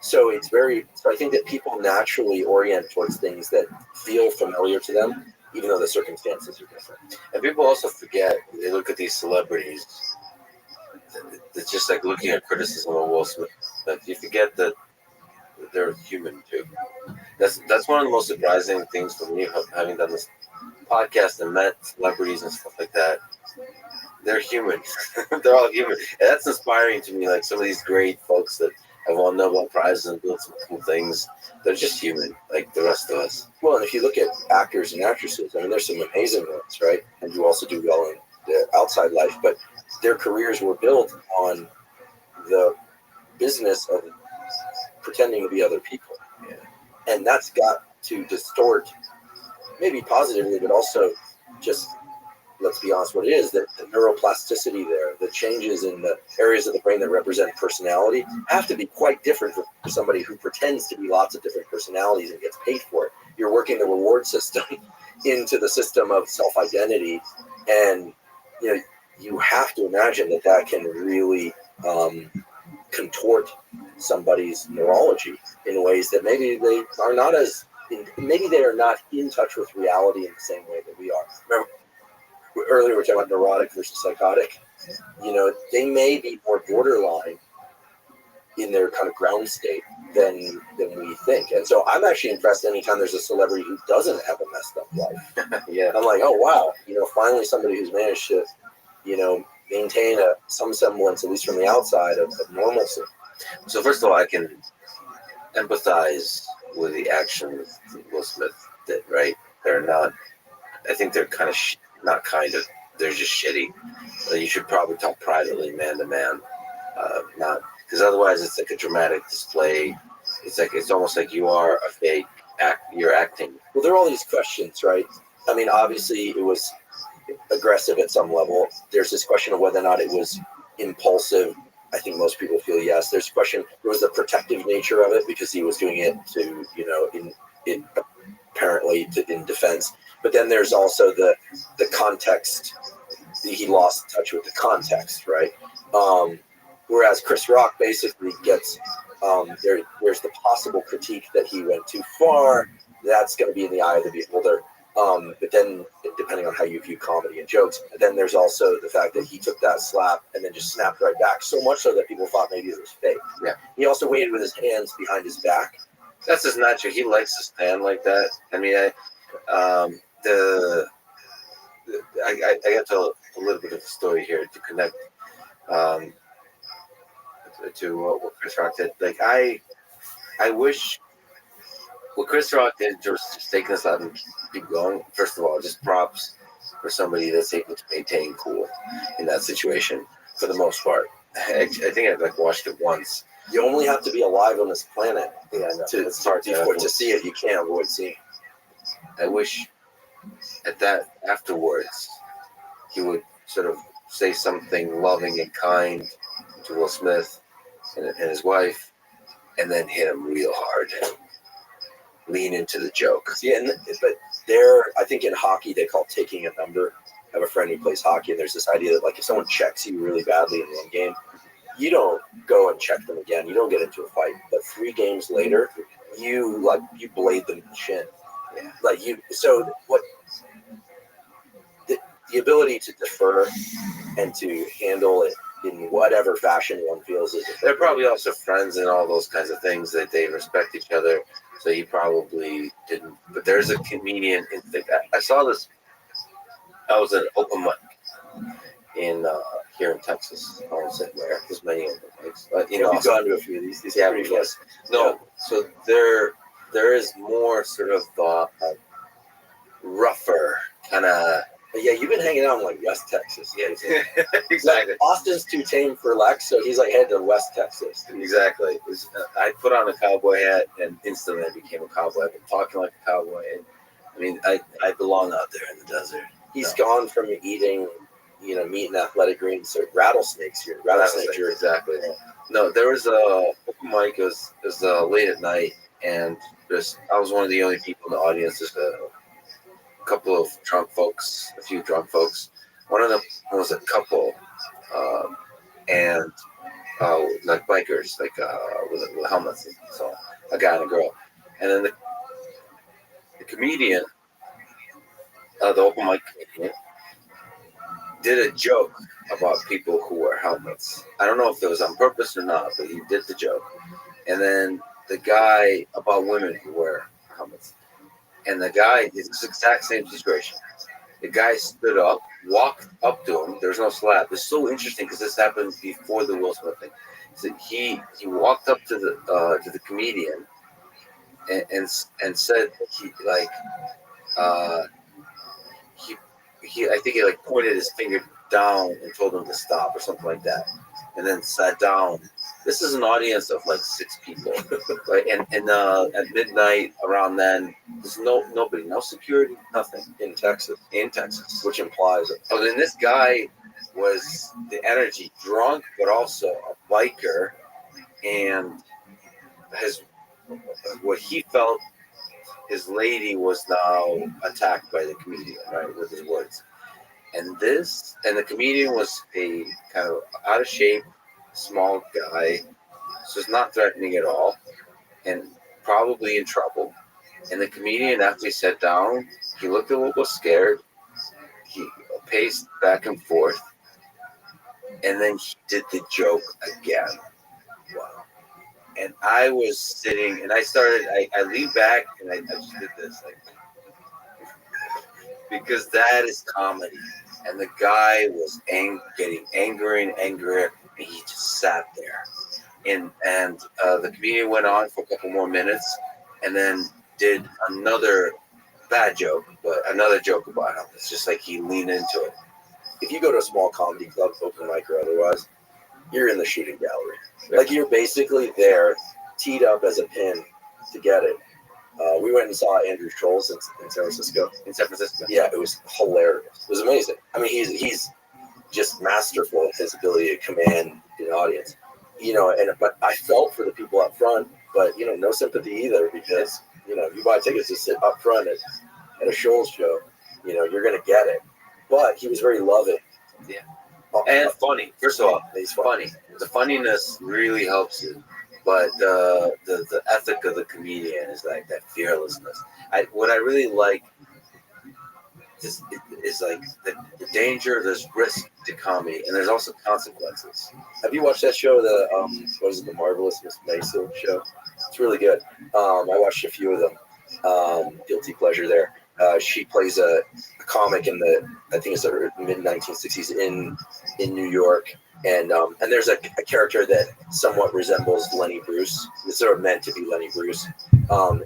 So I think that people naturally orient towards things that feel familiar to them, even though the circumstances are different. And people also forget, they look at these celebrities, it's just like looking at criticism of Will Smith, but you forget that they're human too. That's one of the most surprising things for me, having done this podcast and met celebrities and stuff like that. They're human. They're all human. And that's inspiring to me. Like some of these great folks that have won Nobel Prizes and built some cool things, they're just human, like the rest of us. Well, and if you look at actors and actresses, I mean, there's some amazing ones, right? And who also do well in the outside life, but their careers were built on the business of pretending to be other people. Yeah. And that's got to distort, maybe positively, but also just, let's be honest, what it is, that the neuroplasticity there, the changes in the areas of the brain that represent personality have to be quite different for somebody who pretends to be lots of different personalities and gets paid for it. You're working the reward system into the system of self-identity, and you know, you have to imagine that can really contort somebody's neurology in ways that maybe they are not in touch with reality in the same way that we are. Remember, earlier we were talking about neurotic versus psychotic. You know, they may be more borderline in their kind of ground state than we think. And so I'm actually impressed anytime there's a celebrity who doesn't have a messed up life. Yeah. I'm like, oh wow, you know, finally somebody who's managed to, you know, maintain some semblance, at least from the outside, of normalcy. So first of all, I can empathize with the actions that Will Smith did, right? They're not, I think they're kind of, not kind of, they're just shitty. You should probably talk privately, man to man, not, because otherwise it's like a dramatic display. It's almost like you are a fake you're acting. Well, there are all these questions, right? I mean, obviously it was aggressive at some level. There's this question of whether or not it was impulsive. I think most people feel yes. There's a question, there was the protective nature of it because he was doing it to, you know, in apparently in defense. But then there's also the context. He lost touch with the context, right? Whereas Chris Rock basically gets there's the possible critique that he went too far. That's going to be in the eye of the beholder. But then, depending on how you view comedy and jokes, then there's also the fact that he took that slap and then just snapped right back, so much so that people thought maybe it was fake. Yeah. He also waited with his hands behind his back. That's his nature. He likes to stand like that. I mean, I got to tell a little bit of a story here to connect. to what Chris Rock did. Like I wish what Chris Rock did, just taking this out and keep going. First of all, just props for somebody that's able to maintain cool in that situation for the most part. I think I've watched it once. You only have to be alive on this planet It's hard to see it. You can't avoid seeing. I wish at that afterwards he would sort of say something loving and kind to Will Smith and his wife, and then hit him real hard. Lean into the joke. See, but I think in hockey they call taking a number. I have a friend who plays hockey, and there's this idea that if someone checks you really badly in one game, you don't go and check them again. You don't get into a fight. But 3 games later, you blade them in the chin. Yeah. So what? The ability to defer and to handle it in whatever fashion one feels is. They're probably also friends and all those kinds of things that they respect each other. So he probably didn't. But there's a comedian. I saw this. I was at an open mic in here in Texas. I won't say where. There's many open mics. You've gone to a few of these. These are pretty fun. No, yeah. So there is more sort of rougher kind of. Yeah, you've been hanging out in West Texas. Yeah, exactly. Austin's too tame for Lex, so he's headed to West Texas. Exactly. I put on a cowboy hat and instantly I became a cowboy. I've been talking like a cowboy. And, I mean, I belong out there in the desert. He's gone from eating, meat and athletic greens to rattlesnakes here. Rattlesnake jerky. Exactly. No, there was a open mic. It was late at night, and I was one of the only people in the audience. Just a couple of drunk folks, a few drunk folks. One of them was a couple, and bikers, with helmets. So a guy and a girl, and then the comedian, the open mic comedian, did a joke about people who wear helmets. I don't know if it was on purpose or not, but he did the joke. And then the guy about women who wear helmets. And the guy, it's the exact same situation. The guy stood up, walked up to him. There was no slap. It's so interesting because this happened before the Will Smith thing. So he walked up to the comedian and said he I think he pointed his finger down and told him to stop or something like that, and then sat down. This is an audience of 6 people, right? And at midnight around then, there's nobody, no security, nothing in Texas, which implies it. Oh, then this guy was the energy, drunk, but also a biker, and what he felt his lady was now attacked by the comedian, right, with his words. And the comedian was a kind of out of shape, small guy, so it's not threatening at all, and probably in trouble. And the comedian, after he sat down, he looked a little scared. He paced back and forth, and then he did the joke again. Wow. And I was sitting, and I leaned back, and I just did this, because that is comedy. And the guy was getting angrier and angrier, and he just sat there. And the comedian went on for a couple more minutes, and then did another bad joke, but another joke about him. It's just he leaned into it. If you go to a small comedy club, open mic or otherwise, you're in the shooting gallery. You're basically there, teed up as a pin to get it. We went and saw Andrew Scholes in San Francisco. Yeah, it was hilarious. It was amazing. I mean, he's just masterful in his ability to command the audience. But I felt for the people up front, but no sympathy either, because you buy tickets to sit up front at a Scholes show, you're gonna get it. But he was very loving. Yeah. And funny. First of all, he's funny. The funniness really helps you. But the ethic of the comedian is that fearlessness. What I really like is the danger, there's risk to comedy, and there's also consequences. Have you watched that show, the Marvelous Miss Maisel show? It's really good. I watched a few of them. Guilty pleasure there. She plays a comic in I think it's the mid-1960s in New York. And there's a character that somewhat resembles Lenny Bruce. It's sort of meant to be Lenny Bruce,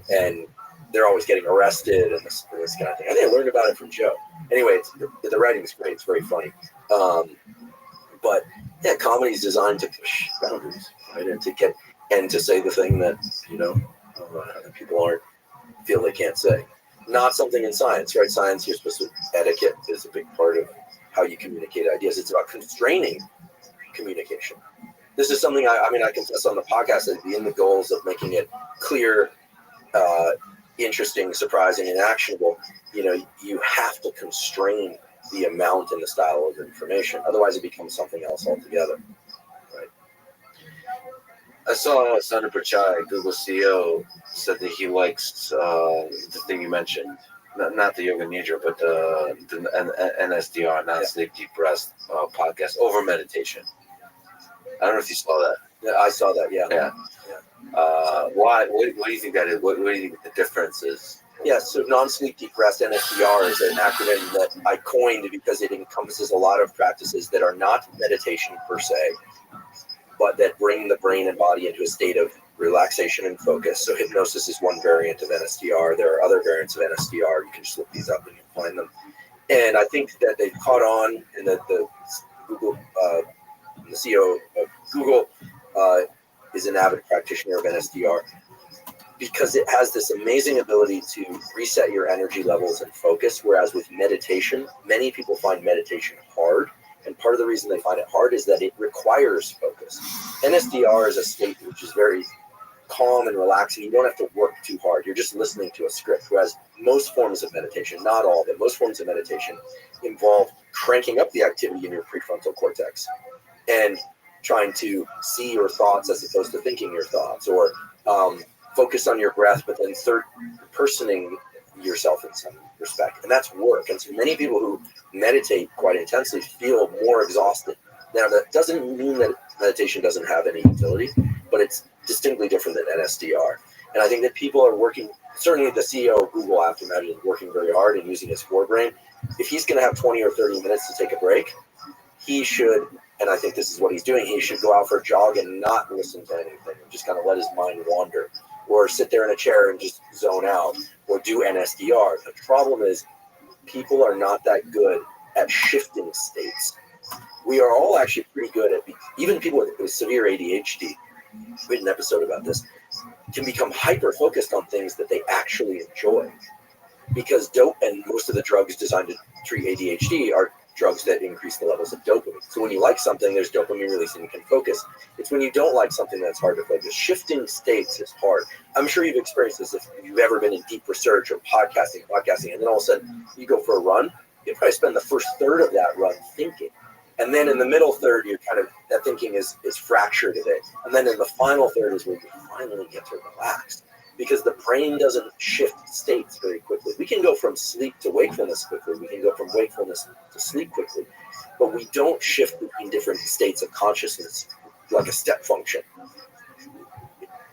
and they're always getting arrested and this kind of thing. I think I learned about it from Joe. Anyway, the writing is great. It's very funny. But yeah, comedy is designed to push boundaries, right? And to say the thing that people feel they can't say. Not something in science, right? Science, you're supposed to etiquette is a big part of how you communicate ideas. It's about constraining communication. This is something I confess on the podcast that in the goals of making it clear, interesting, surprising, and actionable, you have to constrain the amount and the style of information. Otherwise, it becomes something else altogether. Right. I saw Sundar Pichai, Google CEO, said that he likes the thing you mentioned, not the Yoga Nidra, but the NSDR, non-sleep deep rest podcast over meditation. I don't know if you saw that. Yeah, I saw that. Yeah. Why? What do you think that is? What do you think the difference is? Yeah, so non-sleep deep rest, NSDR, is an acronym that I coined because it encompasses a lot of practices that are not meditation per se, but that bring the brain and body into a state of relaxation and focus. So hypnosis is one variant of NSDR. There are other variants of NSDR. You can just look these up and you'll find them. And I think that they've caught on, and that the Google, the CEO of Google, is an avid practitioner of NSDR, because it has this amazing ability to reset your energy levels and focus. Whereas with meditation, many people find meditation hard. And part of the reason they find it hard is that it requires focus. NSDR is a state which is very calm and relaxing. You don't have to work too hard. You're just listening to a script. Whereas most forms of meditation, not all, but most forms of meditation involve cranking up the activity in your prefrontal cortex and trying to see your thoughts as opposed to thinking your thoughts, or focus on your breath, but then third-personing yourself in some respect. And that's work. And so many people who meditate quite intensely feel more exhausted. Now, that doesn't mean that meditation doesn't have any utility, but it's distinctly different than NSDR. And I think that people are working, certainly the CEO of Google, I have to imagine, is working very hard and using his forebrain. If he's going to have 20 or 30 minutes to take a break, he should, and I think this is what he's doing, he should go out for a jog and not listen to anything and just kind of let his mind wander, or sit there in a chair and just zone out, or do NSDR. The problem is people are not that good at shifting states. We are all actually pretty good at, even people with severe ADHD, we had an episode about this, can become hyper-focused on things that they actually enjoy. Because dope and most of the drugs designed to treat ADHD are drugs that increase the levels of dopamine. So when you like something, there's dopamine release and you can focus. It's when you don't like something that's hard to focus. Shifting states is hard. I'm sure you've experienced this if you've ever been in deep research or podcasting, and then all of a sudden you go for a run. You probably spend the first third of that run thinking. And then in the middle third, you're kind of, that thinking is fractured a bit. And then in the final third is where you finally get to relax. Because the brain doesn't shift states very quickly. We can go from sleep to wakefulness quickly. We can go from wakefulness to sleep quickly. But we don't shift between different states of consciousness like a step function.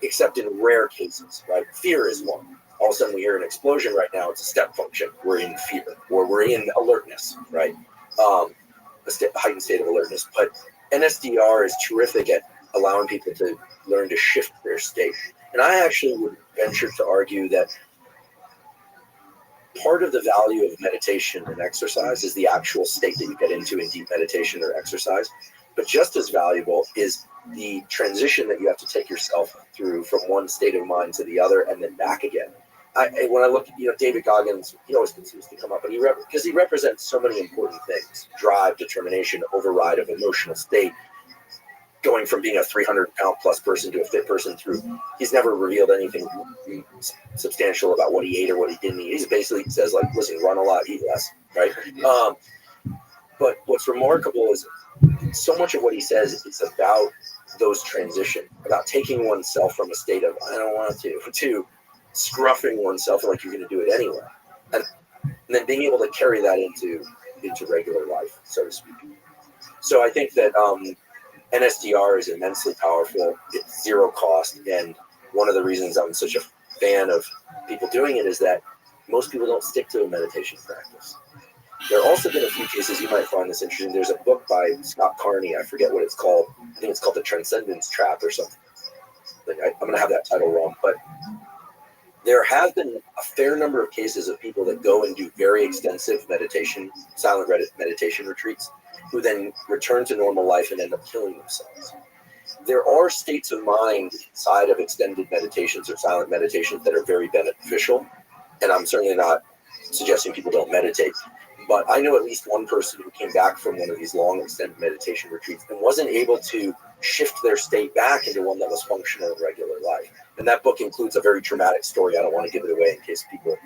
Except in rare cases, right? Fear is one. All of a sudden we hear an explosion right now. It's a step function. We're in fear, or we're in alertness, right? A heightened state of alertness. But NSDR is terrific at allowing people to learn to shift their state. And I actually would venture to argue that part of the value of meditation and exercise is the actual state that you get into in deep meditation or exercise. But just as valuable is the transition that you have to take yourself through from one state of mind to the other and then back again. When I look at, David Goggins, he always continues to come up, and because he represents so many important things: drive, determination, override of emotional state, going from being a 300-pound plus person to a fit person through. He's never revealed anything substantial about what he ate or what he didn't eat. He basically says, like, listen, run a lot, eat less, right? But what's remarkable is so much of what he says is about those transitions, about taking oneself from a state of, I don't want to scruffing oneself like you're going to do it anyway. And then being able to carry that into regular life, so to speak. So I think that NSDR is immensely powerful. It's zero cost. And one of the reasons I'm such a fan of people doing it is that most people don't stick to a meditation practice. There have also been a few cases, you might find this interesting. There's a book by Scott Carney. I forget what it's called. I think it's called The Transcendence Trap or something. I'm going to have that title wrong. But there have been a fair number of cases of people that go and do very extensive meditation, silent meditation retreats, who then return to normal life and end up killing themselves. There are states of mind inside of extended meditations or silent meditations that are very beneficial. And I'm certainly not suggesting people don't meditate. But I know at least one person who came back from one of these long extended meditation retreats and wasn't able to shift their state back into one that was functional in regular life. And that book includes a very dramatic story. I don't want to give it away in case people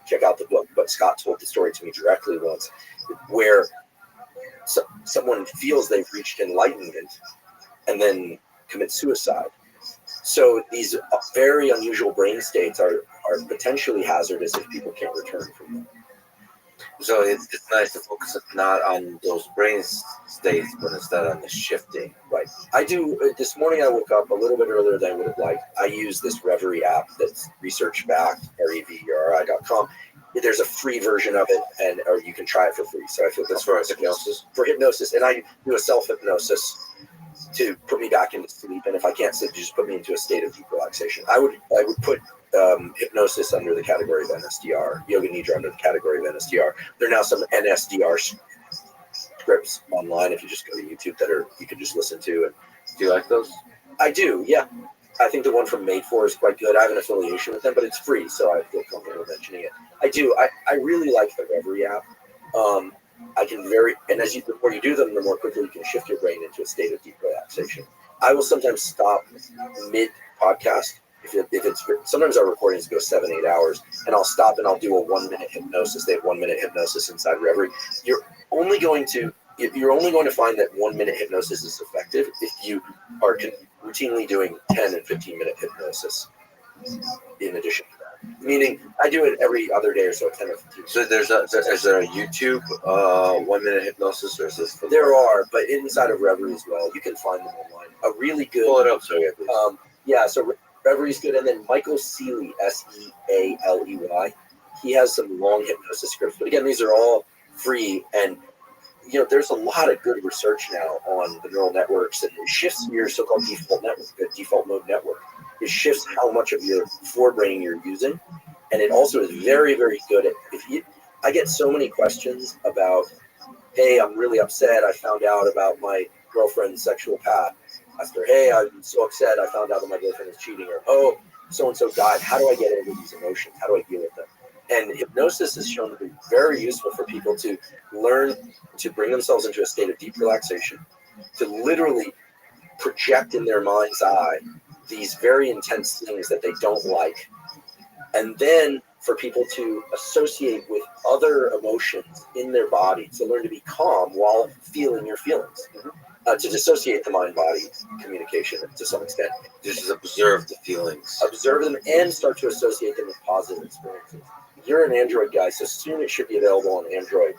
check out the book. But Scott told the story to me directly once, where someone feels they've reached enlightenment and then commit suicide. So these very unusual brain states are potentially hazardous if people can't return from them. So it's nice to focus not on those brain states, but instead on the shifting. Right. I do. This morning I woke up a little bit earlier than I would have liked. I use this Reverie app that's research-backed, reveri.com. There's a free version of it, or you can try it for free. So I feel that's for hypnosis. For hypnosis, and I do a self-hypnosis to put me back into sleep. And if I can't sleep, just put me into a state of deep relaxation. I would put hypnosis under the category of NSDR, Yoga Nidra under the category of NSDR. There are now some NSDR scripts online if you just go to YouTube that you can just listen to. And do you like those? I do, yeah. I think the one from Made For is quite good. I have an affiliation with them, but it's free, so I feel comfortable mentioning it. I do. I really like the Reverie app. I can and the more you do them, the more quickly you can shift your brain into a state of deep relaxation. I will sometimes stop mid-podcast. Sometimes our recordings go 7-8 hours, and I'll stop and I'll do a 1-minute hypnosis. They have 1-minute hypnosis inside Reverie. You're only going to find that 1-minute hypnosis is effective if you are routinely doing 10 and 15-minute hypnosis in addition to that. Meaning, I do it every other day or so, 10 or 15. So is there a YouTube 1-minute hypnosis, or is this? There are, but inside of Reverie as well, you can find them online. A really good. Pull it up, so yeah, please. Yeah, so Reverie's good, and then Michael Sealey, Sealey, he has some long hypnosis scripts. But again, these are all free, and there's a lot of good research now on the neural networks, and it shifts your so-called default mode network. It shifts how much of your forebrain you're using, and it also is very, very good at. I get so many questions about, hey, I'm really upset. I found out about my girlfriend's sexual path. Ask her, hey, I'm so upset. I found out that my girlfriend is cheating. Or, oh, so-and-so died. How do I get over these emotions? How do I deal with them? And hypnosis is shown to be very useful for people to learn to bring themselves into a state of deep relaxation, to literally project in their mind's eye these very intense things that they don't like. And then for people to associate with other emotions in their body, to learn to be calm while feeling your feelings. To dissociate the mind-body communication to some extent. Just observe the feelings. Observe them and start to associate them with positive experiences. You're an Android guy, so soon it should be available on Android.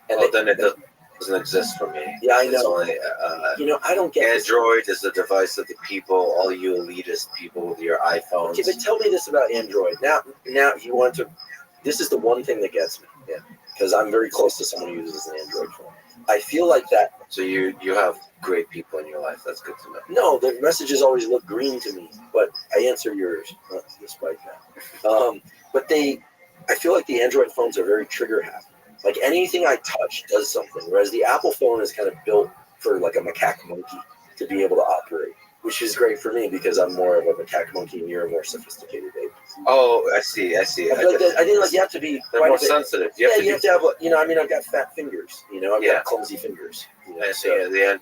And then it doesn't exist for me. Yeah, I know. It's only, I don't get Android is the device of the people, all you elitist people with your iPhones. Okay, but tell me this about Android. Now you want to. This is the one thing that gets me. Yeah, because I'm very close to someone who uses an Android phone. I feel like that. So you have great people in your life. That's good to know. No, the messages always look green to me, but I answer yours despite that. But I feel like the Android phones are very trigger happy. Like anything I touch does something, whereas the Apple phone is kind of built for like a macaque monkey to be able to operate, which is great for me because I'm more of a macaque monkey and you're a more sophisticated baby. Oh, I see. I think like you have to be they're more sensitive. You have to have. I've got fat fingers. I've got clumsy fingers. I see. The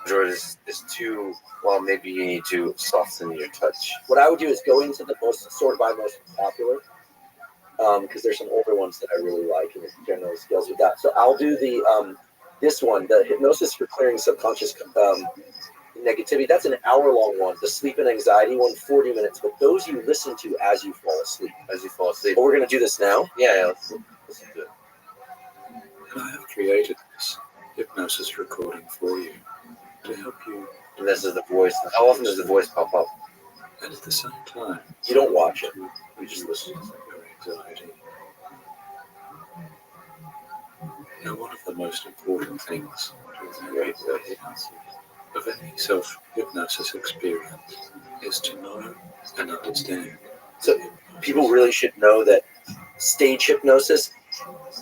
Android is too. Well, maybe you need to soften your touch. What I would do is go into the sort by most popular. Because there's some older ones that I really like, and it generally scales with that. So I'll do this one, the hypnosis for clearing subconscious negativity. That's an hour-long one. The sleep and anxiety one, 40 minutes. But those you listen to as you fall asleep. But we're going to do this now? Yeah, let's listen to it. And I have created this hypnosis recording for you to help you. And this is the voice. How often does the voice pop up? And at the same time, you don't watch it. You just listen to it. Anxiety. One of the most important things of any self-hypnosis experience is to know and understand. So people really should know that stage hypnosis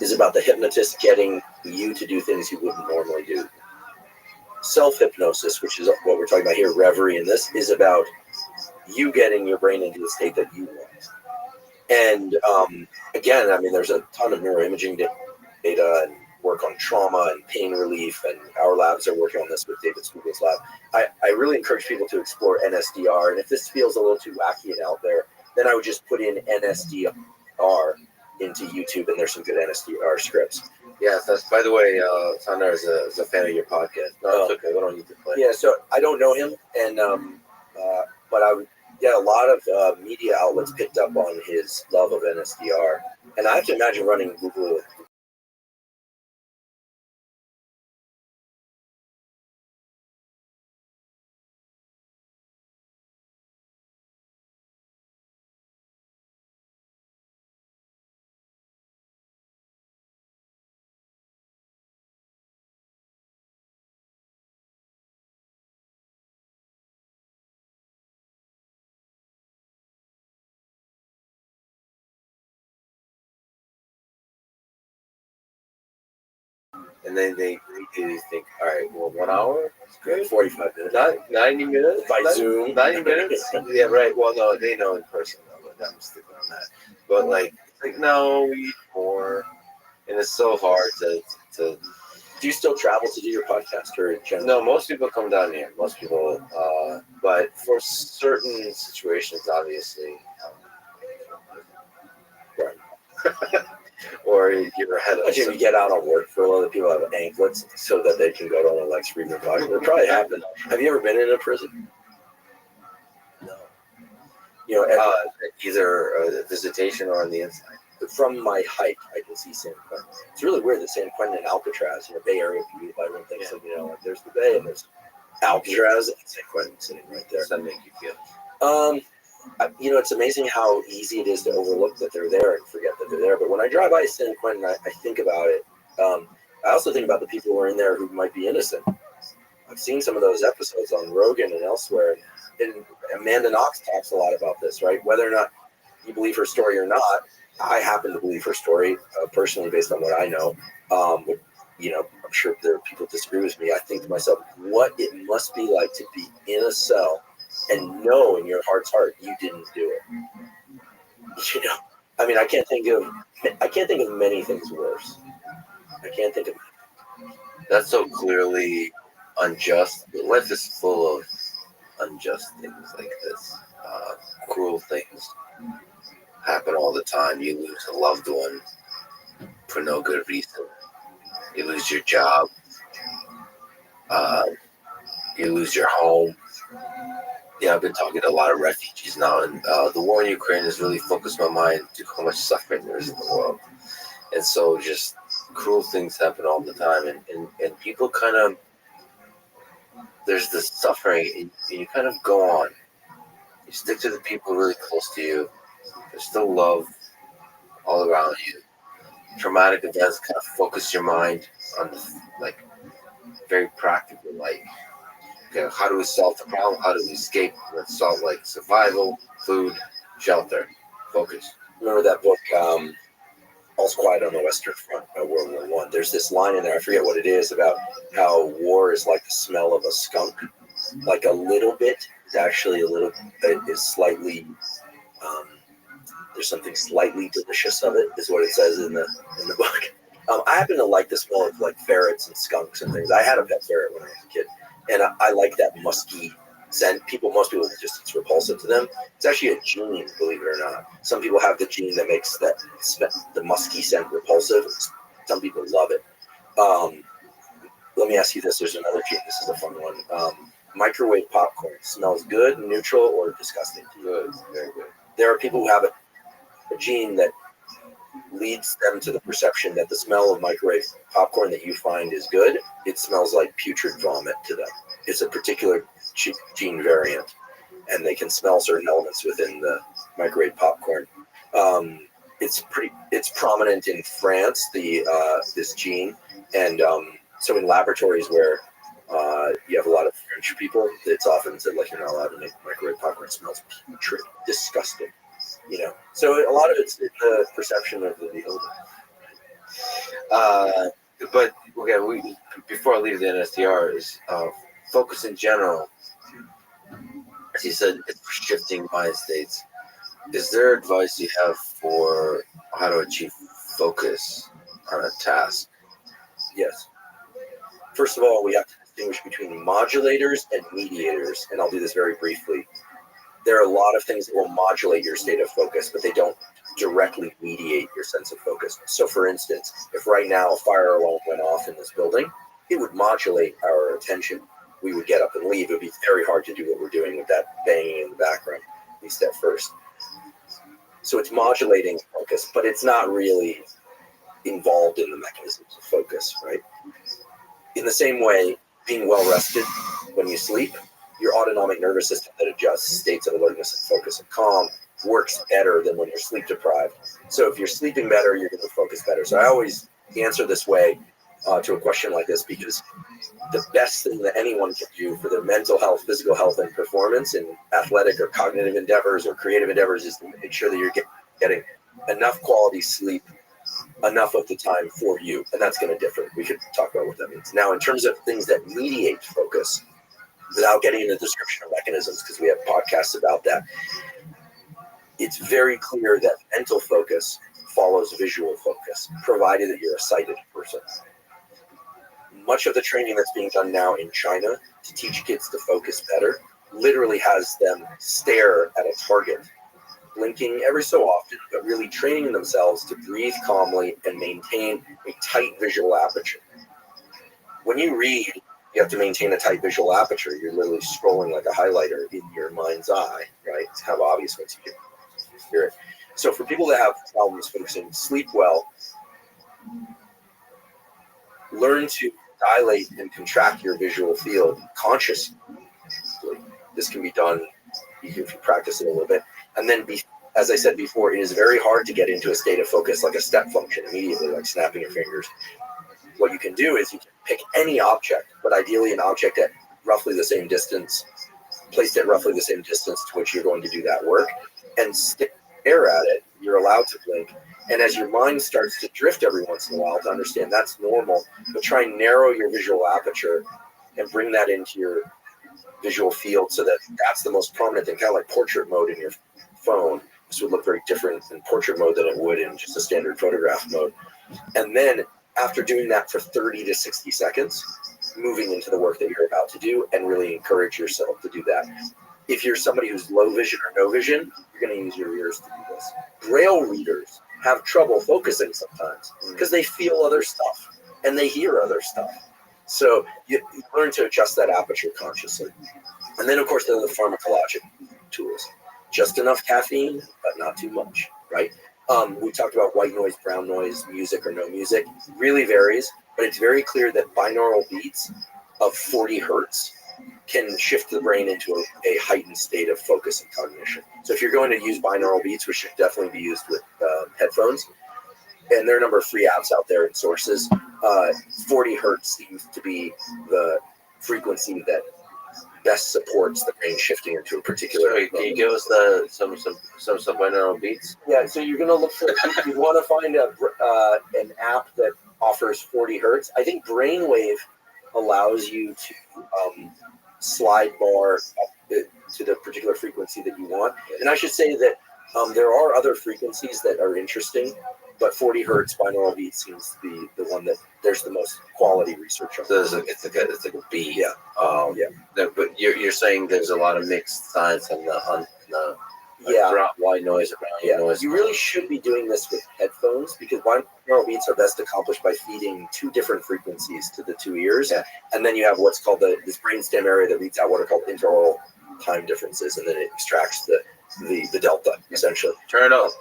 is about the hypnotist getting you to do things you wouldn't normally do. Self-hypnosis, which is what we're talking about here, reverie in this, is about you getting your brain into the state that you want. And again, I mean, there's a ton of neuroimaging data and work on trauma and pain relief, and our labs are working on this with David Spiegel's lab. I really encourage people to explore NSDR, and if this feels a little too wacky and out there, then I would just put in NSDR into YouTube, and there's some good NSDR scripts. Yes, that's, by the way, Sandar is a fan of your podcast. No, it's okay. We don't need to play. Yeah, so I don't know him, and but I would. Yeah, a lot of media outlets picked up on his love of NSDR, and I have to imagine running Google. And then they think, all right, well, 1 hour? 45 minutes. Not 90 minutes? By Zoom. 90 minutes? Yeah, right. Well, no, they know in person, though, but I'm sticking on that. But, like, no, we need more. And it's so hard to. Do you still travel to do your podcast, or in general? No, most people come down here. Most people, but for certain situations, obviously. Right. Or you're ahead of Imagine if you get out on work for a lot of people have anklets so that they can go to like screaming podcast. It probably happened. Have you ever been in a prison? No. You know, Either a visitation or on the inside. from my height, I can see San Quentin. It's really weird that San Quentin and Alcatraz, Bay Area people, everyone thinks of, like there's the Bay and there's Alcatraz and San Quentin sitting right there. Does that make you feel? It's amazing how easy it is to overlook that they're there and forget that they're there. But when I drive by San Quentin, I think about it. I also think about the people who are in there who might be innocent. I've seen some of those episodes on Rogan and elsewhere, and Amanda Knox talks a lot about this, right? Whether or not you believe her story or not, I happen to believe her story personally based on what I know. I'm sure there are people who disagree with me. I think to myself, what it must be like to be in a cell and know in your heart's heart you didn't do it. I mean, I can't think of many things worse. I can't think of. That's so clearly unjust. Life is full of unjust things like this. Cruel things happen all the time. You lose a loved one for no good reason. You lose your job. You lose your home. Yeah, I've been talking to a lot of refugees now, and the war in Ukraine has really focused my mind to how much suffering there is in the world. And so just cruel things happen all the time, and people kind of, there's this suffering, and you kind of go on. You stick to the people really close to you. There's still love all around you. Traumatic events kind of focus your mind on, very practical, okay, how do we solve the problem? How do we escape? Let's solve, survival, food, shelter, focus. Remember that book, All's Quiet on the Western Front by World War I? There's this line in there, I forget what it is, about how war is like the smell of a skunk. Like a little bit is actually is slightly, there's something slightly delicious of it, is what it says in the book. I happen to like the smell of ferrets and skunks and things. I had a pet ferret when I was a kid, and I like that musky scent. Most people it's repulsive to them. It's actually a gene, believe it or not. Some people have the gene that makes the musky scent repulsive. Some people love it. Let me ask you this. There's another gene. This is a fun one. Microwave popcorn smells good, neutral, or disgusting? Good, very good. There are people who have a gene that leads them to the perception that the smell of microwave popcorn that you find is good. It smells like putrid vomit to them. It's a particular gene variant, and they can smell certain elements within the microwave popcorn. It's prominent in France, this gene, And so in laboratories where you have a lot of French people, it's often said like you're not allowed to make microwave popcorn. It smells putrid, disgusting. You know, so a lot of it's in the perception of the beholder. But okay, before I leave the NSTR is focus in general. As you said, it's for shifting mind states. Is there advice you have for how to achieve focus on a task? Yes. First of all, we have to distinguish between modulators and mediators, and I'll do this very briefly. There are a lot of things that will modulate your state of focus, but they don't directly mediate your sense of focus. So for instance, if right now a fire alarm went off in this building, it would modulate our attention. We would get up and leave. It would be very hard to do what we're doing with that banging in the background, at least at first. So it's modulating focus, but it's not really involved in the mechanisms of focus, right? In the same way, being well rested when you sleep, your autonomic nervous system that adjusts states of alertness and focus and calm works better than when you're sleep deprived. So if you're sleeping better, you're going to focus better. So I always answer this way to a question like this, because the best thing that anyone can do for their mental health, physical health, and performance in athletic or cognitive endeavors or creative endeavors is to make sure that you're getting enough quality sleep enough of the time for you. And that's going to differ. We could talk about what that means. Now, in terms of things that mediate focus, without getting into the description of mechanisms, because we have podcasts about that, it's very clear that mental focus follows visual focus, provided that you're a sighted person. Much of the training that's being done now in China to teach kids to focus better literally has them stare at a target, blinking every so often, but really training themselves to breathe calmly and maintain a tight visual aperture. When you read, you have to maintain a tight visual aperture. You're literally scrolling like a highlighter in your mind's eye, right? It's how obvious once you get hear it. So for people that have problems focusing, sleep well, learn to dilate and contract your visual field consciously. This can be done if you practice it a little bit. And then, as I said before, it is very hard to get into a state of focus like a step function immediately, like snapping your fingers. What you can do is you can pick any object, but ideally an object at roughly the same distance, placed at roughly the same distance to which you're going to do that work, and stare at it. You're allowed to blink. And as your mind starts to drift every once in a while, to understand that's normal, but try and narrow your visual aperture and bring that into your visual field so that that's the most prominent thing, kind of like portrait mode in your phone. This would look very different in portrait mode than it would in just a standard photograph mode. And then after doing that for 30 to 60 seconds, moving into the work that you're about to do, and really encourage yourself to do that. If you're somebody who's low vision or no vision, you're going to use your ears to do this. Braille readers have trouble focusing sometimes because they feel other stuff and they hear other stuff. So you learn to adjust that aperture consciously. And then, of course, there are the pharmacologic tools. Just enough caffeine, but not too much, right? We talked about white noise, brown noise, music or no music. It really varies, but it's very clear that binaural beats of 40 hertz can shift the brain into a heightened state of focus and cognition. So if you're going to use binaural beats, which should definitely be used with headphones, and there are a number of free apps out there and sources, 40 hertz seems to be the frequency that best supports the brain shifting into a particular. Wait, can you give us some binaural beats? Yeah, so you're going to look for, you want to find an app that offers 40 hertz. I think Brainwave allows you to slide bar up to the particular frequency that you want. And I should say that there are other frequencies that are interesting, but 40 hertz binaural beat seems to be the one that there's the most quality research on. So it's like a beat. Yeah. But you're saying there's a lot of mixed science on the Yeah. white noise or brown noise. You really should be doing this with headphones because binaural beats are best accomplished by feeding two different frequencies to the two ears. Yeah. And then you have what's called this brainstem area that reads out what are called interaural time differences, and then it extracts the delta, essentially. Turn it on.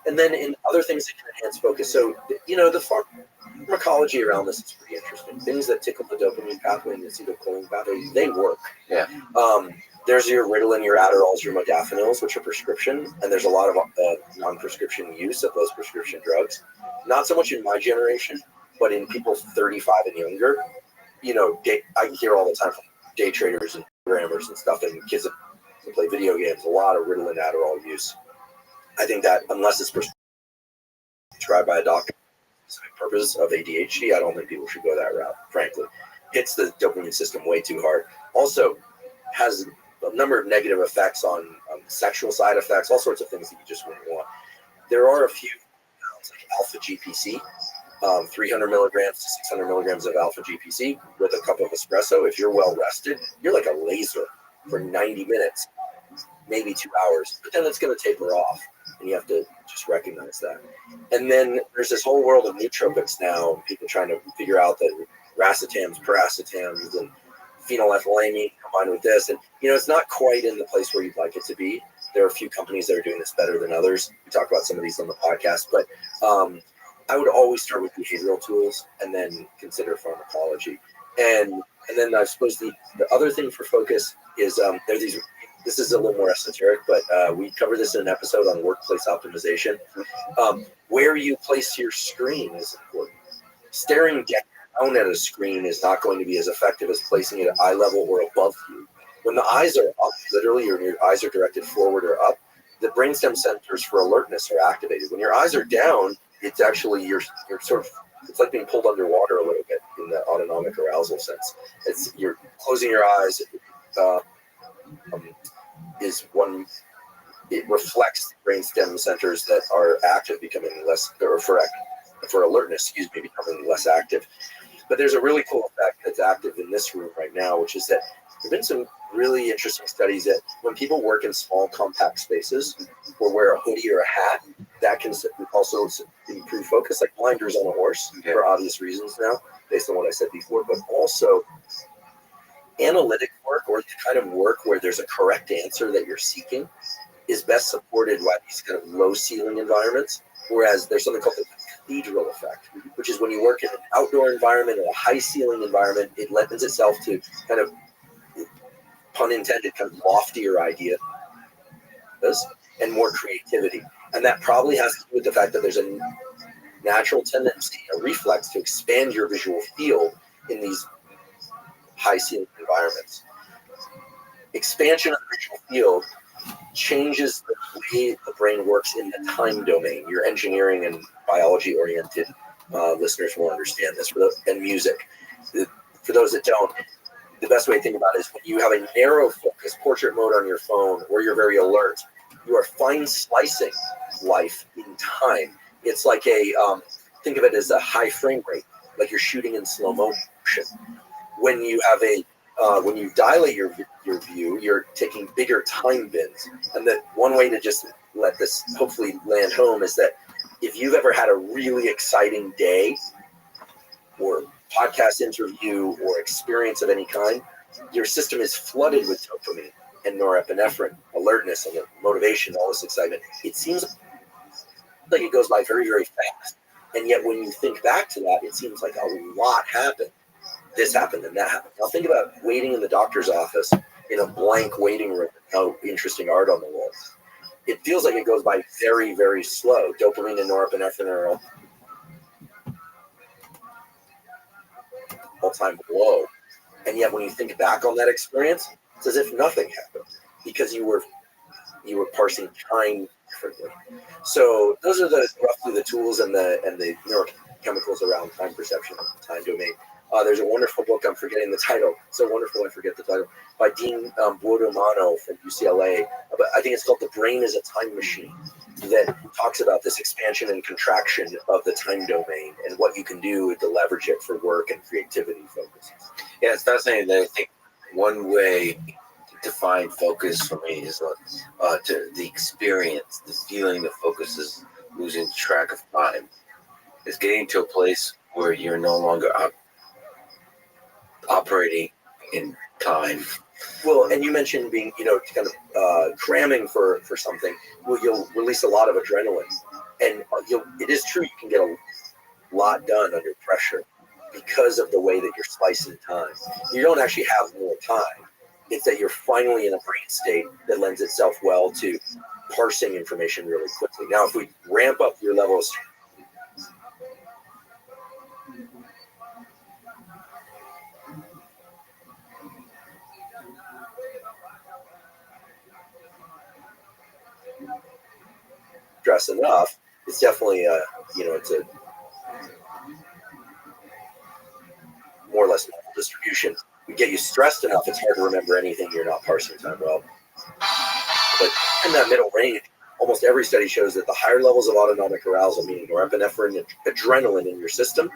And then in other things that can enhance focus. So, the pharmacology around this is pretty interesting. Things that tickle the dopamine pathway and the acetylcholine pathway, they work. Yeah. There's your Ritalin, your Adderalls, your modafinils, which are prescription, and there's a lot of non-prescription use of those prescription drugs. Not so much in my generation, but in people 35 and younger. I hear all the time from day traders and programmers and stuff, and kids that play video games, a lot of Ritalin, Adderall use. I think that unless it's prescribed by a doctor for the purpose of ADHD, I don't think people should go that route, frankly. Hits the dopamine system way too hard. Also has a number of negative effects on sexual side effects, all sorts of things that you just wouldn't want. There are a few like alpha GPC, 300 milligrams to 600 milligrams of alpha GPC with a cup of espresso. If you're well rested, you're like a laser for 90 minutes, maybe 2 hours, but then it's going to taper off, and you have to just recognize that. And then there's this whole world of nootropics now, people trying to figure out that racetams, paracetams, and phenylethylamine combined with this, and it's not quite in the place where you'd like it to be. There are a few companies that are doing this better than others. We talk about some of these on the podcast, but I would always start with behavioral tools and then consider pharmacology. And then I suppose the other thing for focus is there are these. This is a little more esoteric, but we covered this in an episode on workplace optimization. Where you place your screen is important. Staring down at a screen is not going to be as effective as placing it at eye level or above you. When the eyes are up, literally, or your eyes are directed forward or up, the brainstem centers for alertness are activated. When your eyes are down, it's actually you're sort of, it's like being pulled underwater a little bit in the autonomic arousal sense. You're closing your eyes. It reflects brainstem centers that are active becoming less, or for alertness, becoming less active. But there's a really cool effect that's active in this room right now, which is that there have been some really interesting studies that when people work in small, compact spaces or wear a hoodie or a hat, that can also improve focus, like blinders on a horse, for obvious reasons now, based on what I said before, but also analytic work, or the kind of work where there's a correct answer that you're seeking, is best supported by these kind of low ceiling environments, whereas there's something called the cathedral effect, which is when you work in an outdoor environment or a high ceiling environment, it lends itself to kind of, pun intended, kind of loftier ideas and more creativity. And that probably has to do with the fact that there's a natural tendency, a reflex, to expand your visual field in these high ceiling environments. Expansion of the visual field changes the way the brain works in the time domain. Your engineering and biology oriented listeners will understand this, and music. For those that don't, the best way to think about it is when you have a narrow focus, portrait mode on your phone, or you're very alert, you are fine slicing life in time. It's like think of it as a high frame rate, like you're shooting in slow motion. When you have when you dilate your view, you're taking bigger time bins. And that one way to just let this hopefully land home is that if you've ever had a really exciting day or podcast interview or experience of any kind, your system is flooded with dopamine and norepinephrine, alertness and motivation, all this excitement. It seems like it goes by very, very fast. And yet when you think back to that, it seems like a lot happened. This happened and that happened. Now think about waiting in the doctor's office in a blank waiting room with no interesting art on the wall. It feels like it goes by very, very slow. Dopamine and norepinephrine are all-time low. And yet when you think back on that experience, it's as if nothing happened because you were parsing time differently. So those are roughly the tools and the neurochemicals around time perception and time domain. There's a wonderful book, I'm forgetting the title, so wonderful I forget the title, by Dean Buodomano from UCLA. But I think it's called The Brain is a Time Machine, that talks about this expansion and contraction of the time domain and what you can do to leverage it for work and creativity focus. Yeah, it's fascinating that I think one way to define focus for me is to the experience, the feeling that focus is losing track of time. It's getting to a place where you're no longer operating in time. Well, and you mentioned being, kind of cramming for something. Well, you'll release a lot of adrenaline, and it is true you can get a lot done under pressure because of the way that you're slicing time. You don't actually have more time. It's that you're finally in a brain state that lends itself well to parsing information really quickly. Now, if we ramp up your level of stress enough, it's definitely it's a more or less normal distribution. We get you stressed enough, it's hard to remember anything you're not parsing time well. But in that middle range, almost every study shows that the higher levels of autonomic arousal, meaning norepinephrine and adrenaline in your system,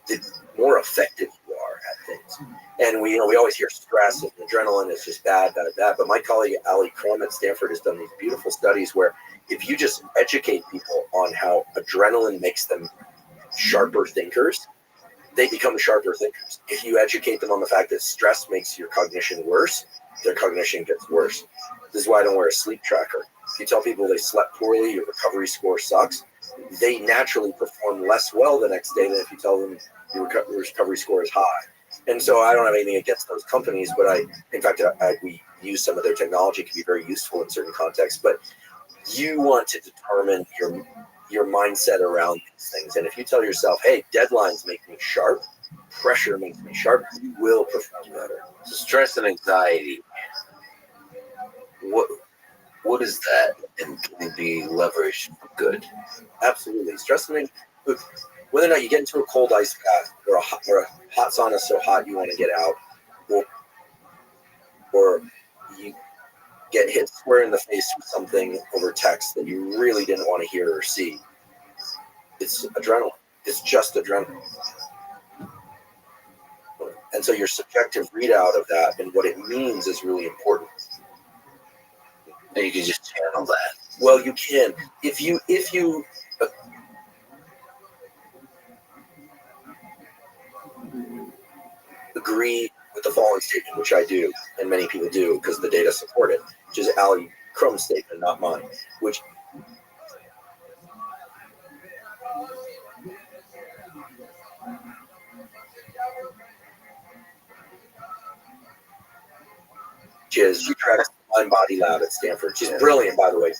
the more effective you are at things. And we always hear stress and adrenaline is just bad. But my colleague Ali Crum at Stanford has done these beautiful studies where if you just educate people on how adrenaline makes them sharper thinkers, they become sharper thinkers. If you educate them on the fact that stress makes your cognition worse, their cognition gets worse. This is why I don't wear a sleep tracker. If you tell people they slept poorly, your recovery score sucks, they naturally perform less well the next day than if you tell them your recovery score is high. And so I don't have anything against those companies, but we use some of their technology. It can be very useful in certain contexts, but you want to determine your mindset around these things. And if you tell yourself, hey, deadlines make me sharp, pressure makes me sharp, you will perform better. So stress and anxiety, what is that, and can it be leveraged for good? Absolutely. Stress and anxiety, whether or not you get into a cold ice bath or a hot sauna so hot you want to get out, or you get hit square in the face with something over text that you really didn't want to hear or see, it's adrenaline. It's just adrenaline. And so your subjective readout of that and what it means is really important. And you can just channel that. Well, you can. If you agree with the following statement, which I do, and many people do because the data support it, which is Ali Crum's statement, not mine, which she tracks the Mind Body Lab at Stanford. She's brilliant, by the way,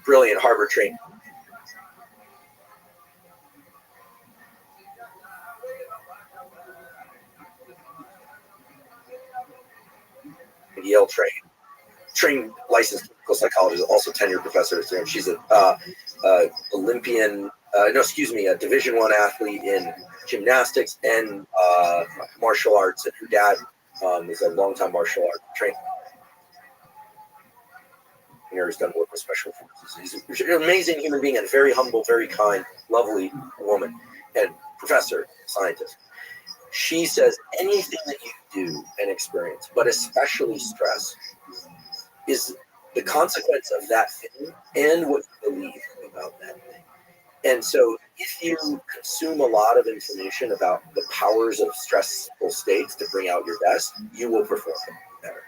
brilliant, Harvard trained. Yale trained licensed clinical psychologist, also tenured professor at Stanford. She's a Division I athlete in gymnastics and martial arts, and her dad is a longtime martial art trainer. He's done work with special forces. He's an amazing human being and very humble, very kind, lovely woman, and professor, scientist. She says anything that you do and experience, but especially stress, is the consequence of that thing and what you believe about that thing. And so if you consume a lot of information about the powers of stressful states to bring out your best, you will perform better.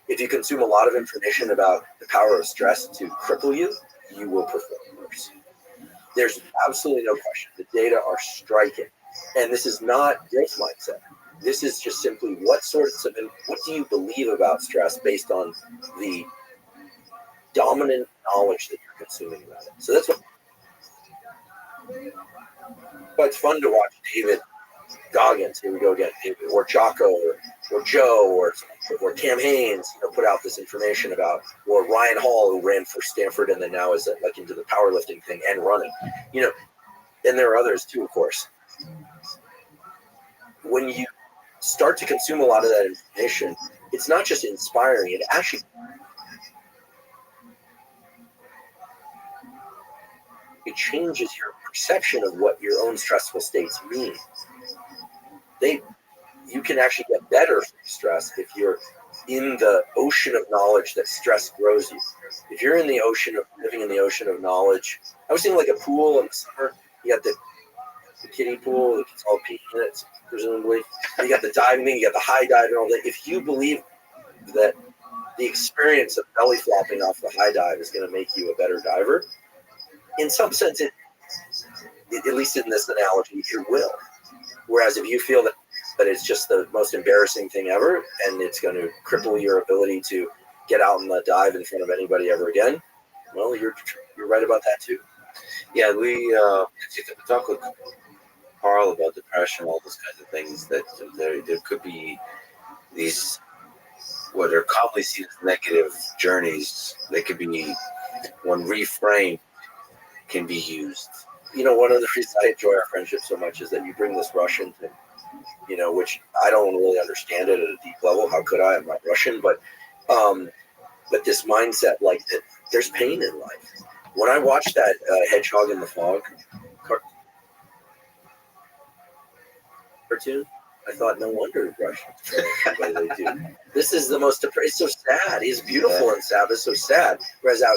If you consume a lot of information about the power of stress to cripple you, you will perform worse. There's absolutely no question. The data are striking. And this is not growth mindset. This is just simply what do you believe about stress based on the dominant knowledge that you're consuming about it. So that's what. But it's fun to watch David Goggins, here we go again, or Jocko, or Joe, or Cam Haynes, put out this information about, or Ryan Hall, who ran for Stanford and then now is into the powerlifting thing and running, and there are others too, of course. When you start to consume a lot of that information, it's not just inspiring, it actually changes your perception of what your own stressful states mean. You can actually get better from stress if you're in the ocean of knowledge that stress grows you. If you're in the ocean of living in the ocean of knowledge, I was thinking like a pool in the summer. You got the kiddie pool, it's all pee in it, presumably. You got the diving thing, you got the high dive and all that. If you believe that the experience of belly flopping off the high dive is going to make you a better diver, in some sense, at least in this analogy, it will. Whereas if you feel that but it's just the most embarrassing thing ever, and it's going to cripple your ability to get out and dive in front of anybody ever again. Well, you're right about that too. Yeah, we talk with Carl about depression, all those kinds of things. That there could be these what are commonly seen as negative journeys. They could be, when reframed, can be used. You know, one of the reasons I enjoy our friendship so much is that you bring this Russian thing, you know, which I don't really understand it at a deep level. How could I? I'm not Russian, but this mindset, like that, there's pain in life. When I watched that Hedgehog in the Fog cartoon, I thought, no wonder Russians treat the way they do. This is the most depressed. It's so sad. He's beautiful and sad, but so sad. Whereas out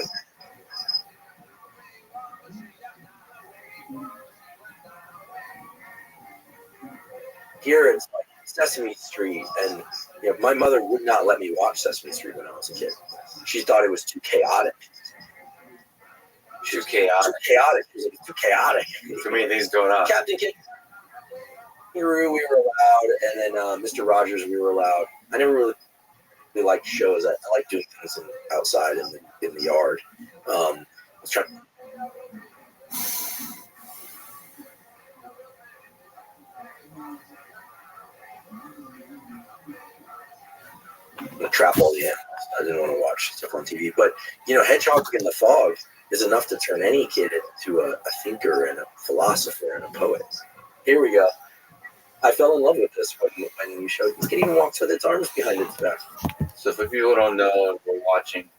here, it's like Sesame Street, and you know, my mother would not let me watch Sesame Street when I was a kid. She thought it was too chaotic. Too chaotic. Too chaotic. It was like, too chaotic. Too many things going on. Captain Kangaroo, we were allowed, and then Mr. Rogers, we were allowed. I never really liked shows. I like doing things outside in the yard. I was trying. I'm gonna trap all the animals. I didn't want to watch stuff on TV, but you know, Hedgehog in the Fog is enough to turn any kid into a thinker and a philosopher and a poet. Here we go. I fell in love with this when you showed. It can even walk with its arms behind its back. So for people who don't know, we're watching